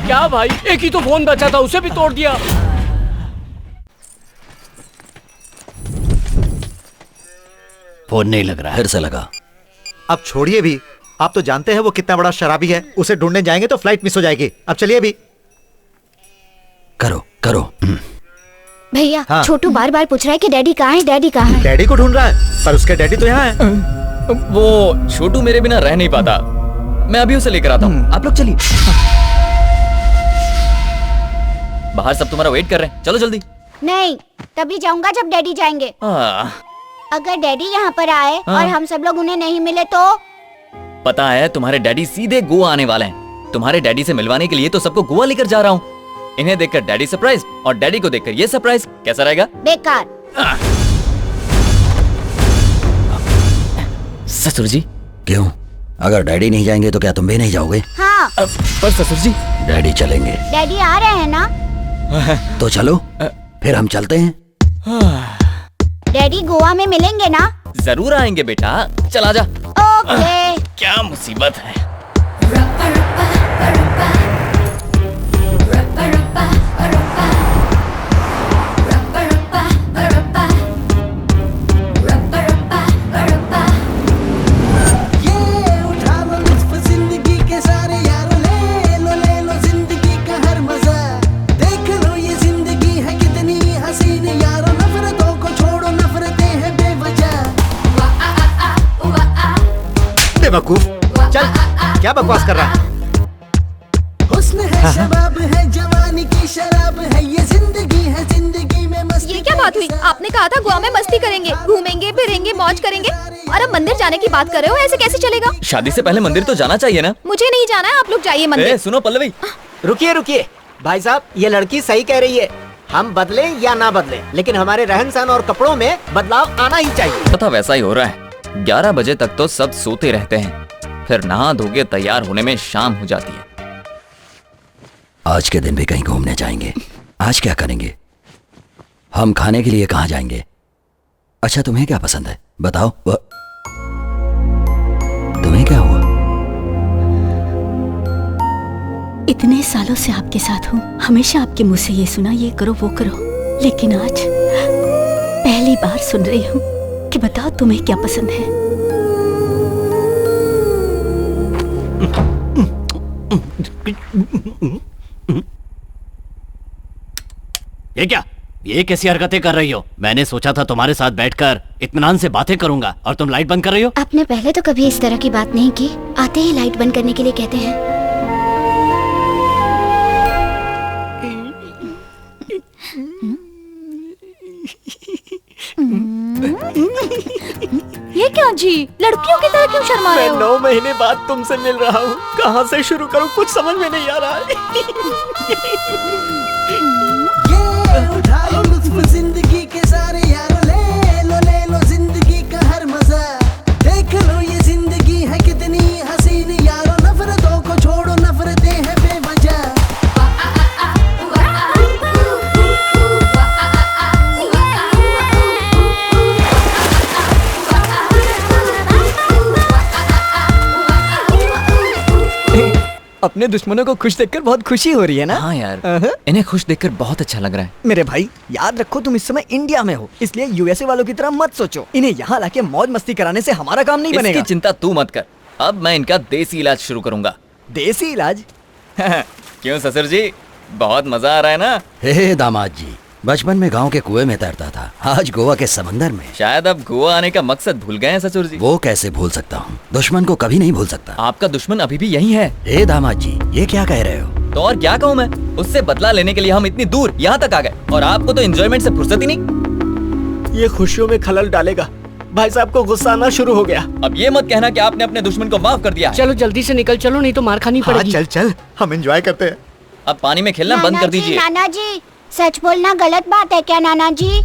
क्या भाई, एक ही तो फोन बचा था, उसे भी तोड़ दिया। फोन नहीं लग रहा है। फिर से लगा। अब छोड़िए भी, आप तो जानते हैं वो कितना बड़ा शराबी है। उसे ढूंढने जाएंगे तो फ्लाइट मिस हो जाएगी। अब चलिए भी। करो करो। भैया, हाँ। छोटू बार बार पूछ रहा है कि डैडी कहाँ है, डैडी कहाँ है। डैडी को ढूंढ रहा है, पर उसके डैडी तो यहाँ है। वो छोटू मेरे बिना रह नहीं पाता, मैं अभी उसे लेकर आता हूँ। आप लोग चलिए। बाहर सब तुम्हारा वेट कर रहे हैं, चलो जल्दी। नहीं, तभी जाऊंगा जब डैडी जाएंगे। अगर डैडी यहाँ पर आए और हम सब लोग उन्हें नहीं मिले तो? पता है, तुम्हारे डैडी सीधे गोवा आने वाले हैं। तुम्हारे डैडी से मिलवाने के लिए तो सबको गोवा लेकर जा रहा हूँ। इन्हें देखकर डैडी सरप्राइज और डैडी को देखकर ये सरप्राइज, कैसा रहेगा? बेकार। ससुर जी। क्यों? अगर डैडी नहीं जाएंगे तो क्या तुम भी नहीं जाओगे? हाँ। पर ससुर जी, डैडी चलेंगे। डैडी आ रहे हैं ना? तो चलो, फिर हम चलते हैं। डैडी गोवा में मिलेंगे ना? जरूर आएंगे बेटा, चला जा। ओके। क्या मुसीबत है। बेवकूफ, चल। क्या बकवास कर रहा है? हुस्न है, शबाब है, जवानी की शराब है, ये जिंदगी है, जिंदगी में मस्ती। ये क्या बात हुई? आपने कहा था गोवा में मस्ती करेंगे, घूमेंगे फिरेंगे, मौज करेंगे, और अब मंदिर जाने की बात कर रहे हो। ऐसे कैसे चलेगा? शादी से पहले मंदिर तो जाना चाहिए ना। मुझे नहीं जाना है, आप लोग जाइए मंदिर। सुनो पल्लवी, रुकिए रुकिए भाई साहब, ये लड़की सही कह रही है। हम बदले या ना बदले, लेकिन हमारे रहन सहन और कपड़ों में बदलाव आना ही चाहिए। पता वैसा ही हो रहा है। 11 बजे तक तो सब सोते रहते हैं, फिर नहा धो के तैयार होने में शाम हो जाती है। आज के दिन भी कहीं घूमने जाएंगे। आज क्या करेंगे? हम खाने के लिए कहाँ जाएंगे? अच्छा तुम्हें क्या पसंद है बताओ? तुम्हें क्या हुआ? इतने सालों से आपके साथ हूँ, हमेशा आपके मुंह से ये सुना, ये करो वो करो, लेकिन आज पहली बार सुन रही हूँ कि बताओ तुम्हें क्या पसंद है। ये क्या? ये कैसी हरकतें कर रही हो? मैंने सोचा था तुम्हारे साथ बैठकर इत्मीनान से बातें करूंगा और तुम लाइट बंद कर रही हो। आपने पहले तो कभी इस तरह की बात नहीं की। आते ही लाइट बंद करने के लिए कहते हैं। ये क्या जी, लड़कियों की तरह क्यों शर्मा रहे हो? 9 महीने बाद तुमसे मिल रहा हूँ, कहाँ से शुरू करूँ कुछ समझ में नहीं आ रहा है। उठा लो लुत्फ जिंदगी के सारे यारों, ले लो जिंदगी का हर मजा। देख लो ये जिंदगी है कितनी हसीन यारों, नफरतों को छोड़ो, नफरतें हैं बेवजह। अपने दुश्मनों को खुश देखकर बहुत खुशी हो रही है ना? हाँ यार, इन्हें खुश देखकर बहुत अच्छा लग रहा है। मेरे भाई याद रखो, तुम इस समय इंडिया में हो, इसलिए यूएसए वालों की तरह मत सोचो। इन्हें यहाँ लाके मौज मस्ती कराने से हमारा काम नहीं बनेगा। इसकी चिंता तू मत कर, अब मैं इनका देसी इलाज शुरू करूंगा। देसी इलाज? क्यों ससुर जी, बहुत मजा आ रहा है ना? हे दामाद जी, बचपन में गांव के कुएं में तैरता था, आज गोवा के समंदर में। शायद अब गोवा आने का मकसद भूल गए हैं ससुर जी। वो कैसे भूल सकता हूँ? दुश्मन को कभी नहीं भूल सकता। आपका दुश्मन अभी भी यही है। हे दामाद जी, ये क्या कह रहे हो? तो और क्या कहूँ मैं? उससे बदला लेने के लिए हम इतनी दूर यहाँ तक आ गए, और आपको तो एंजॉयमेंट से फुर्सत ही नहीं। ये खुशियों में खलल डालेगा। भाई साहब को गुस्सा आना शुरू हो गया। अब ये मत कहना कि आपने अपने दुश्मन को माफ कर दिया है। चलो जल्दी से निकल चलो, नहीं तो मार खानी पड़ेगी। चल चल, हम एंजॉय करते हैं। अब पानी में खेलना बंद कर दीजिए। नाना जी, सच बोलना गलत बात है क्या नाना जी?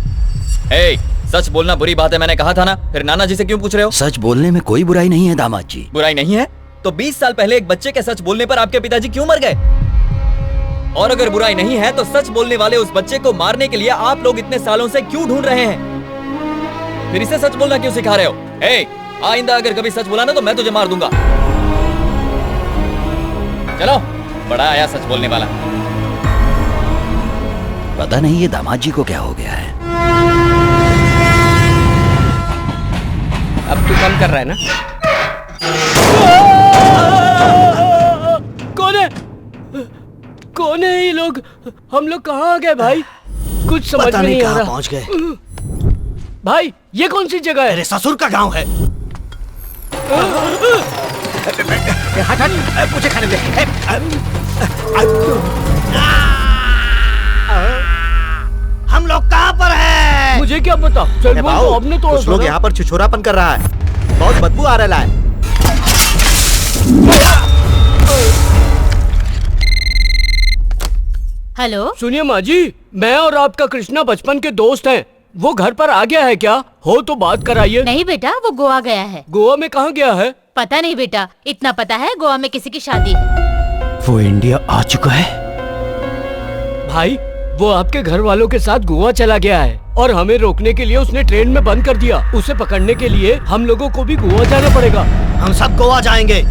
सच बोलना बुरी बात है, मैंने कहा था ना, फिर नाना जी से क्यों पूछ रहे हो? सच बोलने में कोई बुराई नहीं है दामाद जी। बुराई नहीं है तो 20 साल पहले एक बच्चे के सच बोलने पर आपके पिताजी क्यों मर गए? और अगर बुराई नहीं है तो सच बोलने वाले उस बच्चे को मारने के लिए आप लोग इतने सालों से क्यों ढूंढ रहे हैं? फिर इसे सच बोलना क्यों सिखा रहे हो? आइंदा अगर कभी सच बोला ना तो मैं तुझे मार दूंगा। चलो, बड़ा आया सच बोलने वाला। पता नहीं ये दामाद जी को क्या हो गया है। अब तू कम कर रहा है ना? कौन है? कौन है ये लोग? हम लोग कहाँ आ गए भाई? कुछ समझ में नहीं आ रहा। पहुंच गए भाई, ये कौन सी जगह है? मेरे ससुर का गांव है। हट हट, मुझे खाने दे। हम लोग कहाँ पर हैं? मुझे क्या पता? चल बोल, तो आपने तोड़ा कुछ लोग यहाँ पर छिछोरापन कर रहा है, बहुत बदबू आ रहा है। हेलो, सुनिए माँ जी, मैं और आपका कृष्णा बचपन के दोस्त हैं। वो घर पर आ गया है क्या? हो तो बात कराइए। नहीं बेटा, वो गोवा गया है। गोवा में कहाँ गया है? पता नहीं बेटा, इतना पता है गोवा में किसी की शादी है। वो इंडिया आ चुका है? भाई, वो आपके घर वालों के साथ गोवा चला गया है और हमें रोकने के लिए उसने ट्रेन में बंद कर दिया। उसे पकड़ने के लिए हम लोगों को भी गोवा जाना पड़ेगा। हम सब गोवा जाएंगे।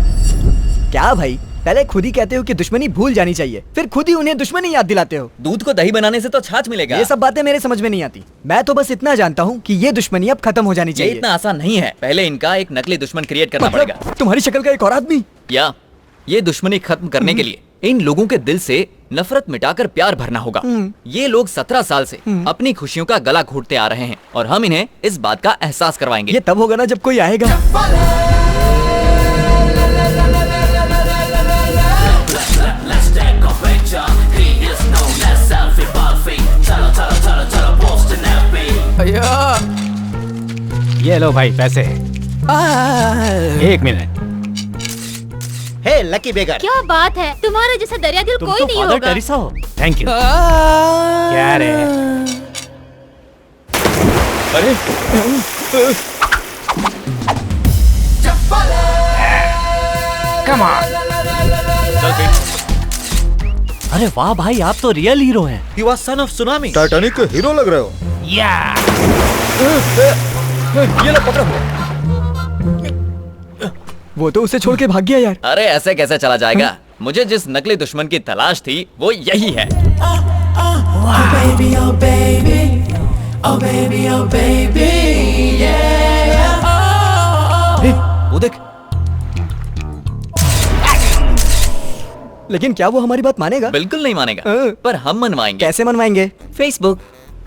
क्या भाई, पहले खुद ही कहते हो कि दुश्मनी भूल जानी चाहिए, फिर खुद ही उन्हें दुश्मनी याद दिलाते हो। दूध को दही बनाने से तो छाछ मिलेगा। ये सब बातें मेरे समझ में नहीं आती। मैं तो बस इतना जानता हूँ कि ये दुश्मनी अब खत्म हो जानी चाहिए। इतना आसान नहीं है, पहले इनका एक नकली दुश्मन क्रिएट करना पड़ेगा। तुम्हारी शक्ल का एक और आदमी? या ये दुश्मनी खत्म करने के लिए इन लोगों के दिल से नफरत मिटाकर प्यार भरना होगा। ये लोग 17 साल से अपनी खुशियों का गला घोटते आ रहे हैं और हम इन्हें इस बात का एहसास करवाएंगे। ये तब होगा ना जब कोई आएगा। लो भाई पैसे। एक मिनट। हे लकी बेगर, क्या बात है, तुम्हारे जैसा दरिया दिल कोई नहीं फादर होगा। टेरेसा हो। Thank you. क्या रे? अरे कम ऑन। अरे वाह भाई, आप तो रियल हीरो हैं। He was son of tsunami. Titanic के हीरो लग रहे हो। या ये लो पकड़ो। वो तो उसे छोड़ के भाग गया यार। अरे ऐसे कैसे चला जाएगा? मुझे जिस नकली दुश्मन की तलाश थी वो यही है। वो देख। लेकिन क्या वो हमारी बात मानेगा? बिल्कुल नहीं मानेगा, पर हम मनवाएंगे। कैसे मनवाएंगे? Facebook.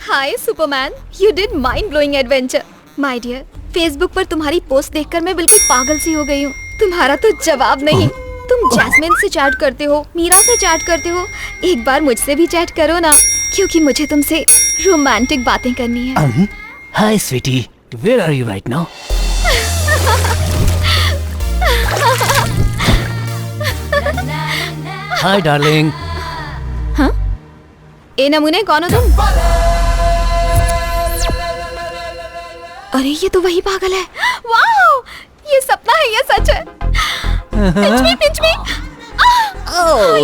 Hi superman, you did mind blowing adventure. My dear, Facebook पर तुम्हारी पोस्ट देखकर मैं बिल्कुल पागल सी हो गई हूँ। तुम्हारा तो जवाब नहीं। तुम जैस्मिन से चैट करते हो, मीरा से चैट करते हो, एक बार मुझसे भी चैट करो ना, क्योंकि मुझे तुमसे रोमांटिक बातें करनी है। Hi sweetie, where are you right now? Hi darling. हाँ? ए नमूने कौन हो तुम? अरे ये तो वही पागल है। वाओ, ये सपना है या सच है? पिंच मी।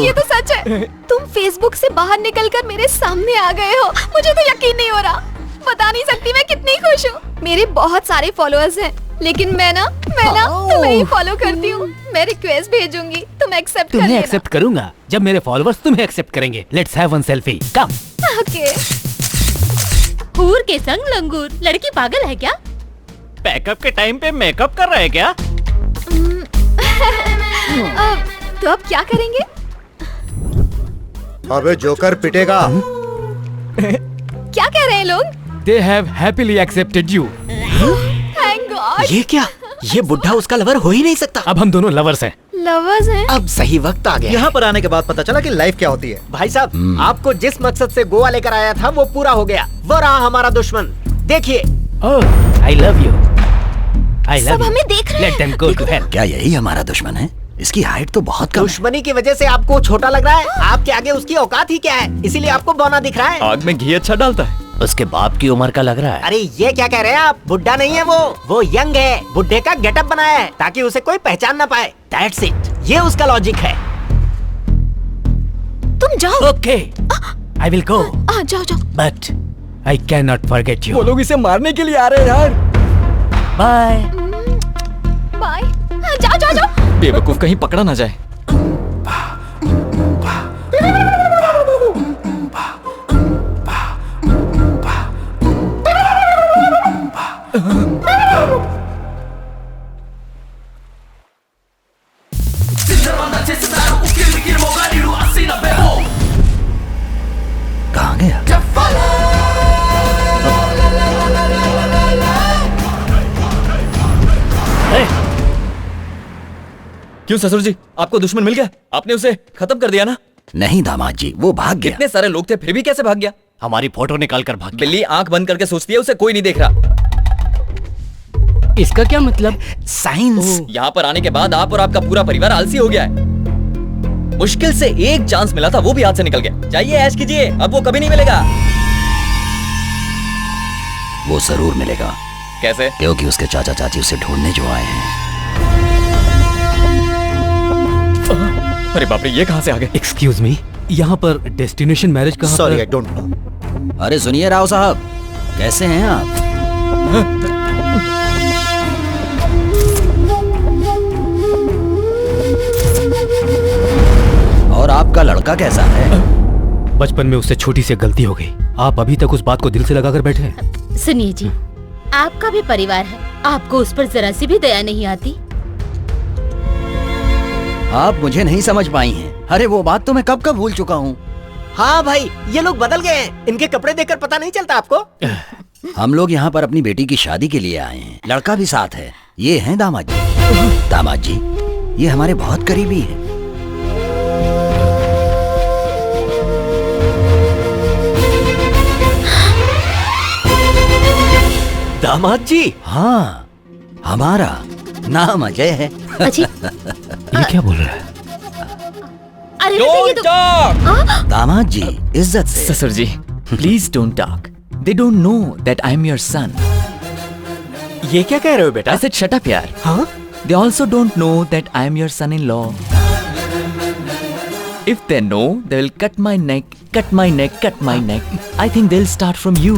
ये तो सच है। तुम फेसबुक से बाहर निकलकर मेरे सामने आ गए हो। मुझे तो यकीन नहीं हो रहा। बता नहीं सकती मैं कितनी खुश हूँ। मेरे बहुत सारे फॉलोअर्स हैं, लेकिन मैं ना तुम्हें ही फॉलो करती हूँ। मैं रिक्वेस्ट भेजूंगी, तुम एक्सेप्ट कर तुम्हें लेना। एक्सेप्ट करूंगा जब मेरे फॉलोअर्स तुम्हें एक्सेप्ट करेंगे। Let's have one selfie. Come. Okay. हूर के संग लंगूर, लड़की पागल है क्या? पैकअप के टाइम पे मेकअप कर रहे हैं क्या? तो अब क्या करेंगे? अबे जोकर पिटेगा। क्या कह रहे हैं लोग? They have happily accepted you. Thank God. ये क्या? ये बुढ़ा उसका लवर हो ही नहीं सकता। अब हम दोनों लवर्स हैं। लवर्स हैं? अब सही वक्त आ गया। यहाँ पर आने के बाद पता चला कि लाइफ क्या होती है। भाई साहब, आपको जिस मकसद से गोवा लेकर आया था वो पूरा हो गया। वो रहा हमारा दुश्मन। देखिए। Oh, I love you. I love सब you. हमें देख रहे हैं। Let them go to hell. क्या यही हमारा दुश्मन है? इसकी हाइट तो बहुत कम है। दुश्मनी की वजह से आपको छोटा लग रहा है। आपके आगे उसकी औकात ही क्या है, इसीलिए आपको बौना दिख रहा है। आग में घी अच्छा डालता है। उसके बाप की उम्र का लग रहा है। अरे ये क्या कह रहे हैं आप? बुढ़ा नहीं है वो यंग है। बुढ़े का गेटअप बनाया है ताकि उसे कोई पहचान ना पाए। That's it. ये उसका लॉजिक है। तुम जाओ। Okay, I will go. जाओ। But I cannot forget you. वो लोग इसे मारने के लिए आ रहे हैं यार। Bye. बाय। जाओ। बेवकूफ कहीं पकड़ा ना जाए। कहाँ गया? क्यों ससुर जी, आपको दुश्मन मिल गया? आपने उसे खत्म कर दिया ना? नहीं दामाद जी, वो भाग गया। इतने सारे लोग थे फिर भी कैसे भाग गया? हमारी फोटो निकाल कर भाग गया। बिल्ली आंख बंद करके सोचती है उसे कोई नहीं देख रहा। इसका क्या मतलब? साइंस। यहाँ पर आने के बाद आप और आपका पूरा परिवार आलसी हो गया है। मुश्किल से एक चांस मिला था, वो भी हाथ से निकल गया। जाइए ऐश कीजिए, अब वो कभी नहीं मिलेगा। वो जरूर मिलेगा। कैसे? क्योंकि उसके चाचा चाची उसे ढूंढने जो आए हैं। अरे बाप रे, ये कहाँ से आ गए? Excuse me, यहाँ पर डेस्टिनेशन मैरिज कहाँ पर? Sorry, I don't know. अरे सुनिए राव साहब, कैसे हैं आप? और आपका लड़का कैसा है? बचपन में उससे छोटी सी गलती हो गई। आप अभी तक उस बात को दिल से लगाकर बैठे हैं। सुनिए जी, आपका भी परिवार है, आपको उस पर जरा सी भी दया नहीं आती? आप मुझे नहीं समझ पाई हैं। अरे वो बात तो मैं कब कब भूल चुका हूँ। हाँ भाई, ये लोग बदल गए हैं। इनके कपड़े देखकर पता नहीं चलता आपको? हम लोग यहाँ पर अपनी बेटी की शादी के लिए आए हैं। लड़का भी साथ है। ये हैं दामाद जी। दामाद जी, ये हमारे बहुत करीबी हैं। दामाद जी। हाँ, हमारा नाम अजय है। अजय? ये क्या बोल रहा है? अरे ये तो दामाद जी, इज्जत से। ससुर जी, please don't talk. They don't know that I am your son. ये क्या कह रहे हो बेटा? I said shut up यार। हाँ? They also don't know that I am your son-in-law. If they know, they will cut my neck, cut my neck, cut my neck. I think they'll start from you.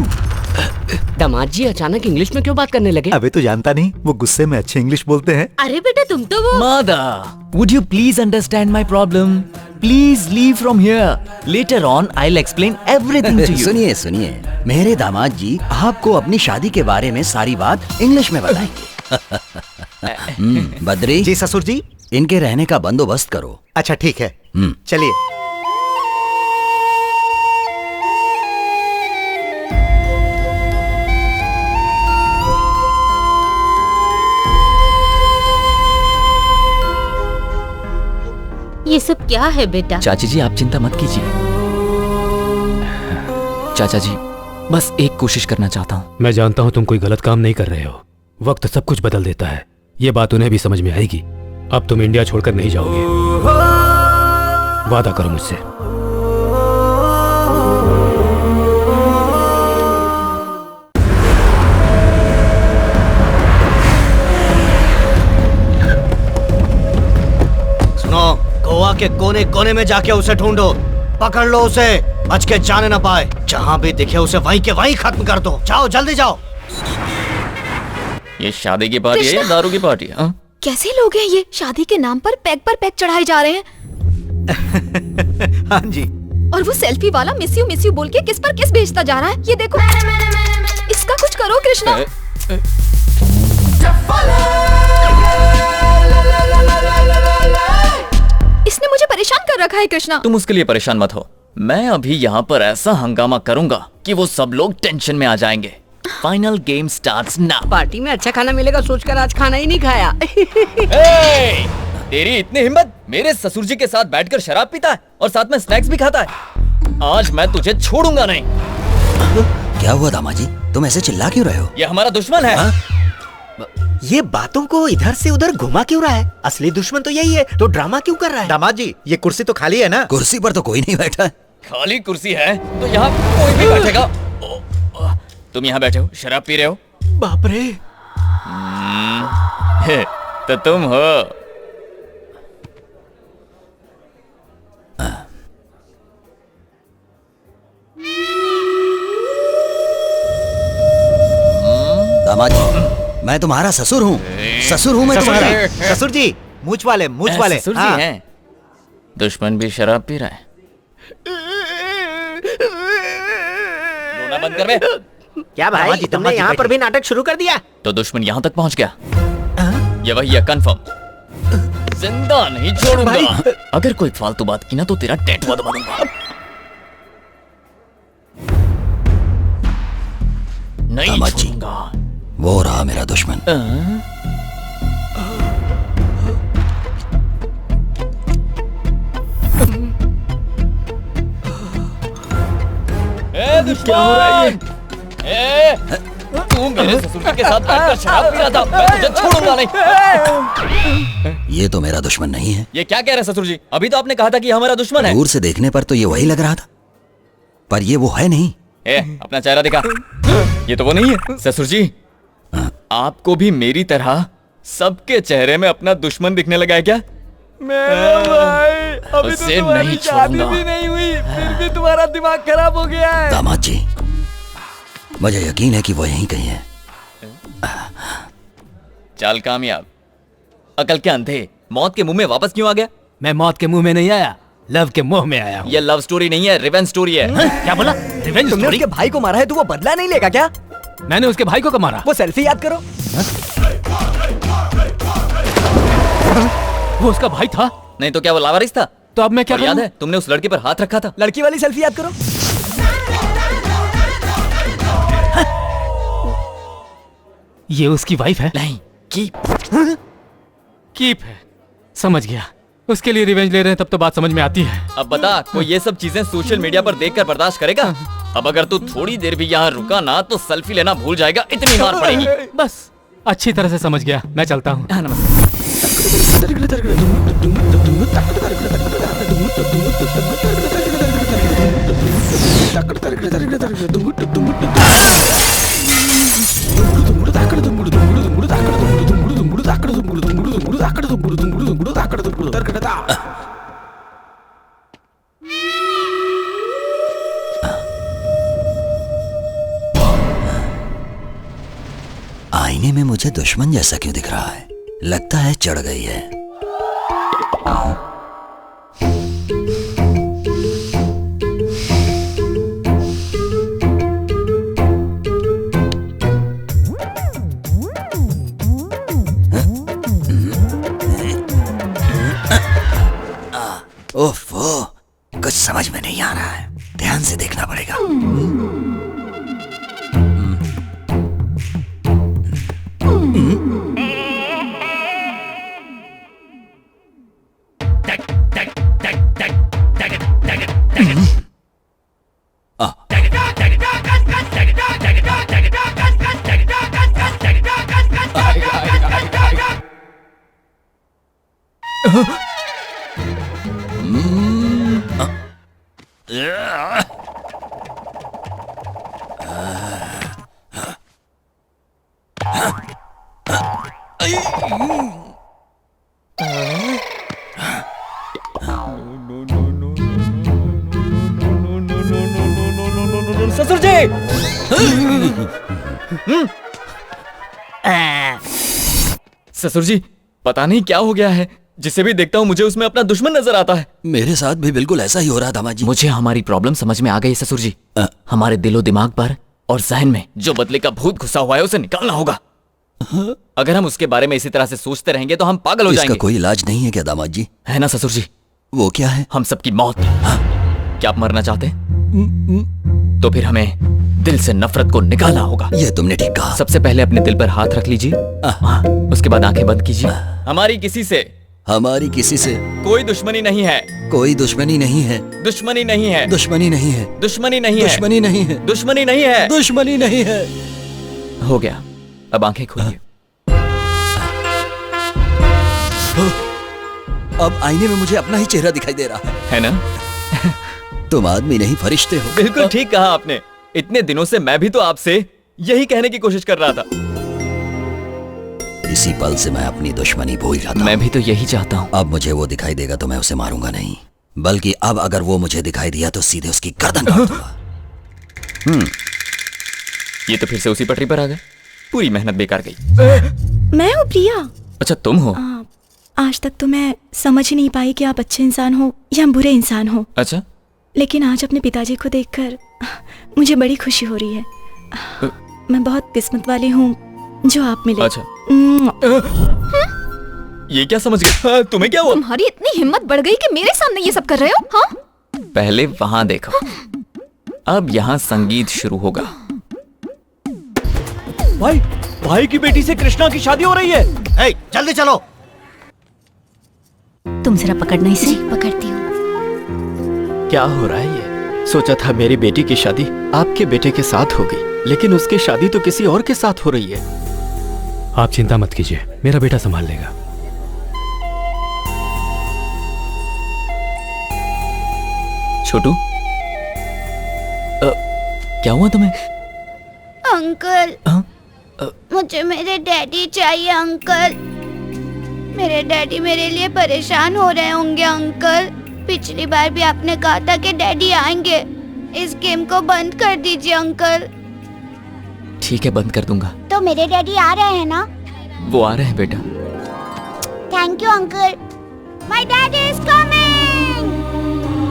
दामाद जी अचानक English में क्यों बात करने लगे? अबे तो जानता नहीं, वो गुस्से में अच्छे इंग्लिश बोलते हैं। अरे बेटा तुम तो वो Mother, would you please understand my problem? Please leave from here. Later on, I'll explain everything to you. सुनिए सुनिए, मेरे दामाद जी आपको अपनी शादी के बारे में सारी बात इंग्लिश में बताएंगे। बद्री जी ससुर जी। इनके रहने का बंदोबस्त करो। अच्छा ठीक है, चलिए। ये सब क्या है बेटा? चाची जी आप चिंता मत कीजिए। चाचा जी बस एक कोशिश करना चाहता हूँ। मैं जानता हूँ तुम कोई गलत काम नहीं कर रहे हो। वक्त सब कुछ बदल देता है, ये बात उन्हें भी समझ में आएगी। अब तुम इंडिया छोड़कर नहीं जाओगे, वादा करो मुझसे। सुनो, गोवा के कोने कोने में जाके उसे ढूंढो, पकड़ लो उसे, बच के जाने ना पाए। जहाँ भी दिखे उसे वहीं के वहीं खत्म कर दो। जाओ जल्दी जाओ। ये शादी की पार्टी है या दारू की पार्टी है? कैसे लोग हैं ये? शादी के नाम पर पैक चढ़ाए जा रहे हैं। हाँ जी। और वो सेल्फी वाला मिस यू बोल के किस पर किस भेजता जा रहा है। ये देखो, इसका कुछ करो कृष्णा। इसने मुझे परेशान कर रखा है कृष्णा। तुम उसके लिए परेशान मत हो। मैं अभी यहाँ पर ऐसा हंगामा करूंगा कि वो सब लोग टेंशन में आ जाएंगे। Final game starts now. Party में अच्छा खाना मिलेगा सोचकर आज खाना ही नहीं खाया। तेरी इतनी हिम्मत, मेरे ससुर जी के साथ बैठकर शराब पीता है और साथ में स्नैक्स भी खाता है। आज मैं तुझे छोड़ूंगा नहीं। क्या हुआ दामाद जी, तुम ऐसे चिल्ला क्यों रहे हो? ये हमारा दुश्मन है। ये बातों को इधर से उधर घुमा क्यों रहा है? असली दुश्मन तो यही है, तो ड्रामा क्यों कर रहा है? दामाद जी, ये कुर्सी तो खाली है ना? कुर्सी पर तो कोई नहीं बैठा है। खाली कुर्सी है तो यहाँ कोई भी बैठेगा। तुम यहाँ बैठे हो, शराब पी रहे हो। बाप रे। तो तुम हो। दामाद जी, मैं तुम्हारा ससुर हूँ। ससुर हूँ मैं तुम्हारा। ससुर जी, मूछ वाले। ससुर जी हैं। दुश्मन भी शराब पी रहा है। रोना बंद कर बे। क्या भाई, तुमने यहाँ पर भी नाटक शुरू कर दिया? तो दुश्मन यहाँ तक पहुँच गया। ये वही है, कंफर्म। जिंदा नहीं छोड़ूंगा। अगर कोई फालतू बात की ना तो तेरा टैटू दबा दूंगा। नहीं छोड़ूंगा। वो रहा मेरा दुश्मन। दुश्मन! तू मेरे ससुर के साथ बैठकर शराब पी रहा था, मैं तुझे छोड़ूंगा नहीं। ये तो मेरा दुश्मन नहीं है। ये क्या कह रहे ससुर जी? अभी तो आपने कहा था कि हमारा दुश्मन है। दूर से देखने पर तो ये वही लग रहा था, पर ये वो है नहीं। अपना चेहरा दिखा। ये तो वो नहीं है। ससुर जी, आपको भी मेरी तरह सबके चेहरे में अपना दुश्मन दिखने लगा है क्या? मेरा भाई, अभी तो तुम्हारी शादी भी नहीं हुई, फिर भी तुम्हारा दिमाग खराब हो गया है। दामाद जी, मुझे यकीन है कि वो यहीं कहीं है। चाल कामयाब। अकल के अंधे, मौत के मुंह में वापस क्यों आ गया? मैं मौत के मुंह में नहीं आया, लव के मुंह में आया हूँ। ये लव स्टोरी नहीं है, रिवेंज स्टोरी है। क्या बोला? रिवेंज तुमने स्टोरी? उसके भाई को मारा है तो वो बदला नहीं लेगा क्या? मैंने उसके भाई को मारा। वो सेल्फी याद करो। वो उसका भाई था? नहीं तो क्या वो लावारिस था? तो अब मैं क्या याद है तुमने उस लड़के पर हाथ रखा था? लड़की वाली सेल्फी याद करो। ये उसकी वाइफ है? नहीं, कीप है। समझ गया, उसके लिए रिवेंज ले रहे हैं, तब तो बात समझ में आती है। अब बता, कोई ये सब चीजें सोशल मीडिया पर देखकर बर्दाश्त करेगा? अब अगर तू थोड़ी देर भी यहाँ रुका ना तो सेल्फी लेना भूल जाएगा, इतनी मार पड़ेगी। बस अच्छी तरह से समझ गया, मैं चलता हूँ। आईने में मुझे दुश्मन जैसा क्यों दिख रहा है? लगता है चढ़ गई है। ओफो, कुछ समझ में नहीं आ रहा है, ध्यान से देखना पड़ेगा। ससुर जी! ससुर जी, पता नहीं क्या हो गया है, जिसे भी देखता हूँ मुझे उसमें अपना दुश्मन नजर आता है। मेरे साथ भी बिल्कुल ऐसा ही हो रहा दामाद जी। मुझे हमारी प्रॉब्लम समझ में आ गई ससुर जी। हमारे दिलो दिमाग पर और जहन में जो बदले का भूत घुसा हुआ है उसे निकालना होगा। अगर हम उसके बारे में इसी तरह से सोचते रहेंगे तो हम पागल हो जाएंगे। इसका कोई इलाज नहीं है क्या दामाद जी? है ना ससुर जी। वो क्या है? हम सबकी मौत। क्या आप मरना चाहते हैं? तो फिर हमें दिल से नफरत को निकालना होगा। ये तुमने ठीक कहा। सबसे पहले अपने दिल पर हाथ रख लीजिए, उसके बाद आंखें बंद कीजिए। हमारी किसी से कोई दुश्मनी नहीं है। कोई दुश्मनी नहीं है। दुश्मनी नहीं है। दुश्मनी नहीं है। दुश्मनी नहीं है। दुश्मनी नहीं है। दुश्मनी नहीं है। दुश्मनी नहीं है। हो गया, अब आंखें खोलिए। अब आईने में मुझे अपना ही चेहरा दिखाई दे रहा है ना? तुम आदमी नहीं फरिश्ते हो। बिल्कुल ठीक कहा आपने। इतने दिनों से मैं भी तो आपसे यही कहने की कोशिश कर रहा था। इसी पल से मैं अपनी दुश्मनी भूल जाता। मैं भी तो यही चाहता हूँ। अब मुझे वो दिखाई देगा तो मैं उसे मारूंगा नहीं, बल्कि अब अगर वो मुझे दिखाई दिया तो सीधे उसकी गर्दन काट दूंगा। ये तो फिर से उसी पटरी पर आ गए। पूरी मेहनत बेकार गई। मैं हूँ प्रिया। अच्छा तुम हो? आज तक तो मैं समझ ही नहीं पाई कि आप अच्छे इंसान हो या बुरे इंसान हो। अच्छा, लेकिन आज अपने पिताजी को देखकर मुझे बड़ी खुशी हो रही है। मैं बहुत किस्मत वाली हूँ जो आप मिले। अच्छा। ये क्या समझ गए? तुम्हें क्या हुआ? तुम्हारी इतनी हिम्मत बढ़ गई कि मेरे सामने ये सब कर रहे हो? हाँ? पहले वहां देखो, अब यहाँ संगीत शुरू होगा। भाई की बेटी से कृष्णा की शादी हो रही है। हे, जल्दी चलो। तुम जरा पकड़ना इसे। पकड़ती हूँ। क्या हो रहा है ये? सोचा था मेरी बेटी की शादी आपके बेटे के साथ होगी, लेकिन उसकी शादी तो किसी और के साथ हो रही है। आप चिंता मत कीजिए, मेरा बेटा संभाल लेगा। छोटू, क्या हुआ तुम्हें? अंकल, मुझे मेरे डैडी चाहिए अंकल। मेरे डैडी मेरे लिए परेशान हो रहे होंगे अंकल। पिछली बार भी आपने कहा था कि डैडी आएंगे। इस गेम को बंद कर दीजिए अंकल। ठीक है, बंद कर दूंगा। तो मेरे डैडी आ रहे हैं ना? वो आ रहे हैं बेटा। Thank you uncle. My daddy is coming.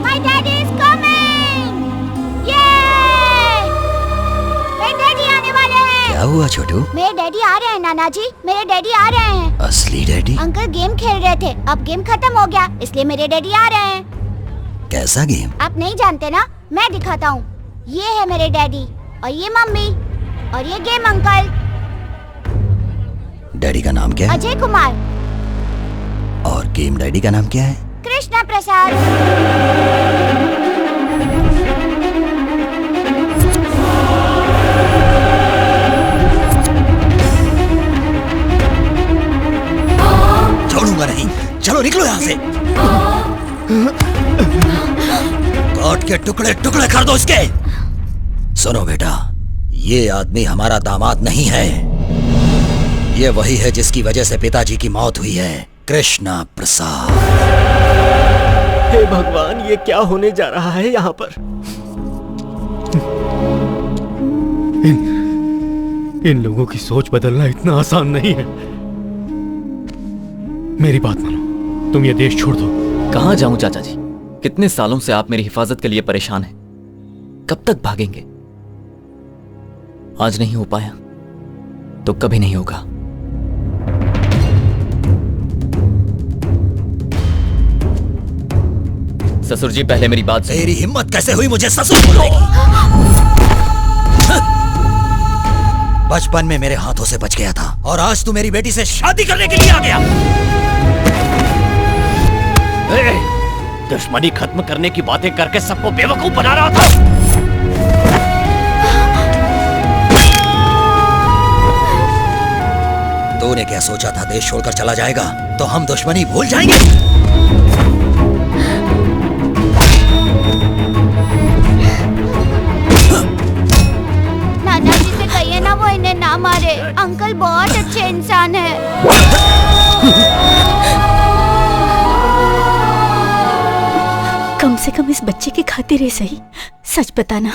My daddy is coming. ये मेरे डैडी आने वाले हैं। क्या हुआ छोटू? मेरे डैडी आ रहे हैं नाना जी, मेरे डैडी आ रहे हैं। असली डैडी? अंकल गेम खेल रहे थे, अब गेम खत्म हो गया, इसलिए मेरे डैडी आ रहे हैं। कैसा गेम? आप नहीं जानते ना, मैं दिखाता हूँ। ये है मेरे डैडी और ये मम्मी और ये गेम अंकल। डैडी का नाम क्या है? अजय कुमार। और गेम डैडी का नाम क्या है? कृष्णा प्रसाद। दूंगा नहीं। चलो निकलो यहाँ से। काट के टुकड़े टुकड़े कर दो इसके। सुनो बेटा, ये आदमी हमारा दामाद नहीं है। ये वही है जिसकी वजह से पिताजी की मौत हुई है, कृष्णा प्रसाद। हे भगवान, ये क्या होने जा रहा है यहाँ पर? इन लोगों की सोच बदलना इतना आसान नहीं है। मेरी बात मानो, तुम ये देश छोड़ दो। कहाँ जाऊं चाचा जी? कितने सालों से आप मेरी हिफाजत के लिए परेशान हैं। कब तक भागेंगे? आज नहीं हो पाया तो कभी नहीं होगा। ससुर जी, पहले मेरी बात सुनो। तेरी हिम्मत कैसे हुई मुझे ससुर बोलने की? बचपन में मेरे हाथों से बच गया था और आज तू मेरी बेटी से शादी करने के लिए आ गया। दुश्मनी खत्म करने की बातें करके सबको बेवकूफ बना रहा था। तूने क्या सोचा था देश छोड़कर चला जाएगा तो हम दुश्मनी भूल जाएंगे? नाना जी से कहिए ना वो इन्हें ना मारे। अंकल बहुत अच्छे इंसान है। कम से कम इस बच्चे की खातिर ही सही सच बताना,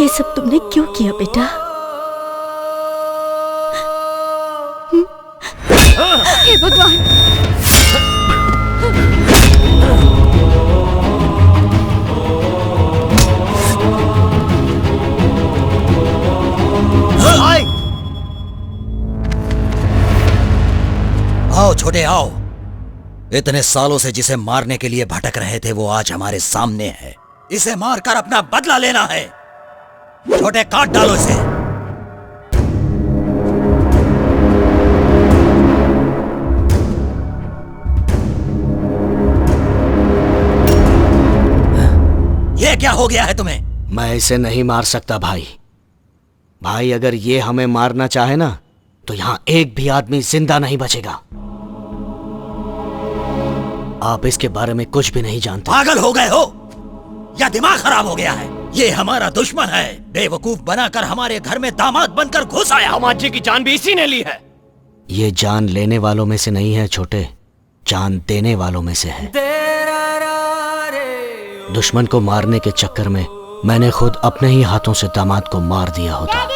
ये सब तुमने क्यों किया बेटा? हे भगवान! आओ छोटे आओ। इतने सालों से जिसे मारने के लिए भटक रहे थे वो आज हमारे सामने है। इसे मारकर अपना बदला लेना है। छोटे काट डालो इसे। ये क्या हो गया है तुम्हें? मैं इसे नहीं मार सकता भाई। भाई अगर ये हमें मारना चाहे ना तो यहाँ एक भी आदमी जिंदा नहीं बचेगा। आप इसके बारे में कुछ भी नहीं जानते। पागल हो गए हो या दिमाग खराब हो गया है? ये हमारा दुश्मन है। बेवकूफ बनाकर हमारे घर में दामाद बनकर घुस आया। दामाद जी की जान भी इसी ने ली है। ये जान लेने वालों में से नहीं है छोटे, जान देने वालों में से है। दुश्मन को मारने के चक्कर में मैंने खुद अपने ही हाथों से दामाद को मार दिया होता।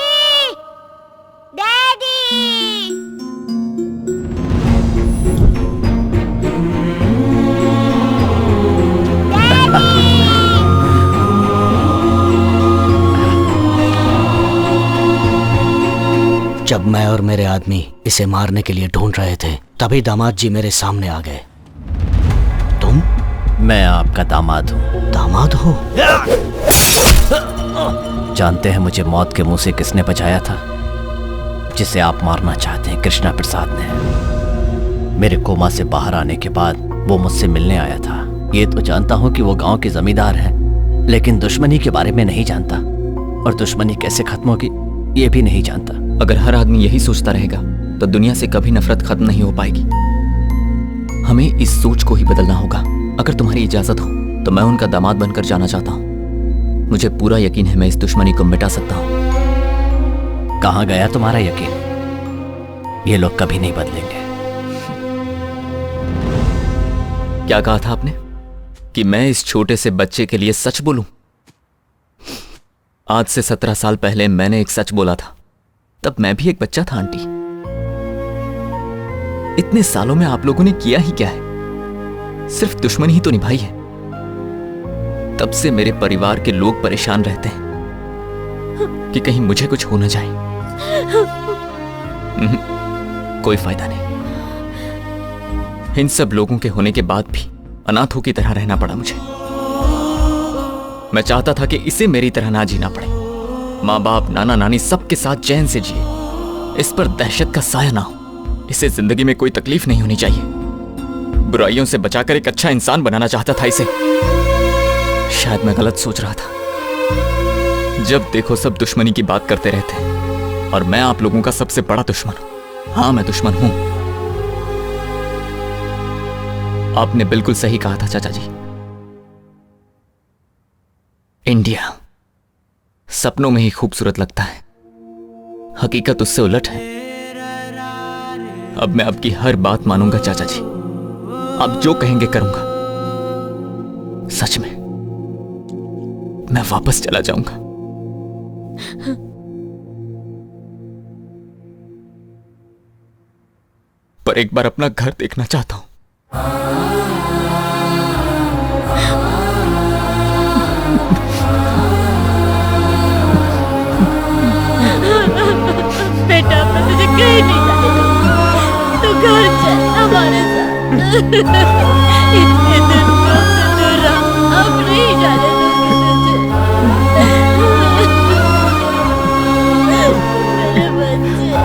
जब मैं और मेरे आदमी इसे मारने के लिए ढूंढ रहे थे तभी दामाद जी मेरे सामने आ गए। तुम? मैं आपका दामाद हूँ। दामाद हो? जानते हैं मुझे मौत के मुंह से किसने बचाया था? जिसे आप मारना चाहते हैं, कृष्णा प्रसाद ने। मेरे कोमा से बाहर आने के बाद वो मुझसे मिलने आया था। ये तो जानता हूँ कि वो गांव के जमींदार हैं, लेकिन दुश्मनी के बारे में नहीं जानता और दुश्मनी कैसे खत्म होगी ये भी नहीं जानता। अगर हर आदमी यही सोचता रहेगा तो दुनिया से कभी नफरत खत्म नहीं हो पाएगी। हमें इस सोच को ही बदलना होगा। अगर तुम्हारी इजाजत हो तो मैं उनका दामाद बनकर जाना चाहता हूँ। मुझे पूरा यकीन है मैं इस दुश्मनी को मिटा सकता हूँ। कहाँ गया तुम्हारा यकीन? ये लोग कभी नहीं बदलेंगे। क्या कहा था आपने कि मैं इस छोटे से बच्चे के लिए सच बोलूं? आज से 17 साल पहले मैंने एक सच बोला था। तब मैं भी एक बच्चा था आंटी। इतने सालों में आप लोगों ने किया ही क्या है? सिर्फ दुश्मनी ही तो निभाई है। तब से मेरे परिवार के लोग परेशान रहते हैं कि कहीं मुझे कुछ हो न जाए। कोई फायदा नहीं। इन सब लोगों के होने के बाद भी अनाथों की तरह रहना पड़ा मुझे। मैं चाहता था कि इसे मेरी तरह ना जीना पड़े। माँ बाप, नाना नानी सबके साथ चैन से जिए। इस पर दहशत का साया ना हो। इसे जिंदगी में कोई तकलीफ नहीं होनी चाहिए। बुराइयों से बचाकर एक अच्छा इंसान बनाना चाहता था इसे। शायद मैं गलत सोच रहा था। जब देखो सब दुश्मनी की बात करते रहते हैं और मैं आप लोगों का सबसे बड़ा दुश्मन हूं। हाँ, मैं दुश्मन हूं। आपने बिल्कुल सही कहा था चाचा जी। इंडिया सपनों में ही खूबसूरत लगता है, हकीकत उससे उलट है। अब मैं आपकी हर बात मानूंगा चाचा जी, आप जो कहेंगे करूंगा। सच में मैं वापस चला जाऊंगा। पर एक बार अपना घर देखना चाहता हूं। बेटा, मैं तुझे कहीं नहीं जाने दूंगी। तू घर चल हमारे साथ। इतने दिन से दूर रहा, अब नहीं जाने दूंगी तुझे। मेरे बच्चे।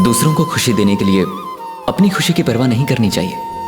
दूसरों को खुशी देने के लिए अपनी खुशी की परवाह नहीं करनी चाहिए।